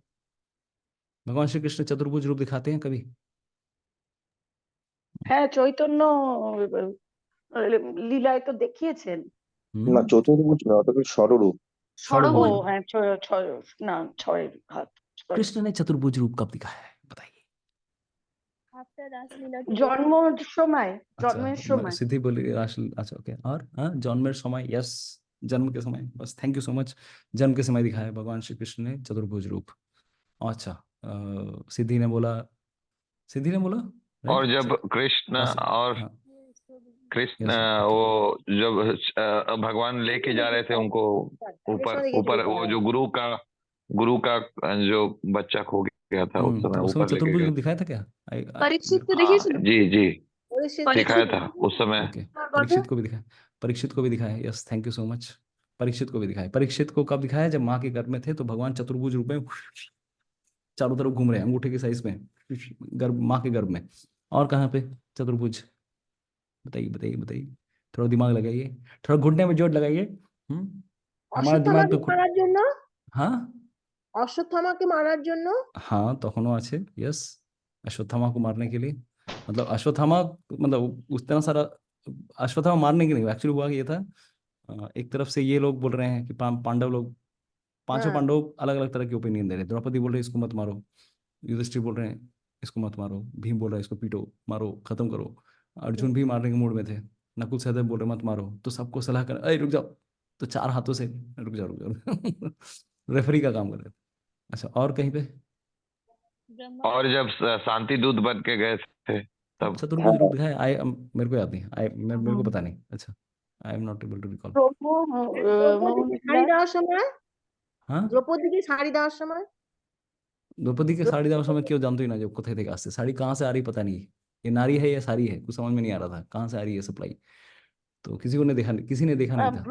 भगवान श्री कृष्ण चतुर्भुज रूप दिखाते हैं कभी? হ্যাঁ চৈতন্য লীলায় তো দেখিয়েছেন। না, চতুর্ভুজ না, ওটা কি ষড়রূপ। ও ষড়ভুজ। হ্যাঁ ছয় ছয় না ছয় হাত sorry। कृष्ण ने चतुर्भुज रूप कब दिखाया है बताइए? জন্মের সময়, अच्छा, জন্মের সময়। सिद्धि बोली अच्छा ओके। और हाँ, जन्म समय, यस, जन्म के समय, बस थैंक यू सो मच। जन्म के समय दिखाया है भगवान श्री कृष्ण ने चतुर्भुज रूप। अच्छा, सिद्धि ने बोला, सिद्धि ने बोला और राइट। जब कृष्ण और हाँ, कृष्ण yes, okay. वो जब भगवान लेके जा रहे थे उनको ऊपर ऊपर, वो जो गुरु का जो बच्चा खो गया था उस समय तो उस समय ऊपर लेके चतुर्भुज गए रूप दिखाया था क्या? परीक्षित को हाँ देखिए जी जी परीक्षित दिखाया था उस समय। ओके, परीक्षित को भी दिखाया, परीक्षित को भी दिखाया, yes thank you so much. Parikshit को भी दिखाया। परीक्षित को कब दिखाया? जब माँ के गर्भ में थे, तो भगवान चतुर्भुज रूप में चारों तरफ घूम रहे हैं, अंगूठे के साइज में, गर्भ, माँ के गर्भ में। और कहाँ पे चतुर्भुज? बताइए बताइए बताइए, थोड़ा दिमाग लगाइए, थोड़ा घुटने में जोर लगाइए। हमारा दिमाग অশ্বত্থামাকে तो মারার জন্য, हाँ অশ্বত্থামাকে মারার জন্য। हाँ, তখনও আছে, यस, अश्वत्थामा को मारने के लिए। मतलब अश्वत्थामा, मतलब उतना सारा अश्वत्थामा मारने के लिए, एक्चुअली हुआ ये था, एक तरफ से ये लोग बोल रहे हैं कि पांडव लोग, पांचों হ্যাঁ, पांडव अलग अलग तरह के ओपिनियन दे रहे हैं। द्रौपदी बोल रहे हैं इसको मत मारो, युधिष्ठिर बोल रहे हैं इसको मत मारो, भीम बोल रहा है इसको पीटो, मारो, खत्म करो, अर्जुन भी मारने के मूड में थे, नकुल सहदेव बोल रहे मत मारो, तो सबको सलाह कर, अरे रुक जाओ, तो चार हाथों से रुक जाओ रेफरी का काम कर रहे थे। अच्छा, और कहीं पे? और जब शांति दूत बन के गए थे तब चतुर्भुज रूप दिखाया, मेरे को याद नहीं, मेरे को पता नहीं। अच्छा, I am not able to recall. দ্রৌপদীকে শাড়ি দেওয়ার সময়, हाँ, দ্রৌপদীকে শাড়ি দেওয়ার সময়, द्रौपदी के साड़ी देওয়ার समय क्यों जानते ही ना, जो कोथे थे से साड़ी कहाँ से आ रही पता नहीं, ये नारी है या साड़ी है, कुछ समझ में नहीं आ रहा था कहाँ से आ रही है सप्लाई। तो किसी को ने देखा नहीं, किसी ने देखा नहीं था।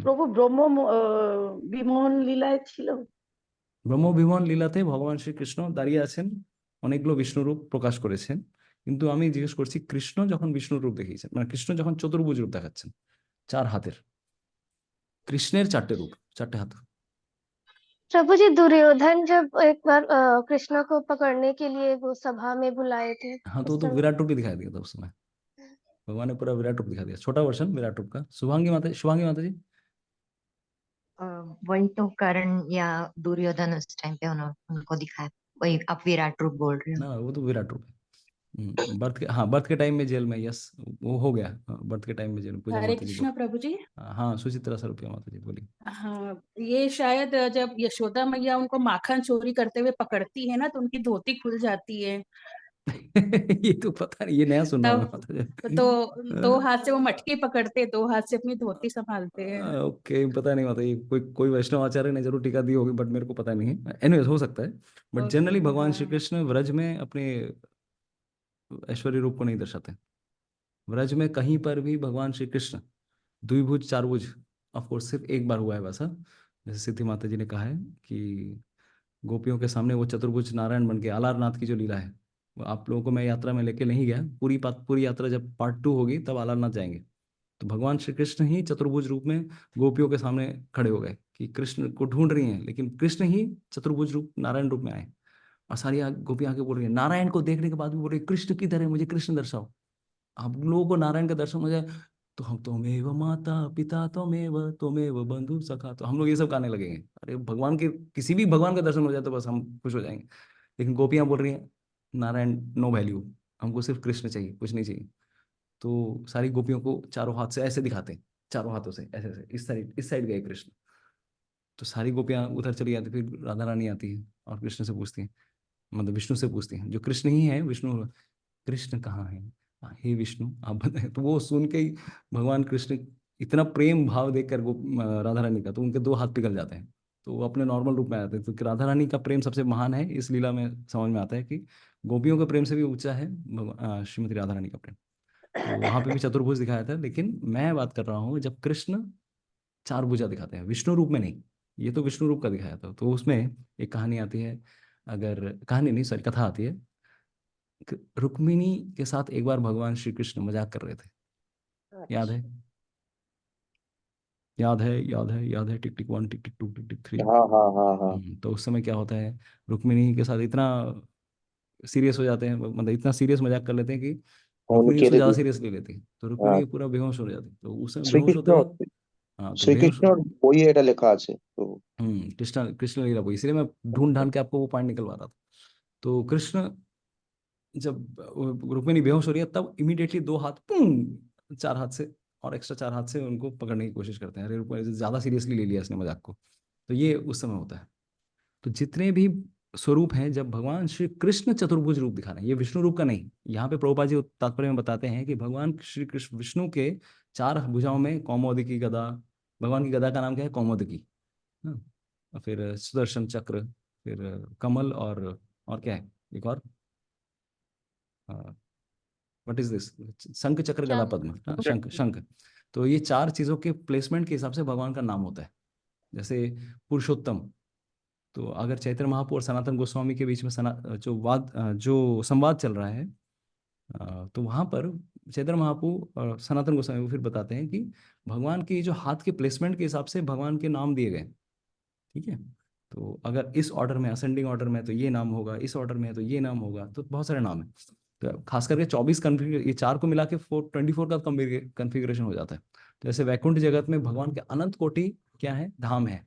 প্রভু ব্রহ্ম বিমোহন লীলায় ছিল। ব্রহ্ম বিমোহন লীলাতে ভগবান শ্রীকৃষ্ণ দাঁড়িয়ে আছেন, অনেকগুলো বিষ্ণু রূপ প্রকাশ করেছেন, কিন্তু আমি জিজ্ঞেস করছি কৃষ্ণ যখন বিষ্ণু রূপ দেখিয়েছেন, মানে কৃষ্ণ যখন চতুর্ভুজ রূপ দেখাচ্ছেন, চার হাতের, কৃষ্ণের চারটে রূপ, চারটে हाथ। प्रभु जी, दुर्योधन जब एक बार कृष्ण को पकड़ने के लिए वो सभा में बुलाए थे, हाँ, तो उस वो तो समय विराट रूप ही दिखाई दिया था उस समय, भगवान ने पूरा विराट रूप दिखा दिया, छोटा वर्षन विराट रूप का। शुभांगी माता जी। वही तो कर्ण या दुर्योधन उस टाइम पे उनको दिखाया, वही आप विराट रूप बोल रहे हो। ना, वो तो विराट रूप है। बर्थ के, हाँ, बर्थ के टाइम में जेल में, यस, वो हो गया, बर्थ के टाइम में जेल में। पूजा हरे माता जी कृष्णा प्रभु जी। हाँ, सुचित्रा स्वरूपिया माता जी बोली। हाँ, ये शायद जब यशोदा मैया उनको माखन चोरी करते हुए पकड़ती है ना, तो उनकी धोती खुल जाती है, ये तो पता नहीं, ये नया सुन रहा हूँ मैं, तब पता दो हाथ से वो मटकी पकड़ते, दो हाथ से अपनी धोती संभालते हैं। ओके, पता नहीं, मतलब ये कोई कोई वैष्णव आचार्य ने जरूर टीका दी होगी, बट मेरे को पता नहीं है। एनीवेज हो सकता है, बट हो जनरली सकता भगवान श्री है। कृष्ण व्रज में अपने ऐश्वर्य रूप को नहीं दर्शाते। व्रज में कहीं पर भी भगवान श्री कृष्ण द्विभुज चारभुज, ऑफ कोर्स सिर्फ एक बार हुआ है वैसा, जैसे सिद्धि माता जी ने कहा है कि गोपियों के सामने वो चतुर्भुज नारायण बन के, आलारनाथ की जो लीला है, वो आप लोगों को मैं यात्रा में लेके नहीं गया, पूरी यात्रा जब पार्ट 2 होगी तब आलारनाथ जाएंगे। तो भगवान श्री कृष्ण ही चतुर्भुज रूप में गोपियों के सामने खड़े हो गए कि कृष्ण को ढूंढ रही हैं, लेकिन कृष्ण ही चतुर्भुज रूप नारायण रूप में आए। और सारी गोपियां आके बोल रही है, नारायण को देखने के बाद भी बोल रही है, कृष्ण किधर है, मुझे कृष्ण दर्शाओ। हम लोगों को नारायण का दर्शन हो जाए तो हम त्वमेव माता पिता त्वमेव बंधु सखा, तो हम लोग ये सब गाने लगेंगे। अरे भगवान के किसी भी भगवान का दर्शन हो जाए तो बस हम खुश हो जाएंगे। लेकिन गोपियां बोल रही हैं नारायण नो वैल्यू, हमको सिर्फ कृष्ण चाहिए, कुछ नहीं चाहिए। तो सारी गोपियों को चारों हाथ से ऐसे दिखाते हैं, चारों हाथों से ऐसे ऐसे, इस साइड गए कृष्ण। तो सारी गोपियां उधर चली जाती, फिर राधा रानी आती है और कृष्ण से पूछती हैं, मतलब विष्णु से पूछती हैं, जो कृष्ण ही है, विष्णु, कृष्ण कहाँ है, हे विष्णु आप बताएं। तो वो सुन के ही भगवान कृष्ण इतना प्रेम भाव देखकर राधा रानी का, तो उनके 2 हाथ पिघल जाते हैं, तो वो अपने नॉर्मल रूप में आ जाते हैं। तो राधा रानी का प्रेम सबसे महान है, इस लीला में समझ में आता है कि गोपियों के प्रेम से भी ऊंचा है श्रीमती राधा रानी का प्रेम। तो वहां पे भी चतुर्भुज दिखाया था, लेकिन मैं बात कर रहा हूँ जब कृष्ण 4 भुजा दिखाते हैं, विष्णु रूप में नहीं। ये तो विष्णु रूप का दिखाया था। तो उसमें एक कहानी आती है, अगर कहानी नहीं सॉरी कथा आती है, रुक्मिणी के साथ एक बार भगवान श्री कृष्ण मजाक कर रहे थे, याद है? याद है, टिक टिक 1 टिक टिक 2 टिक टिक 3। हाँ हाँ हाँ हाँ। तो उस समय क्या होता है, रुक्मिणी के साथ इतना सीरियस हो जाते हैं, मतलब इतना सीरियस मजाक कर लेते हैं कि फोन रुक्मिणी के उसको लिए ज्यादा थी। सीरियस ले लेती है, तो हाँ, रुक्मिणी पूरा बेहोश हो जाती है। तो उस समय बेहोश होते শ্রীকৃষ্ণ वक्त, हाँ तो बेहोश, শ্রীকৃষ্ণর বইয়ে এটা লেখা আছে তো। कृष्ण कृष्ण लीला वो, इसलिए मैं ढूंढ ढांड के आपको वो पॉइंट निकलवा रहा था। तो कृष्ण जब रुक्मिणी बेहोश हो रही है तब इमीडिएटली 2 हाथ 4 हाथ से और एक्स्ट्रा 4 हाथ से उनको पकड़ने की कोशिश करते हैं। अरे रुक्मिणी ज्यादा सीरियसली ले लिया इसने मजाक को। तो ये उस समय होता है। तो जितने भी स्वरूप हैं, जब भगवान श्री कृष्ण चतुर्भुज रूप दिखा रहे हैं, ये विष्णु रूप का नहीं। यहाँ पे प्रभुपाद जी तात्पर्य में बताते हैं कि भगवान श्री कृष्ण विष्णु के 4 भुजाओं में कौमोदकी गदा, भगवान की गदा का नाम क्या है, कौमोदकी। हाँ, और फिर सुदर्शन चक्र, फिर कमल, और क्या है एक और, व्हाट इज दिस, शंख चक्र गदा पद्म, हाँ, शंख शंख। तो ये 4 चीजों के प्लेसमेंट के हिसाब से भगवान का नाम होता है। जैसे पुरुषोत्तम, तो अगर चैतन्य महाप्रभु और सनातन गोस्वामी के बीच में जो संवाद चल रहा है, तो वहां पर चैतन्य महाप्रभु और सनातन गोस्वामी को फिर बताते हैं कि भगवान के जो हाथ के प्लेसमेंट के हिसाब से भगवान के नाम दिए गए। ठीक है, तो अगर इस ऑर्डर में, असेंडिंग ऑर्डर में तो ये नाम होगा, इस ऑर्डर में तो ये नाम होगा, तो बहुत सारे नाम है। तो खास करके 24 कन्फिगर, ये 4 को मिला के 24 का कन्फिग्रेशन हो जाता है। तो जैसे वैकुंठ जगत में भगवान के अनंत कोटि क्या है, धाम है,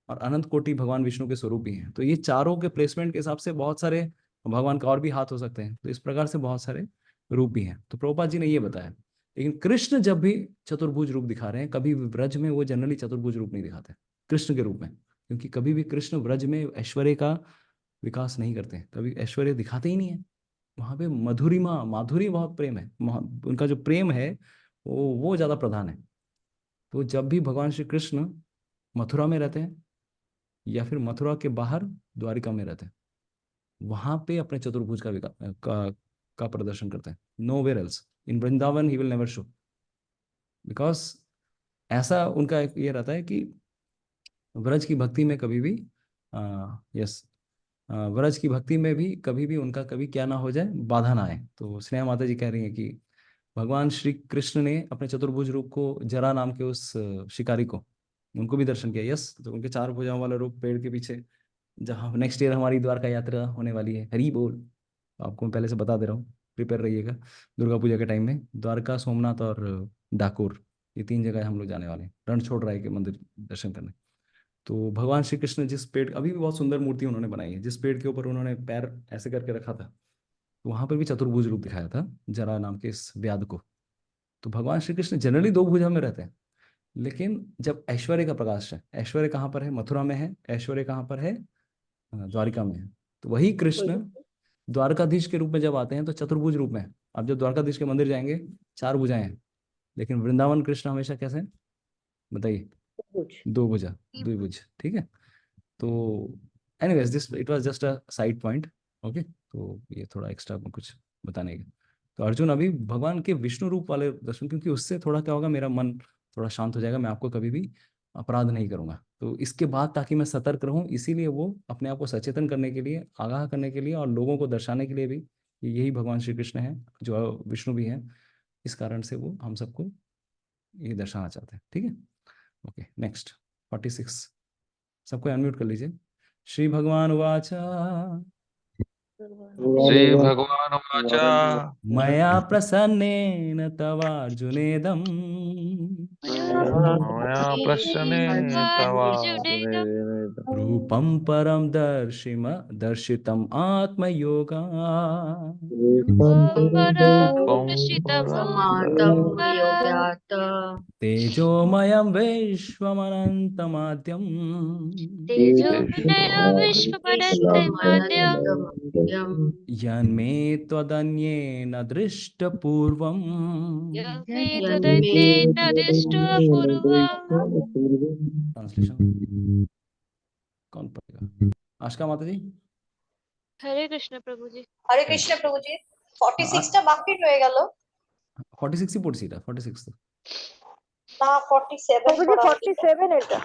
और अनंत कोटि भगवान विष्णु के स्वरूप ही हैं। तो ये चारों के प्लेसमेंट के हिसाब से बहुत सारे भगवान का और भी हाथ हो सकते हैं। तो इस प्रकार से बहुत सारे रूप भी हैं। तो प्रभुपाद जी ने ये बताया। लेकिन कृष्ण जब भी चतुर्भुज रूप दिखा रहे हैं, कभी भी ब्रज में वो जनरली चतुर्भुज रूप नहीं दिखाते कृष्ण के रूप में, क्योंकि कभी भी कृष्ण ब्रज में ऐश्वर्य का विकास नहीं करते हैं, कभी ऐश्वर्य दिखाते ही नहीं है। वहां पे मधुरिमा, माधुरी बहुत प्रेम है, उनका जो प्रेम है वो ज्यादा प्रधान है। तो जब भी भगवान श्री कृष्ण मथुरा में रहते हैं या फिर मथुरा के बाहर द्वारिका में रहते हैं, वहां पे अपने चतुर्भुज का प्रदर्शन करते हैं। Nowhere else in Vrindavan he will never show, because ऐसा उनका ये रहता है कि व्रज की भक्ति में कभी भी यस व्रज की भक्ति में भी कभी भी उनका कभी क्या ना हो जाए, बाधा ना आए। तो स्नेहा माता जी कह रही हैं कि भगवान श्री कृष्ण ने अपने चतुर्भुज रूप को, जरा नाम के उस शिकारी को, उनको भी दर्शन किया। यस, तो उनके 4 भुजाओं वाला रूप पेड़ के पीछे, जहाँ नेक्स्ट ईयर हमारी द्वारका यात्रा होने वाली है, हरी बोल। तो आपको मैं पहले से बता दे रहा हूँ, प्रिपेयर रहिएगा। दुर्गा पूजा के टाइम में द्वारका, सोमनाथ और डाकोर, ये 3 जगह हम लोग जाने वाले हैं रणछोड़ राय के मंदिर दर्शन करने। तो भगवान श्री कृष्ण जिस पेड़, अभी भी बहुत सुंदर मूर्ति उन्होंने बनाई है, जिस पेड़ के ऊपर उन्होंने पैर ऐसे करके रखा था, वहां पर भी चतुर्भुज रूप दिखाया था जरा नाम के इस व्याध को। तो भगवान श्री कृष्ण जनरली 2 भुजा में रहते हैं, लेकिन जब ऐश्वर्य का प्रकाश है, ऐश्वर्य कहाँ पर है, मथुरा में है। ऐश्वर्य कहाँ पर है, द्वारिका में है। तो वही कृष्ण द्वारकाधीश के रूप में जब आते हैं तो चतुर्भुज रूप में। आप जब द्वारकाधीश के मंदिर जाएंगे 4 भुजाएं हैं, लेकिन वृंदावन कृष्ण हमेशा कैसे हैं बताइए? 2 भुजा, द्विभुज। ठीक है। तो anyways this it was just a side point. Okay, तो ये थोड़ा एक्स्ट्रा कुछ बताने का। तो अर्जुन अभी भगवान के विष्णु रूप वाले दर्शन, क्योंकि उससे थोड़ा क्या होगा, मेरा मन थोड़ा शांत हो जाएगा, मैं आपको कभी भी अपराध नहीं करूंगा। तो इसके बाद ताकि मैं सतर्क रहूं, इसीलिए वो अपने आप को सचेतन करने के लिए, आगाह करने के लिए और लोगों को दर्शाने के लिए भी कि यही भगवान श्री कृष्ण है जो विष्णु भी है, इस कारण से वो हम सबको ये दर्शाना चाहते हैं। ठीक है। Okay, next 46। सबको अनम्यूट कर लीजिए। श्री भगवान वाचा श्री भगवान वाचा मया प्रसन्नेन तवार्जुनेदं मया प्रसन्नेन रूपं परं दर्शितम् आत्मयोगा तेजोमयं विश्वमनन्तमाद्यं यन्मे त्वदन्येन दृष्टपूर्वम् ट्रांसलेशन कौन पढ़ेगा? आशका माता जी। হরে কৃষ্ণ প্রভুজি। হরে কৃষ্ণ প্রভুজি। 46টা বাকি রয়ে গেল। 46 ही পড়ছি, এটা 46 তো না 47 প্রভুজি 47 এটা।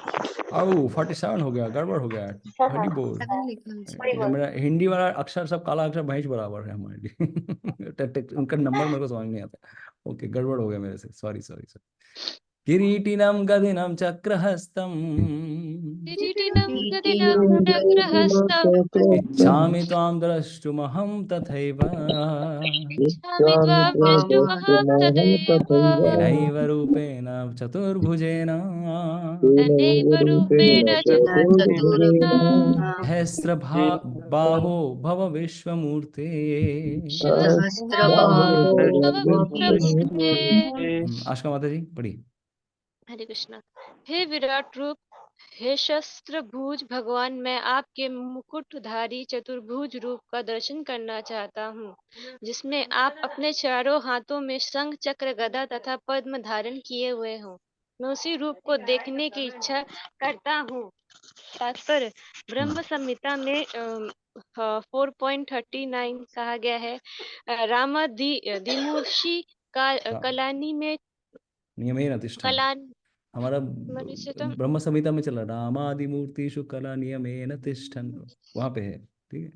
आओ 47 हो गया, गड़बड़ हो गया। हरी बोल। ये मेरा हिंदी वाला अक्षर सब काला अक्षर भैंस बराबर है हमारे लिए। उनका नंबर मेरे को समझ नहीं आता। ओके, गड़बड़ हो गया मेरे से, सॉरी सॉरी सॉरी। किरीटिनं गदिनं चक्रहस्तं इच्छामि त्वां द्रष्टुमहं तथैव तेनैव रूपेण चतुर्भुजेन सहस्रबाहो भव विश्वमूर्ते। आशका माता जी पढ़िए। हरे कृष्णा। हे विराट रूप, हे शस्त्र भुज भगवान, मैं आपके मुकुटधारी चतुर्भुज रूप का दर्शन करना चाहता हूँ, जिसमें आप अपने चारों हाथों में शंख चक्र गदा तथा पद्म धारण किए हुए हो। मैं उसी रूप को देखने की इच्छा करता हूँ। तात्पर्य ब्रह्म संहिता में 4.39 कहा गया है। रामादिमूर्षि कलानी में नियमेन तिष्ठन्, हमारा ब्रह्म संहिता में चला रामादिमूर्तिषु कला नियमेन तिष्ठन्, वहां पे है। ठीक है।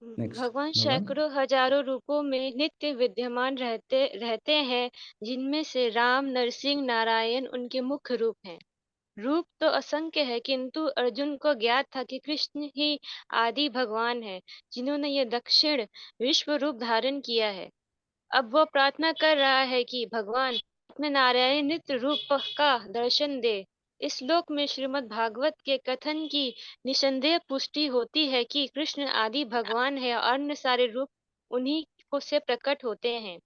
नेक्स्ट। भगवान सैकड़ों हजारों रूपों में नित्य विद्यमान रहते हैं, जिनमें से राम, नरसिंह, नारायण उनके मुख्य रूप हैं। रूप तो असंख्य है, किंतु अर्जुन को ज्ञात था कि कृष्ण ही आदि भगवान है, जिन्होंने यह दक्षिण विश्व रूप धारण किया है। अब वो प्रार्थना कर रहा है कि भगवान अपने नारायण नित्य रूप का दर्शन दे। इस श्लोक में श्रीमद् भागवत के कथन की निसंदेह पुष्टि होती है कि कृष्ण आदि भगवान है और अन्य सारे रूप उन्हीं को से प्रकट होते हैं।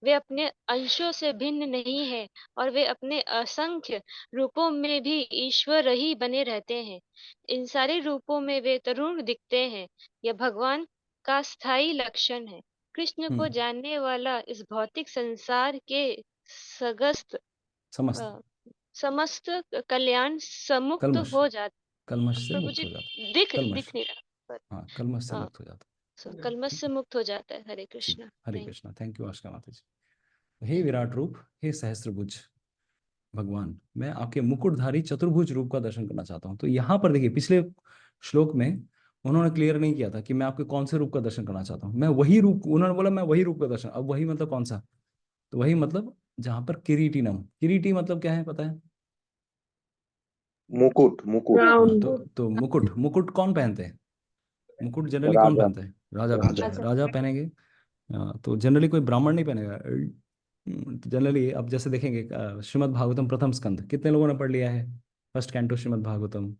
वे अपने अंशों से भिन्न नहीं है और वे अपने असंख्य रूपों में भी ईश्वर ही बने रहते हैं। इन सारे रूपों में वे तरुण दिखते हैं। यह भगवान का स्थायी लक्षण है। कृष्ण को जानने वाला इस भौतिक संसार के समस्त कल्याण से मुक्त हो जाता। कलमश से मुक्त हो जाता। दिख नहीं रहा। हाँ, कलमश से मुक्त हो जाता। कलमश से मुक्त हो जाता है। हरे कृष्णा। हरे कृष्णा। थैंक यू आशका माता जी। हे विराट रूप, हे सहस्त्रभुज भगवान, मैं आपके मुकुटधारी चतुर्भुज रूप का दर्शन करना चाहता हूँ। तो यहाँ पर देखिए, पिछले श्लोक में उन्होंने क्लियर नहीं किया था कि मैं आपके कौन से रूप का दर्शन करना चाहता हूँ। मैं वही रूप, उन्होंने बोला मैं वही रूप का दर्शन। अब वही मतलब कौन सा? तो वही मतलब जहां पर किरीटिनम, किरीटी मतलब क्या है पता है? मुकुट। मुकुट तो मुकुट, मुकुट कौन पहनते हैं? मुकुट जनरली कौन पहनते हैं? राजा पहनते हैं। राजा पहनेंगे। तो जनरली कोई ब्राह्मण नहीं पहनेगा। जनरली अब जैसे देखेंगे श्रीमद् भागवतम प्रथम स्कंद कितने लोगों ने पढ़ लिया है? First canto Shrimad Bhagavatam.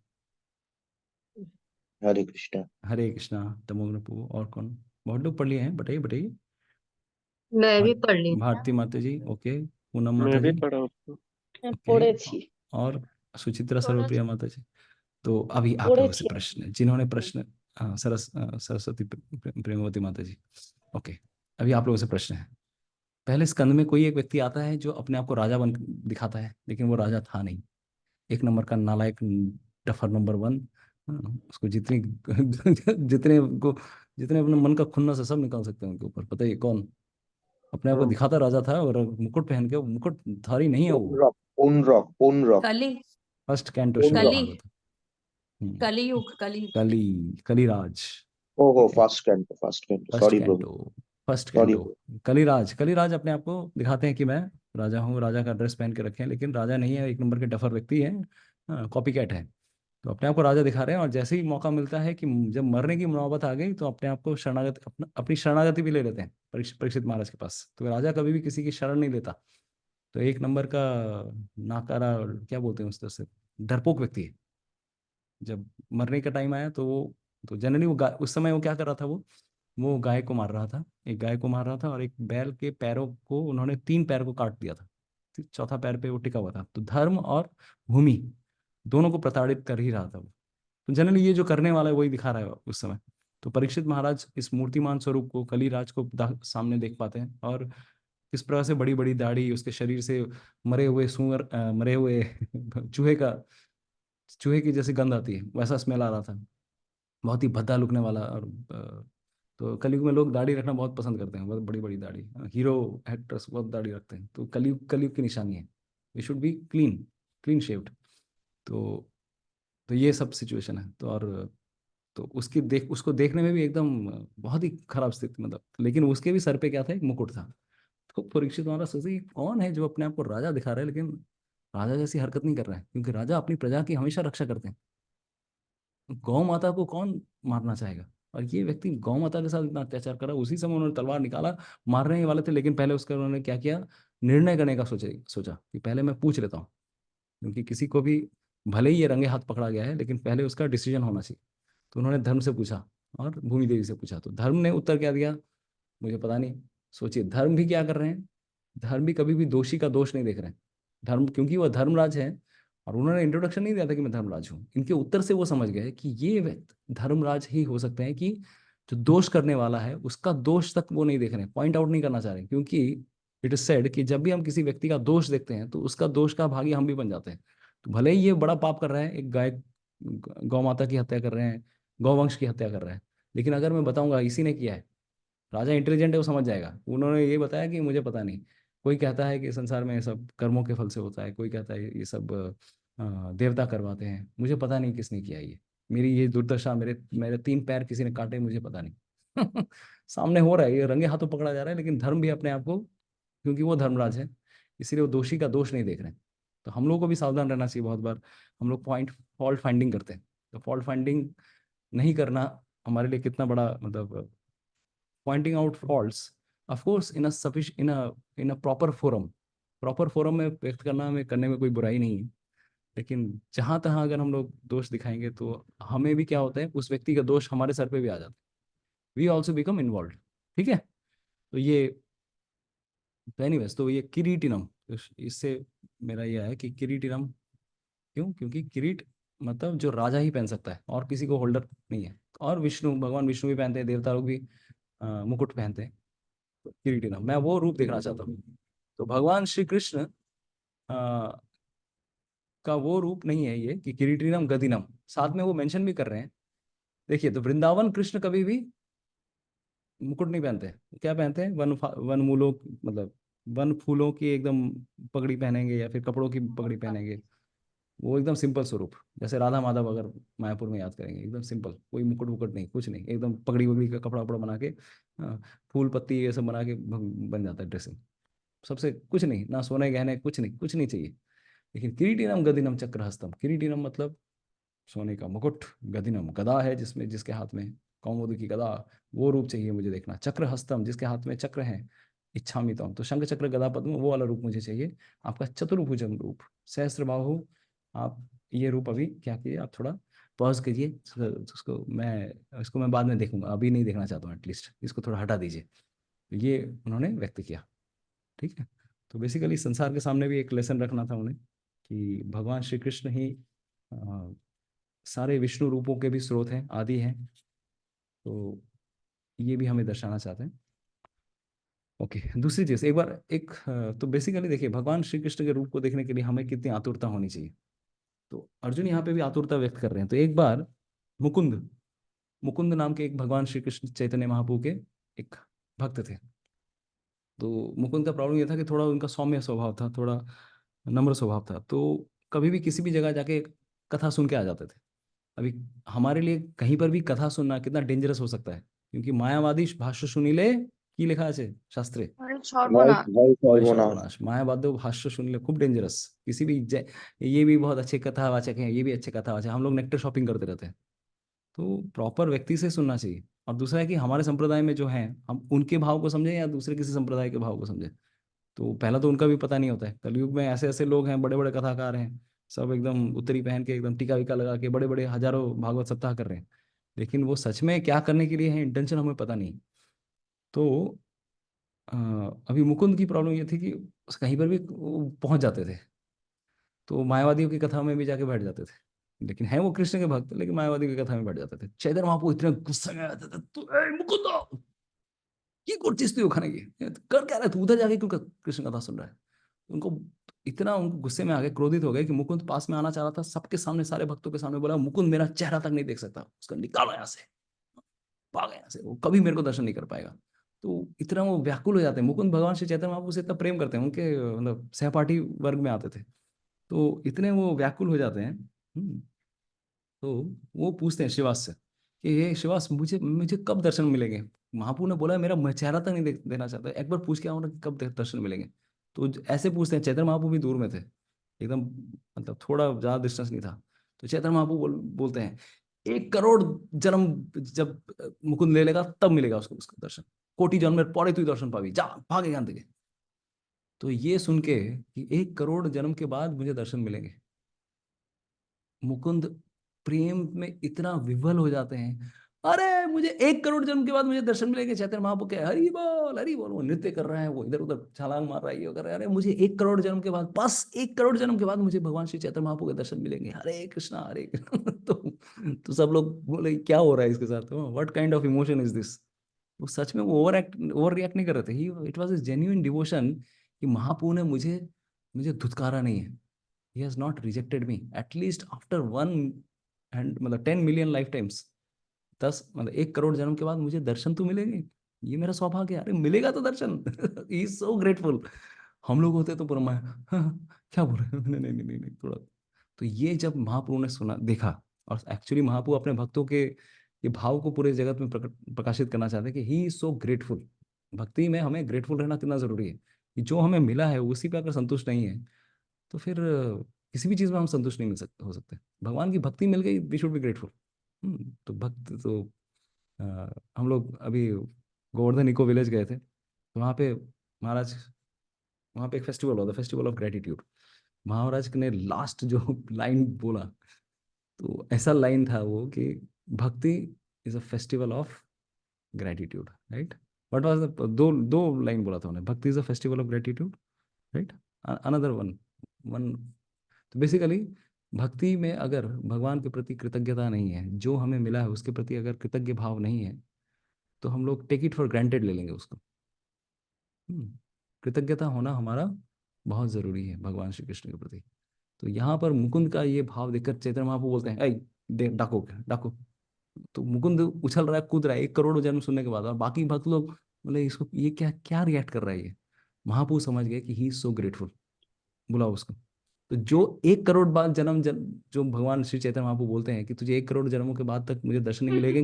हरे कृष्णा। हरे कृष्णा। तमोग्नपु और कौन? बहुत लोग पढ़ लिए हैं। बताइए बताइए। मैं भी पढ़ ली। भारती माता जी, ओके। पूनम माता जी, और सुचित्रा सर्वप्रिया माता जी। तो अभी आप लोगों से प्रश्न, जिन्होंने प्रश्न सरस्वती प्रेमवती माता जी। ओके, अभी आप लोगों से प्रश्न है। पहले स्कंद में कोई एक व्यक्ति आता है जो अपने आप को राजा बन दिखाता है, लेकिन वो राजा था नहीं। एक नंबर का नालायक, डफर नंबर 1। उसको जितने अपने मन का खुन्नस है सब निकाल सकते हैं उनके ऊपर। पता है कौन अपने आप को दिखाता राजा था और मुकुट पहन के, मुकुट धारी नहीं है वो। पूर्ण कली फर्स्ट कैंटो श्रीमद् कली भागवत। कलियुग कलिराज। ओहो, फर्स्ट कैंटो सॉरी प्रभु, फर्स्ट सॉरी। कैंटो। कलिराज अपने आप को दिखाते हैं कि मैं राजा हूँ, राजा का ड्रेस पहन के रखे हैं, लेकिन राजा नहीं है, एक नंबर के डफर व्यक्ति है, कॉपी कैट है। तो अपने आप को राजा दिखा रहे हैं, और जैसे ही मौका मिलता है कि जब मरने की नौबत आ गई तो अपने आप को अपनी शरणागति भी ले लेते हैं परीक्षित महाराज के पास। तो राजा कभी भी किसी की शरण नहीं लेता। तो एक नंबर का नाकारा, क्या बोलते हैं उस तरह से, डरपोक व्यक्ति है। जब मरने का टाइम आया तो वो, तो जनरली वो उस समय वो क्या कर रहा था, वो गाय को मार रहा था, एक गाय को मार रहा था, और एक बैल के पैरों को उन्होंने 3 पैर को काट दिया था, चौथा पैर पे वो टिका हुआ था। तो धर्म और भूमि दोनों को प्रताड़ित कर ही रहा था वो। तो जनरली ये जो करने वाला है वही दिखा रहा है उस समय। तो परीक्षित महाराज इस मूर्तिमान स्वरूप को, कलिराज को सामने देख पाते हैं, और किस प्रकार से बड़ी बड़ी दाढ़ी, उसके शरीर से मरे हुए सुअर, मरे हुए चूहे की जैसी गंध आती है, वैसा स्मेल आ रहा था। बहुत ही भद्दा लुकने वाला। और तो कलयुग में लोग दाढ़ी रखना बहुत पसंद करते हैं, बहुत बड़ी बड़ी दाढ़ी। हीरो एक्टर्स बहुत दाढ़ी रखते हैं, तो कलयुग की निशानी है। We should be clean shaved. तो ये सब सिचुएशन है। तो उसको देखने में भी एकदम बहुत ही खराब स्थिति, मतलब, लेकिन उसके भी सर पे क्या था, एक मुकुट था। तो परीक्षित महाराज सोचे कौन है जो अपने आप को राजा दिखा रहा है, लेकिन राजा जैसी हरकत नहीं कर रहा है, क्योंकि राजा अपनी प्रजा की हमेशा रक्षा करते हैं। गौ माता को कौन मारना चाहेगा, और ये व्यक्ति गौ माता के साथ इतना अत्याचार करा। उसी समय उन्होंने तलवार निकाला, मारने ही वाले थे, लेकिन पहले उसका उन्होंने क्या किया, निर्णय करने का सोचा कि पहले मैं पूछ लेता हूँ, क्योंकि किसी को भी भले ही ये रंगे हाथ पकड़ा गया है, लेकिन पहले उसका डिसीजन होना चाहिए। तो उन्होंने धर्म से पूछा और भूमि देवी से पूछा। तो धर्म ने उत्तर क्या दिया, मुझे पता नहीं। सोचिए, धर्म भी क्या कर रहे हैं, धर्म भी कभी भी दोषी का दोष नहीं देख रहे हैं। धर्म, क्योंकि वह धर्मराज है, और उन्होंने इंट्रोडक्शन नहीं दिया था कि मैं धर्मराज हूँ, इनके उत्तर से वो समझ गए कि ये व्यक्ति धर्मराज ही हो सकते हैं, कि जो दोष करने वाला है उसका दोष तक वो नहीं देख रहे, पॉइंट आउट नहीं करना चाह रहे। क्योंकि इट इज सेड कि जब भी हम किसी व्यक्ति का दोष देखते हैं तो उसका दोष का भागी हम भी बन जाते हैं। तो भले ही ये बड़ा पाप कर रहा है, एक गाय गौ माता की हत्या कर रहे हैं, गौवंश की हत्या कर रहे हैं, लेकिन अगर मैं बताऊंगा इसी ने किया है, राजा इंटेलिजेंट है, वो समझ जाएगा। उन्होंने ये बताया कि मुझे पता नहीं। कोई कहता है कि संसार में ये सब कर्मों के फल से होता है, कोई कहता है ये सब देवता करवाते हैं, मुझे पता नहीं किसने किया ये। मेरी ये दुर्दशा, मेरे मेरे 3 पैर किसी ने काटे, मुझे पता नहीं। सामने हो रहा है, ये रंगे हाथों पकड़ा जा रहा है, लेकिन धर्म भी अपने आप को, क्योंकि वो धर्मराज है, इसीलिए वो दोषी का दोष नहीं देख रहे हैं। तो हम लोगों को भी सावधान रहना चाहिए। बहुत बार हम लोग फॉल्ट फाइंडिंग करते हैं, तो फॉल्ट फाइंडिंग नहीं करना हमारे लिए कितना बड़ा, मतलब, pointing out faults of course in a proper forum में व्यक्त करने में कोई बुराई नहीं है। लेकिन जहां तहां अगर हम लोग दोष दिखाएंगे तो हमें भी क्या होता है, उस व्यक्ति का दोष हमारे सर पे भी आ जाता है, वी ऑल्सो बिकम इन्वॉल्व। ठीक है। तो एनीवेज, तो ये किरीटिनम, तो इससे मेरा ये है कि किरीटिनम क्यों, क्योंकि किरीट मतलब जो राजा ही पहन सकता है, और किसी को होल्डर नहीं है। और भगवान विष्णु भी पहनते हैं, देवता लोग भी मुकुट पहनते हैं। तो किरीटिनम, मैं वो रूप देखना चाहता हूँ। तो भगवान श्री कृष्ण का वो रूप नहीं है ये कि किरीटिनम गदिनम, साथ में वो मेंशन भी कर रहे हैं। देखिए, तो वृंदावन कृष्ण कभी भी मुकुट नहीं पहनते, क्या पहनते हैं, वन मूलों, मतलब वन फूलों की एकदम पगड़ी पहनेंगे, या फिर कपड़ों की पगड़ी पहनेंगे। वो एकदम सिंपल स्वरूप, जैसे राधा माधव अगर मायापुर में याद करेंगे, एकदम सिंपल, कोई मुकुट वुकुट नहीं, कुछ नहीं, एकदम पगड़ी वगड़ी का कपड़ा वपड़ा बना के, फूल पत्ती ये सब बना के बन जाता है ड्रेसिंग। सबसे कुछ नहीं, ना सोने गहने, कुछ नहीं चाहिए। लेकिन किरीटिनम गदिनम चक्रहस्तम, किरीटिनम मतलब सोने का मुकुट, गदिनम गदा है जिसके हाथ में कौमुदी की गदा, वो रूप चाहिए मुझे देखना। चक्रहस्तम, जिसके हाथ में चक्र है, इच्छामितम, तो शंख चक्र गदा पद्म, वो वाला रूप मुझे चाहिए। आपका चतुर्भुजम रूप, सहस्त्रबाहु। आप ये रूप अभी क्या किए, आप थोड़ा पॉज कीजिए, इसको मैं बाद में देखूंगा, अभी नहीं देखना चाहता हूँ, एटलीस्ट इसको थोड़ा हटा दीजिए। तो ये उन्होंने व्यक्त किया। ठीक है। तो बेसिकली संसार के सामने भी एक लेसन रखना था उन्हें, कि भगवान श्री कृष्ण ही सारे विष्णु रूपों के भी स्रोत हैं, आदि हैं। तो ये भी हमें दर्शाना चाहते हैं। ओके, दूसरी चीज तो बेसिकली देखिए, भगवान श्री कृष्ण के रूप को देखने के लिए हमें कितनी आतुरता होनी चाहिए। तो अर्जुन यहाँ पे भी आतुरता व्यक्त कर रहे हैं। तो एक बार मुकुंद मुकुंद नाम के एक भगवान श्री कृष्ण चैतन्य महाप्रभु के एक भक्त थे। तो मुकुंद का प्रॉब्लम ये था कि थोड़ा उनका सौम्य स्वभाव था, थोड़ा नम्र स्वभाव था। तो कभी भी किसी भी जगह जाके कथा सुन के आ जाते थे। अभी हमारे लिए कहीं पर भी कथा सुनना कितना डेंजरस हो सकता है, क्योंकि मायावादी भाष्य सुनिले की लिखा है शास्त्रे, सर्वनाश। मायावादी भाष्य सुनिले खूब डेंजरस। किसी भी ये भी बहुत अच्छे कथावाचक हैं, ये भी अच्छे कथावाचक, हम लोग नेक्टर शॉपिंग करते रहते हैं। तो प्रॉपर व्यक्ति से सुनना चाहिए। और दूसरा है कि हमारे संप्रदाय में जो है, हम उनके भाव को समझें या दूसरे किसी संप्रदाय के भाव को समझें। तो पहला तो उनका भी पता नहीं होता है। कलयुग में ऐसे ऐसे लोग हैं, बड़े बड़े कथाकार हैं, सब एकदम उत्तरी पहन के, एकदम टीका वीका लगा के बड़े बड़े हजारों भागवत सप्ताह कर रहे हैं, लेकिन वो सच में क्या करने के लिए है, इंटेंशन हमें पता नहीं। तो अभी मुकुंद की प्रॉब्लम ये थी कि कहीं पर भी पहुंच जाते थे, तो मायावादियों की कथा में भी जाके बैठ जाते थे। लेकिन है वो कृष्ण के भक्त, लेकिन मायावादी की कथा में बैठ जाते थे। चैतन्य महाप्रभु इतने गुस्से में आते थे, तो मुकुंद की करছিস তুই ওখানে গিয়ে, कर क्या रहा है तू उधर जाके, क्यों कृष्ण कथा सुन रहा है। उनको गुस्से में आ गए, क्रोधित हो गए कि मुकुंद पास में आना चाह रहा था, सबके सामने, सारे भक्तों के सामने बोला, मुकुंद मेरा चेहरा तक नहीं देख सकता, उसका निकालो यहाँ से, भाग यहाँ से, वो कभी मेरे को दर्शन नहीं कर पाएगा। तो इतना वो व्याकुल हो जाते हैं। मुकुंद भगवान श्री चैतन्य महाप्रभु से इतना प्रेम करते हैं, उनके मतलब सहपाठी वर्ग में आते थे, तो इतने वो व्याकुल हो जाते हैं। तो वो पूछते हैं शिवास से कि ये शिवास, मुझे मुझे कब दर्शन मिलेंगे। महाप्रभु ने बोला मेरा चेहरा तक नहीं देना चाहता, एक बार पूछ के आओ ना कि कब दर्शन मिलेंगे। तो ऐसे पूछते हैं। चैतन्य महाप्रभु भी दूर में थे, एकदम मतलब थोड़ा ज्यादा डिस्टेंस नहीं था। तो चैतन्य महाप्रभु बोलते हैं 1 करोड़ जन्म जब मुकुंद ले लेगा तब मिलेगा उसको उसका दर्शन, कोटि जन्म पड़े तू दर्शन पावी, जा भागे यहाँ থেকে। तो ये सुन के कि 1 करोड़ जन्म के बाद मुझे दर्शन मिलेंगे, मुकुंद प्रेम में इतना विवल हो जाते हैं। अरे मुझे 1 करोड़ जन्म के बाद मुझे दर्शन मिलेंगे। चैतन्य महाप्रभु के हरि बोल, वो नृत्य कर रहे हैं, वो इधर उधर छलांग मार रहा है, ये कर रहा है। अरे मुझे 1 करोड़ जन्म के बाद, बस 1 करोड़ जन्म के बाद मुझे भगवान श्री चैतन्य महाप्रभु के दर्शन मिलेंगे, हरे कृष्णा हरे कृष्णा। तो सब लोग बोले क्या हो रहा है इसके साथ, what kind of emotion is this. वो सच में वो ओवर रिएक्ट नहीं कर रहे थे। It was a genuine devotion कि महाप्रभु ने मुझे धुतकारा नहीं है। He has not rejected me. At least after 10 million lifetimes, 1 crore जन्म के बाद मुझे दर्शन तो मिलेंगे, ये मेरा सौभाग्य है। अरे मिलेगा तो दर्शन। He is so grateful. हम लोग होते तो पूरा क्या बोल रहे हैं, नहीं थोड़ा। तो ये जब महाप्रभु ने सुना, देखा, और एक्चुअली महाप्रभु अपने भक्तों के ये भाव को पूरे जगत में प्रकाशित करना चाहते हैं कि ही इज सो ग्रेटफुल। भक्ति में हमें ग्रेटफुल रहना कितना जरूरी है कि जो हमें मिला है उसी पे अगर संतुष्ट नहीं है तो फिर किसी भी चीज़ में हम संतुष्ट नहीं हो सकते। भगवान की भक्ति मिल गई, वी शुड बी ग्रेटफुल। तो भक्त तो हम लोग अभी गोवर्धन इको विलेज गए थे, तो वहाँ पे महाराज, वहाँ पे एक फेस्टिवल हुआ था, फेस्टिवल ऑफ ग्रेटिट्यूड। महाराज ने लास्ट जो लाइन बोला, तो ऐसा लाइन था वो कि भक्ति is a festival of gratitude, right. What was the दो लाइन बोला था उन्होंने, भक्ति is a festival of gratitude, right. Another one तो बेसिकली भक्ति में अगर भगवान के प्रति कृतज्ञता नहीं है, जो हमें मिला है उसके प्रति अगर कृतज्ञ भाव नहीं है, तो हम लोग टेक इट फॉर ग्रांटेड ले लेंगे उसको। कृतज्ञता होना हमारा बहुत जरूरी है भगवान श्री कृष्ण के प्रति। तो यहाँ पर मुकुंद का ये भाव देखकर चैतन्य महाप्रभु बोलते हैं, ऐ डाको। तो मुकुंद उछल रहा है, कूद रहा है 1 करोड़ जन्म सुनने के बाद, और बाकी भक्त लोग बोले इसको ये क्या रिएक्ट कर रहा है ये। महाप्रभु समझ गए कि ही इज सो ग्रेटफुल, बुलाओ उसको। तो जो 1 करोड़ बाद जन्म जो भगवान श्री चैतन्य महाप्रभु बोलते हैं कि तुझे 1 करोड़ जन्मों के बाद तक मुझे दर्शन नहीं मिलेगा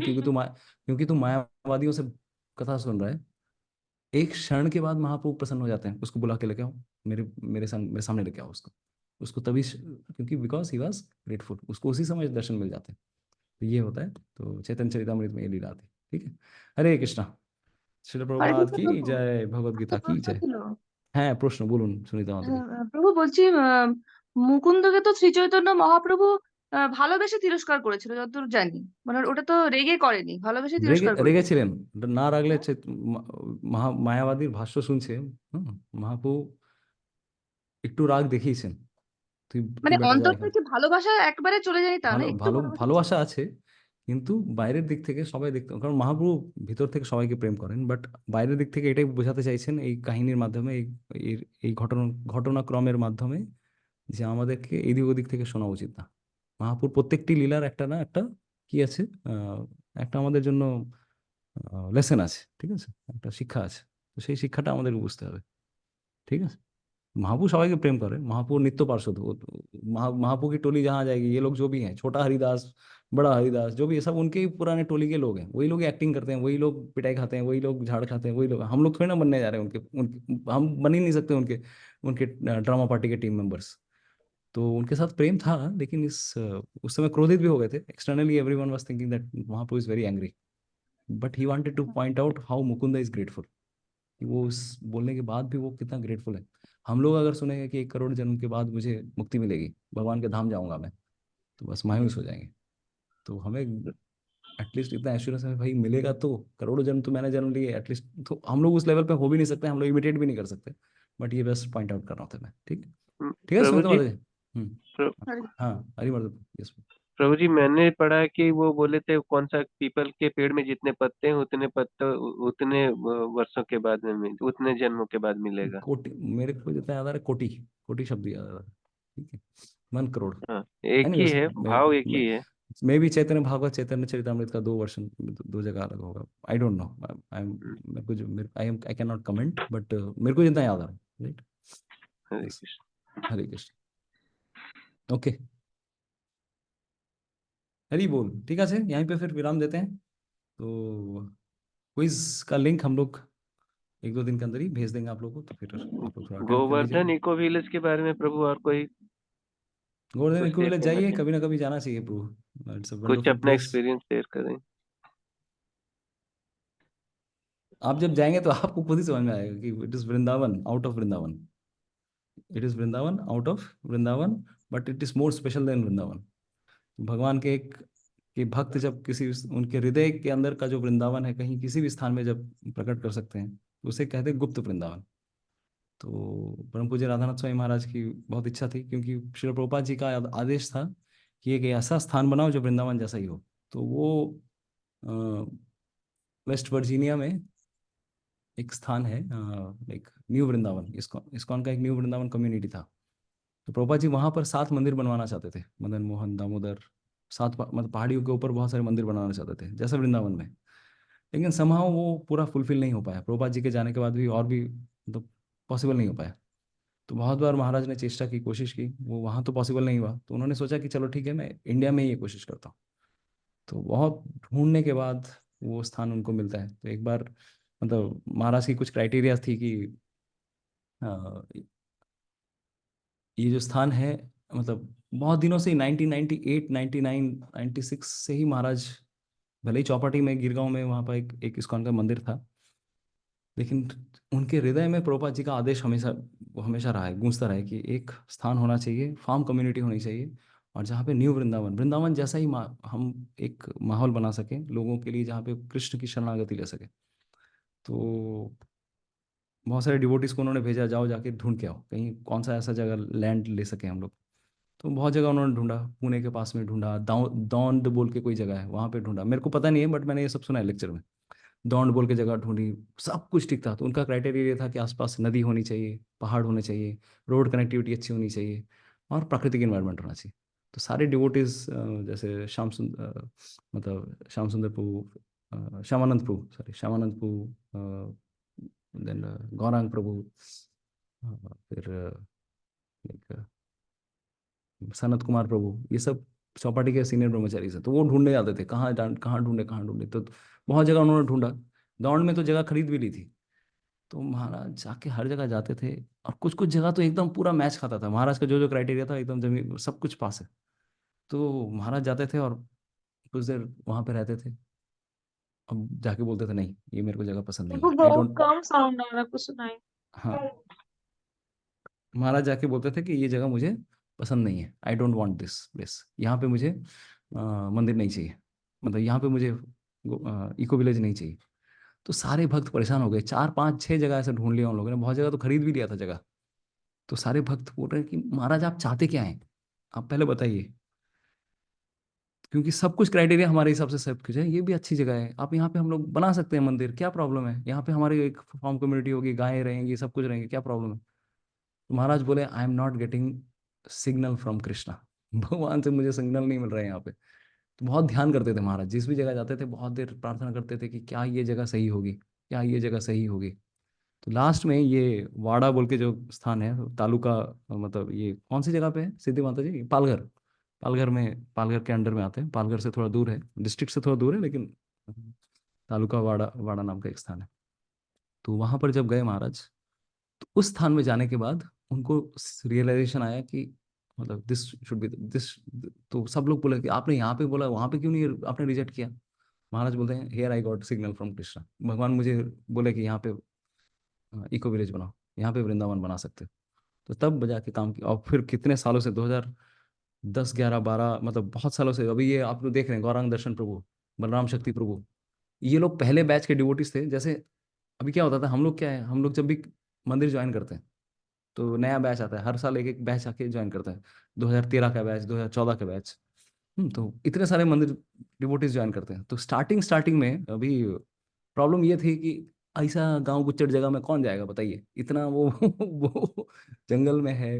क्योंकि तू मायावादियों से कथा सुन रहा है। एक क्षण के बाद महाप्रभु प्रसन्न हो जाते हैं, उसको बुला के लेके आओ, मेरे सामने लेके आओ उसको तभी, क्योंकि बिकॉज ही वॉज ग्रेटफुल, उसको उसी समय दर्शन मिल जाते हैं। तो ये होता है। तो चैतन्य चरितामृत में ये लीला आती है। ठीक है, हरे कृष्णा। श्रील प्रभुपाद की जय, भगवद गीता की जय। হ্যাঁ প্রশ্ন বলুন সুনিতা মাধুরী। প্রভু বলছি মুকুন্দকে তো শ্রী চৈতন্য মহাপ্রভু ভালোবেসে তিরস্কার করেছিল যতদূর জানি, মানে ওটা তো রেগে করেনি, ভালোবেসে তিরস্কার করেছিল। রেগেছিলেন, না রাগলে মায়াবাদীর ভাষ্য শুনছে মহাপ্রভু একটু রাগ দেখিয়েছেন। মানে অন্তর থেকে ভালোবাসা একবারে চলে যায়নি তা না, একটু ভালোবাসা আছে, কিন্তু বাইরের দিক থেকে সবাই দেখতে, কারণ মহাপ্রভু ভিতর থেকে সবাইকে প্রেম করেন, বাট বাইরের দিক থেকে এটাই বোঝাতে চাইছেন এই কাহিনীর মাধ্যমে, এই ঘটনাক্রমের মাধ্যমে, যে আমাদেরকে এদিক ওদিক থেকে শোনা উচিত না। মহাপ্রভুর প্রত্যেকটি লীলার একটা না একটা কি আছে, একটা আমাদের জন্য লেসন আছে, ঠিক আছে, একটা শিক্ষা আছে। তো সেই শিক্ষাটা আমাদেরকে বুঝতে হবে, ঠিক আছে। महापू सबाई के प्रेम करे, महापू नित्य पार्षद, महापू की टोली जहाँ जाएगी, ये लोग जो भी हैं, छोटा हरिदास, बड़ा हरिदास, जो भी है, सब उनके ही पुराने टोली के लोग हैं। वही लोग एक्टिंग करते हैं, वही लोग पिटाई खाते हैं, वही लोग झाड़ खाते हैं, वही लोग। हम लोग थोड़ी ना बनने जा रहे हैं उनके हम बन ही नहीं सकते उनके उनके ड्रामा पार्टी के टीम मेंबर्स। तो उनके साथ प्रेम था, लेकिन उस समय क्रोधित भी हो गए थे। Externally everyone was thinking that महापू is very angry, but he wanted to point out how Mukunda is grateful, कि वो उस बोलने के बाद भी वो कितना ग्रेटफुल है। हम लोग अगर सुनेंगे कि 1 करोड़ जन्म के बाद मुझे मुक्ति मिलेगी, भगवान के धाम जाऊंगा मैं, तो बस मायूस हो जाएंगे। तो हमें एटलीस्ट इतना एश्योरेंस है, भाई मिलेगा तो, करोड़ों जन्म तो मैंने जन्म लिए एटलीस्ट, तो हम लोग उस लेवल पे हो भी नहीं सकते, हम लोग इमिटेट भी नहीं कर सकते, बट ये बस पॉइंट आउट कर रहा था मैं। ठीक है, ठीक है, प्रभु सुनते जी, बात। हाँ, हरिवर्धन, यस। प्रभु जी, मैंने पढ़ा है कि वो बोले थे कौन सा पीपल के पेड़ में जितने पत्ते हैं उतने पत्ते उतने वर्षों के बाद में उतने जन्मों के बाद मिलेगा। कोटि, मेरे को जितना याद आ रहा है, कोटि, कोटि शब्द याद आ रहा है, ठीक है, 1 करोड़। हाँ, एक ही एनीवेज, है, भाव एक ही है। मे भी चैतन्य भागवत, चैतन्य चरितमृत का 2 वर्षन, 2 जगह अलग होगा, I don't know. I am मेरे को I can not comment, but मेरे को जितना याद आ रहा है, राइट। हरे कृष्ण। हरे कृष्ण। ओके, हरी बोल। ठीक है, यहीं पे फिर विराम देते हैं। तो क्विज का लिंक हम लोग 1-2 दिन के अंदर ही भेज देंगे आप लोगों को, तो फिर आप लोग थोड़ा अटेंड कर गोवर्धन लीजिए। इको विलेज के बारे में प्रभु और कोई गोवर्धन कुछ इको विलेज देखने जाइए, में कभी ना कभी जाना चाहिए प्रभु, इट्स अ कुछ वंडरफुल अपना प्लेस। एक्सपीरियंस शेयर करें। आप जब जाएंगे तो आपको खुद ही समझ में आएगा कि it is Vrindavan out of Vrindavan, it is Vrindavan out of Vrindavan, but it is more special than Vrindavan. भगवान के एक कि भक्त जब किसी उनके हृदय के अंदर का जो वृंदावन है, कहीं किसी भी स्थान में जब प्रकट कर सकते हैं, तो उसे कहते हैं गुप्त वृंदावन। तो परम पूज्य राधानाथ स्वामी महाराज की बहुत इच्छा थी, क्योंकि श्रील प्रभुपाद जी का आदेश था कि एक ऐसा स्थान बनाओ जो वृंदावन जैसा ही हो। तो वो वेस्ट वर्जीनिया में एक स्थान है, एक न्यू वृंदावन, इस्कॉन का एक न्यू वृंदावन कम्युनिटी था। तो प्रभुपाद जी वहाँ पर 7 मंदिर बनवाना चाहते थे, मदन मोहन, दामोदर, 7 मतलब पहाड़ियों के ऊपर बहुत सारे मंदिर बनाना चाहते थे जैसा वृंदावन में। लेकिन समहाउ वो पूरा फुलफिल नहीं हो पाया, प्रभुपाद जी के जाने के बाद भी और भी मतलब पॉसिबल नहीं हो पाया। तो बहुत बार महाराज ने चेष्टा की, कोशिश की, वो वहाँ तो पॉसिबल नहीं हुआ। तो उन्होंने सोचा कि चलो ठीक है, मैं इंडिया में ही ये कोशिश करता हूँ। तो बहुत ढूंढने के बाद वो स्थान उनको मिलता है। तो एक बार मतलब महाराज की कुछ क्राइटेरिया थी कि ये जो स्थान है, मतलब बहुत दिनों से 1998, 99, 96 से ही महाराज, भले ही चौपाटी में गिरगांव में वहाँ पर एक इस्कॉन का मंदिर था, लेकिन उनके हृदय में प्रभुपाद जी का आदेश हमेशा रहा है, गूंजता रहा है कि एक स्थान होना चाहिए, फार्म कम्युनिटी होनी चाहिए, और जहाँ पे न्यू वृंदावन जैसा ही हम एक माहौल बना सकें लोगों के लिए, जहाँ पे कृष्ण की शरणागति ले सके। तो बहुत सारे डिवोटीज को उन्होंने भेजा, जाओ जाके ढूंढ के आओ कहीं कौन सा ऐसा जगह लैंड ले सके हम लोग। तो बहुत जगह उन्होंने ढूंढा, पुणे के पास में ढूंढा, दौंड बोल के कोई जगह है वहाँ पे ढूंढा, मेरे को पता नहीं है, बट मैंने ये सब सुना है लेक्चर में। दौंड बोल के जगह ढूंढी, सब कुछ ठीक था। तो उनका क्राइटेरिया ये था कि आसपास नदी होनी चाहिए, पहाड़ होने चाहिए, रोड कनेक्टिविटी अच्छी होनी चाहिए, और प्राकृतिक इन्वायरमेंट होना चाहिए। तो सारे डिवोटीज जैसे मतलब श्याम सुंदर प्रभु, श्यामानंद प्रभु, देन गौरांग प्रभु, फिर एक सनत कुमार प्रभु, ये सब चौपाटी के सीनियर ब्रह्मचारी से। तो वो ढूंढने जाते थे, कहाँ ढूंढे। तो बहुत जगह उन्होंने ढूंढा, दौड़ में तो जगह खरीद भी ली थी। तो महाराज जाके हर जगह जाते थे, और कुछ कुछ जगह तो एकदम पूरा मैच खाता था, महाराज का जो जो क्राइटेरिया था एकदम जमीन सब कुछ पास है। तो महाराज जाते थे और कुछ देर वहां पे रहते थे, अब जाके बोलते थे नहीं ये मेरे को जगह पसंद नहीं है, आई बहुत डोंट। कम साउंड आ रहा है, कुछ सुनाई। हाँ, महाराज जाके बोलते थे कि ये जगह मुझे पसंद नहीं है, I don't want this place, यहाँ पे मुझे मंदिर नहीं चाहिए, मतलब यहाँ पे मुझे इको विलेज नहीं चाहिए। तो सारे भक्त परेशान हो गए, 4, 5, 6 जगह ऐसे ढूंढ लिया उन लोगों ने, बहुत जगह तो खरीद भी लिया था जगह। तो सारे भक्त बोल रहे हैं कि महाराज आप चाहते क्या हैं, आप पहले बताइए। क्योंकि सब कुछ क्राइटेरिया हमारे हिसाब से सब कुछ है, ये भी अच्छी जगह है, आप यहाँ पे हम लोग बना सकते हैं मंदिर, क्या प्रॉब्लम है, यहाँ पे हमारी एक फार्म कम्युनिटी होगी, गायें रहेंगी, सब कुछ रहेंगे, क्या प्रॉब्लम है। तो महाराज बोले आई am not getting signal from Krishna, भगवान से मुझे सिग्नल नहीं मिल रहा है यहाँ पे। तो बहुत ध्यान करते थे महाराज, जिस भी जगह जाते थे बहुत देर प्रार्थना करते थे कि क्या ये जगह सही होगी, क्या ये जगह सही होगी। तो लास्ट में ये वाड़ा बोल के जो स्थान है, तालुका, मतलब ये कौन सी जगह पे है सिद्धि माता जी, पालघर, पालघर में, पालघर के अंडर में आते हैं, पालघर से थोड़ा दूर है, डिस्ट्रिक्ट से थोड़ा दूर है, लेकिन तालुका वाड़ा, वाड़ा नाम का एक स्थान है। तो वहां पर जब गए महाराज, तो उस स्थान में जाने के बाद उनको रियलाइजेशन आया कि मतलब दिस शुड बी दिस। तो सब लोग बोले कि आपने यहाँ पे बोला, वहां पे क्यों नहीं आपने रिजेक्ट किया। महाराज बोलते हैं here I got signal from Krishna, भगवान मुझे बोले कि यहाँ पे इको विलेज बनाओ, यहाँ पे वृंदावन बना सकते हो। तो तब बजा के काम किया, और फिर कितने सालों से 2010 11 12 मतलब बहुत सालों से, अभी ये आप लोग देख रहे हैं गौरांग दर्शन प्रभु, बलराम शक्ति प्रभु, ये लोग पहले बैच के डिवोटीज थे। जैसे अभी क्या होता था, हम लोग क्या है, हम लोग जब भी मंदिर ज्वाइन करते हैं तो नया बैच आता है, हर साल एक एक बैच आके ज्वाइन करता है, 2013 का बैच, 2014 का बैच। तो इतने सारे मंदिर डिवोटीज ज्वाइन करते हैं। तो स्टार्टिंग स्टार्टिंग में अभी प्रॉब्लम ये थी कि ऐसा गांव गुच्चड़ जगह में कौन जाएगा बताइए, इतना वो वो जंगल में है,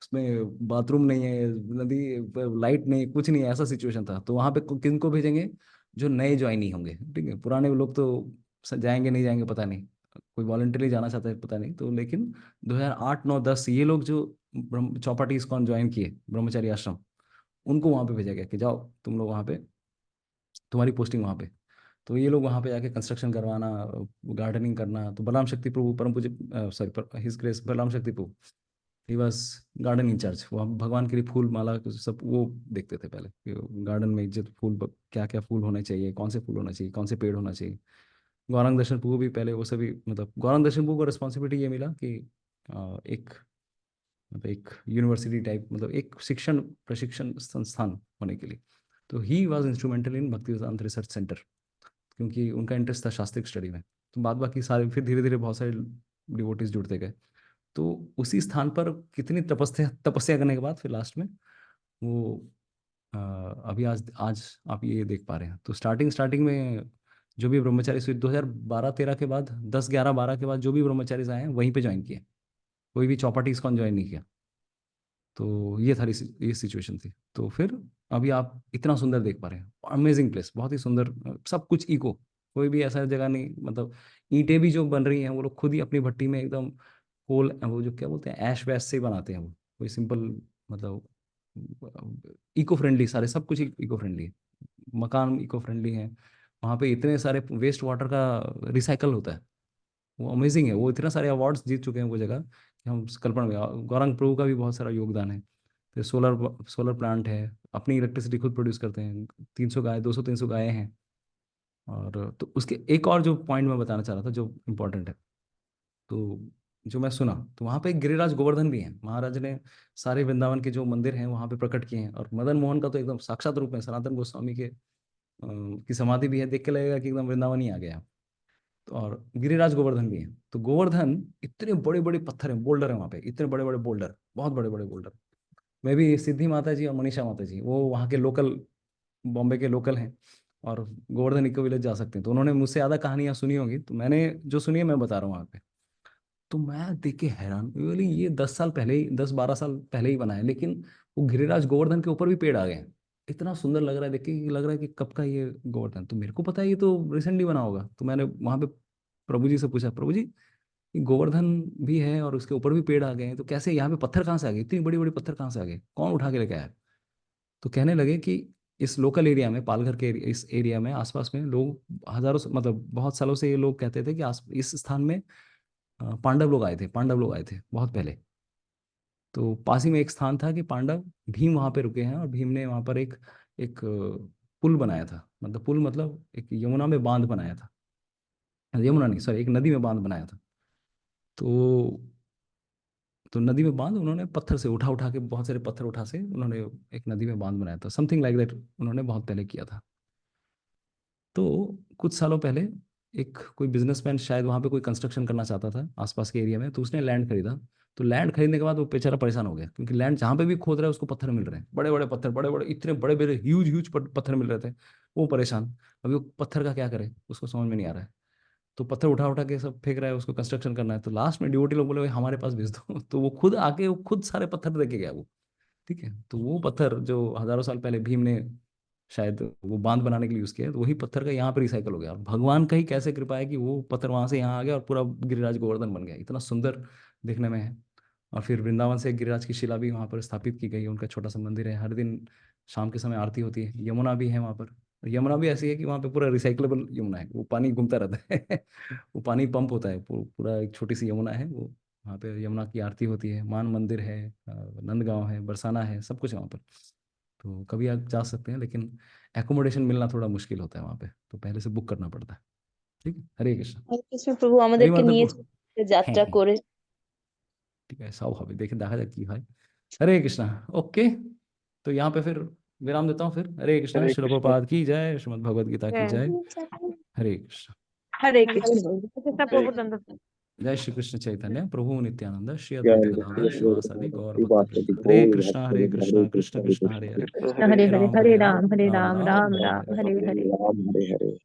उसमें बाथरूम नहीं है, नदी पर लाइट नहीं, कुछ नहीं है, ऐसा सिचुएशन था। तो वहां पे किनको भेजेंगे, जो नए ज्वाइन ही होंगे, ठीक है, पुराने लोग तो जाएंगे नहीं जाएंगे पता नहीं, कोई वॉलंटरी जाना चाहता है पता नहीं। तो लेकिन 2008 9 10 ये लोग जो चौपाटी इस्कॉन ज्वाइन किए, ब्रह्मचारी आश्रम, उनको वहां पे भेजा गया कि जाओ तुम लोग वहां पे, तुम्हारी पोस्टिंग वहां पे। तो ये लोग वहां पे जाके कंस्ट्रक्शन करवाना, गार्डनिंग करना। तो बलराम शक्ति प्रभु, परम पूज्य सॉरी हिज ग्रेस बलराम शक्ति प्रभु, ही वाज गार्डन इंचार्ज, वो भगवान के लिए फूल माला सब वो देखते थे पहले कि गार्डन में इज्जत फूल क्या क्या फूल होने चाहिए, कौन से फूल होना चाहिए, कौन से पेड़ होना चाहिए। गौरांग दर्शन प्रभु भी पहले वो सभी, मतलब गौरांग दर्शन प्रभु को रिस्पॉन्सिबिलिटी ये मिला कि एक मतलब एक यूनिवर्सिटी टाइप, मतलब एक शिक्षण प्रशिक्षण संस्थान होने के लिए। तो ही वॉज इंस्ट्रूमेंटल इन भक्ति वेदांत रिसर्च सेंटर, क्योंकि उनका इंटरेस्ट था शास्त्रिक स्टडी में। तो बाद बाकी सारे फिर धीरे धीरे बहुत सारे डिवोटीज जुड़ते गए। तो उसी स्थान पर कितनी तपस्या तपस्या करने के बाद फिर लास्ट में वो अभी आज आज आप ये देख पा रहे हैं। तो स्टार्टिंग स्टार्टिंग में जो भी ब्रह्मचारी 2012-13 के बाद 10-11-12 के बाद जो भी ब्रह्मचारी आए हैं वहीं पे ज्वाइन किए, कोई भी चौपाटी इसको ज्वाइन नहीं किया। तो ये थारी ये सिचुएशन थी। तो फिर अभी आप इतना सुंदर देख पा रहे हैं, अमेजिंग प्लेस, बहुत ही सुंदर, सब कुछ इको, कोई भी ऐसा जगह नहीं, मतलब ईंटें भी जो बन रही हैं वो लोग खुद ही अपनी भट्टी में एकदम कोल, वो जो क्या बोलते हैं ऐश वैश से ही बनाते हैं, वो कोई सिंपल, मतलब इको फ्रेंडली, सारे सब कुछ इको फ्रेंडली है, मकान इको फ्रेंडली है। वहाँ पे इतने सारे वेस्ट वाटर का रिसाइकल होता है, वो अमेजिंग है। वो इतने सारे अवार्ड्स जीत चुके हैं वो जगह कि हम कल्पना में, गौरांग प्रभु का भी बहुत सारा योगदान है। फिर सोलर सोलर प्लांट है, अपनी इलेक्ट्रिसिटी खुद प्रोड्यूस करते हैं, 300 गाय 200-300 गायें हैं। और तो उसके एक और जो पॉइंट मैं बताना चाह रहा था जो इम्पोर्टेंट है, तो जो मैं सुना, तो वहाँ पे एक गिरिराज गोवर्धन भी है, महाराज ने सारे वृंदावन के जो मंदिर हैं वहाँ पे प्रकट किए हैं। और मदन मोहन का तो एकदम साक्षात रूप है, सनातन गोस्वामी के की समाधि भी है, देख के लगेगा कि एकदम वृंदावन ही आ गया। तो और गिरिराज गोवर्धन भी है। तो गोवर्धन इतने बड़े बड़े पत्थर हैं, बोल्डर है वहाँ पे, इतने बड़े बड़े बोल्डर, बहुत बड़े बड़े बोल्डर। मैं भी सिद्धि माता जी और मनीषा माता जी वो वहाँ के लोकल, बॉम्बे के लोकल हैं, और गोवर्धन इको विलेज जा सकते हैं। तो उन्होंने मुझसे ज़्यादा कहानियां सुनी होंगी, तो मैंने जो सुनी है मैं बता रहा हूँ वहाँ पे। तो मैं देख के हैरान, बोली ये 10 साल पहले ही, 10-12 साल पहले ही बना है, लेकिन वो गिरिराज गोवर्धन के ऊपर भी पेड़ आ गए हैं। इतना सुंदर लग रहा है देख के, लग रहा है कि कब का ये गोवर्धन। तो मेरे को पता है ये तो रिसेंटली बना होगा। तो मैंने वहाँ पे प्रभु जी से पूछा, प्रभु जी ये गोवर्धन भी है और उसके ऊपर भी पेड़ आ गए हैं, तो कैसे यहाँ पे पत्थर कहाँ से आ गए, इतनी बड़ी बड़ी पत्थर कहाँ से आ गए, कौन उठा के लेके आया। तो कहने लगे कि इस लोकल एरिया में, पालघर के इस एरिया में आसपास में लोग हजारों मतलब बहुत सालों से ये लोग कहते थे कि इस स्थान में पांडव लोग आए थे, पांडव लोग आए थे बहुत पहले। तो पास ही में एक स्थान था कि पांडव, भीम वहां पे रुके हैं, और भीम ने वहां पर एक एक पुल बनाया था, मतलब पुल मतलब एक यमुना में बांध बनाया था, यमुना नहीं सॉरी, एक नदी में बांध बनाया था। तो नदी में बांध उन्होंने पत्थर से उठा उठा के, बहुत सारे पत्थर उठा से उन्होंने एक नदी में बांध बनाया था, समथिंग लाइक दैट उन्होंने बहुत पहले किया था। तो कुछ सालों पहले एक कोई बिजनेसमैन शायद वहाँ पे कोई कंस्ट्रक्शन करना चाहता था आसपास के एरिया में, तो उसने लैंड खरीदा। तो लैंड खरीदने के बाद वो बेचारा परेशान हो गया, क्योंकि लैंड जहाँ पे भी खोद रहा है उसको पत्थर मिल रहे हैं, बड़े बड़े पत्थर, बड़े बड़े इतने बड़े बड़े ह्यूज ह्यूज पत्थर मिल रहे थे। वो परेशान, अभी वो पत्थर का क्या करे उसको समझ में नहीं आ रहा है। तो पत्थर उठा उठा के सब फेंक रहा है, उसको कंस्ट्रक्शन करना है। तो लास्ट में डिवोटी लोग बोले भाई हमारे पास भेज दो तो वो खुद आके वो खुद सारे पत्थर देके गया वो। ठीक है, तो वो पत्थर जो हजारों साल पहले भीम ने शायद वो बांध बनाने के लिए यूज किया, तो वही पत्थर का यहाँ पे रिसाइकल हो गया। और भगवान का ही कैसे कृपा है कि वो पत्थर वहां से यहाँ आ गया और पूरा गिरिराज गोवर्धन बन गया, इतना सुंदर दिखने में है। और फिर वृंदावन से गिरिराज की शिला भी वहाँ पर स्थापित की गई है, उनका छोटा सा मंदिर है, हर दिन शाम के समय आरती होती है। यमुना भी है वहाँ पर, और यमुना भी ऐसी है कि वहाँ पे पूरा रिसाइकलेबल यमुना है, वो पानी घूमता रहता है वो पानी पंप होता है, पूरा एक छोटी सी यमुना है वो। वहाँ पे यमुना की आरती होती है, मान मंदिर है, नंदगांव है, बरसाना है, सब कुछ है वहाँ पर। तो कभी आप जा सकते हैं, लेकिन एकोमोडेशन मिलना थोड़ा मुश्किल होता है वहाँ पे, तो पहले से बुक करना पड़ता है। ठीक है, हरे कृष्ण। হরে কৃষ্ণ প্রভু हरे আমাদেরকে নিয়ে माधव। যাত্রা করে ठीक है, सब হবে देखे देखा जाए की भाई। हरे कृष्णा। ओके, तो यहाँ पे फिर विराम देता हूँ फिर। हरे कृष्णा, हरे श्रील कृष्ण। प्रभुपाद की जय, श्रीमद् भगवद गीता की जय। हरे कृष्ण। हरे হরে कृष्ण कृष्ण हरे प्रभु दंड जय श्री कृष्ण चैतन्य प्रभु नित्यानंद श्री जय अद्वैत श्री गदाधर श्रीवासादि गौर कृष्ण भक्त वृंद। हरे कृष्णा हरे कृष्णा कृष्ण कृष्ण हरे हरे, कृष्ण हरे हरे राम हरे हरे राम राम हरे राम राम राम राम हरे राम हरे। हरे हरे राम हरे हरे।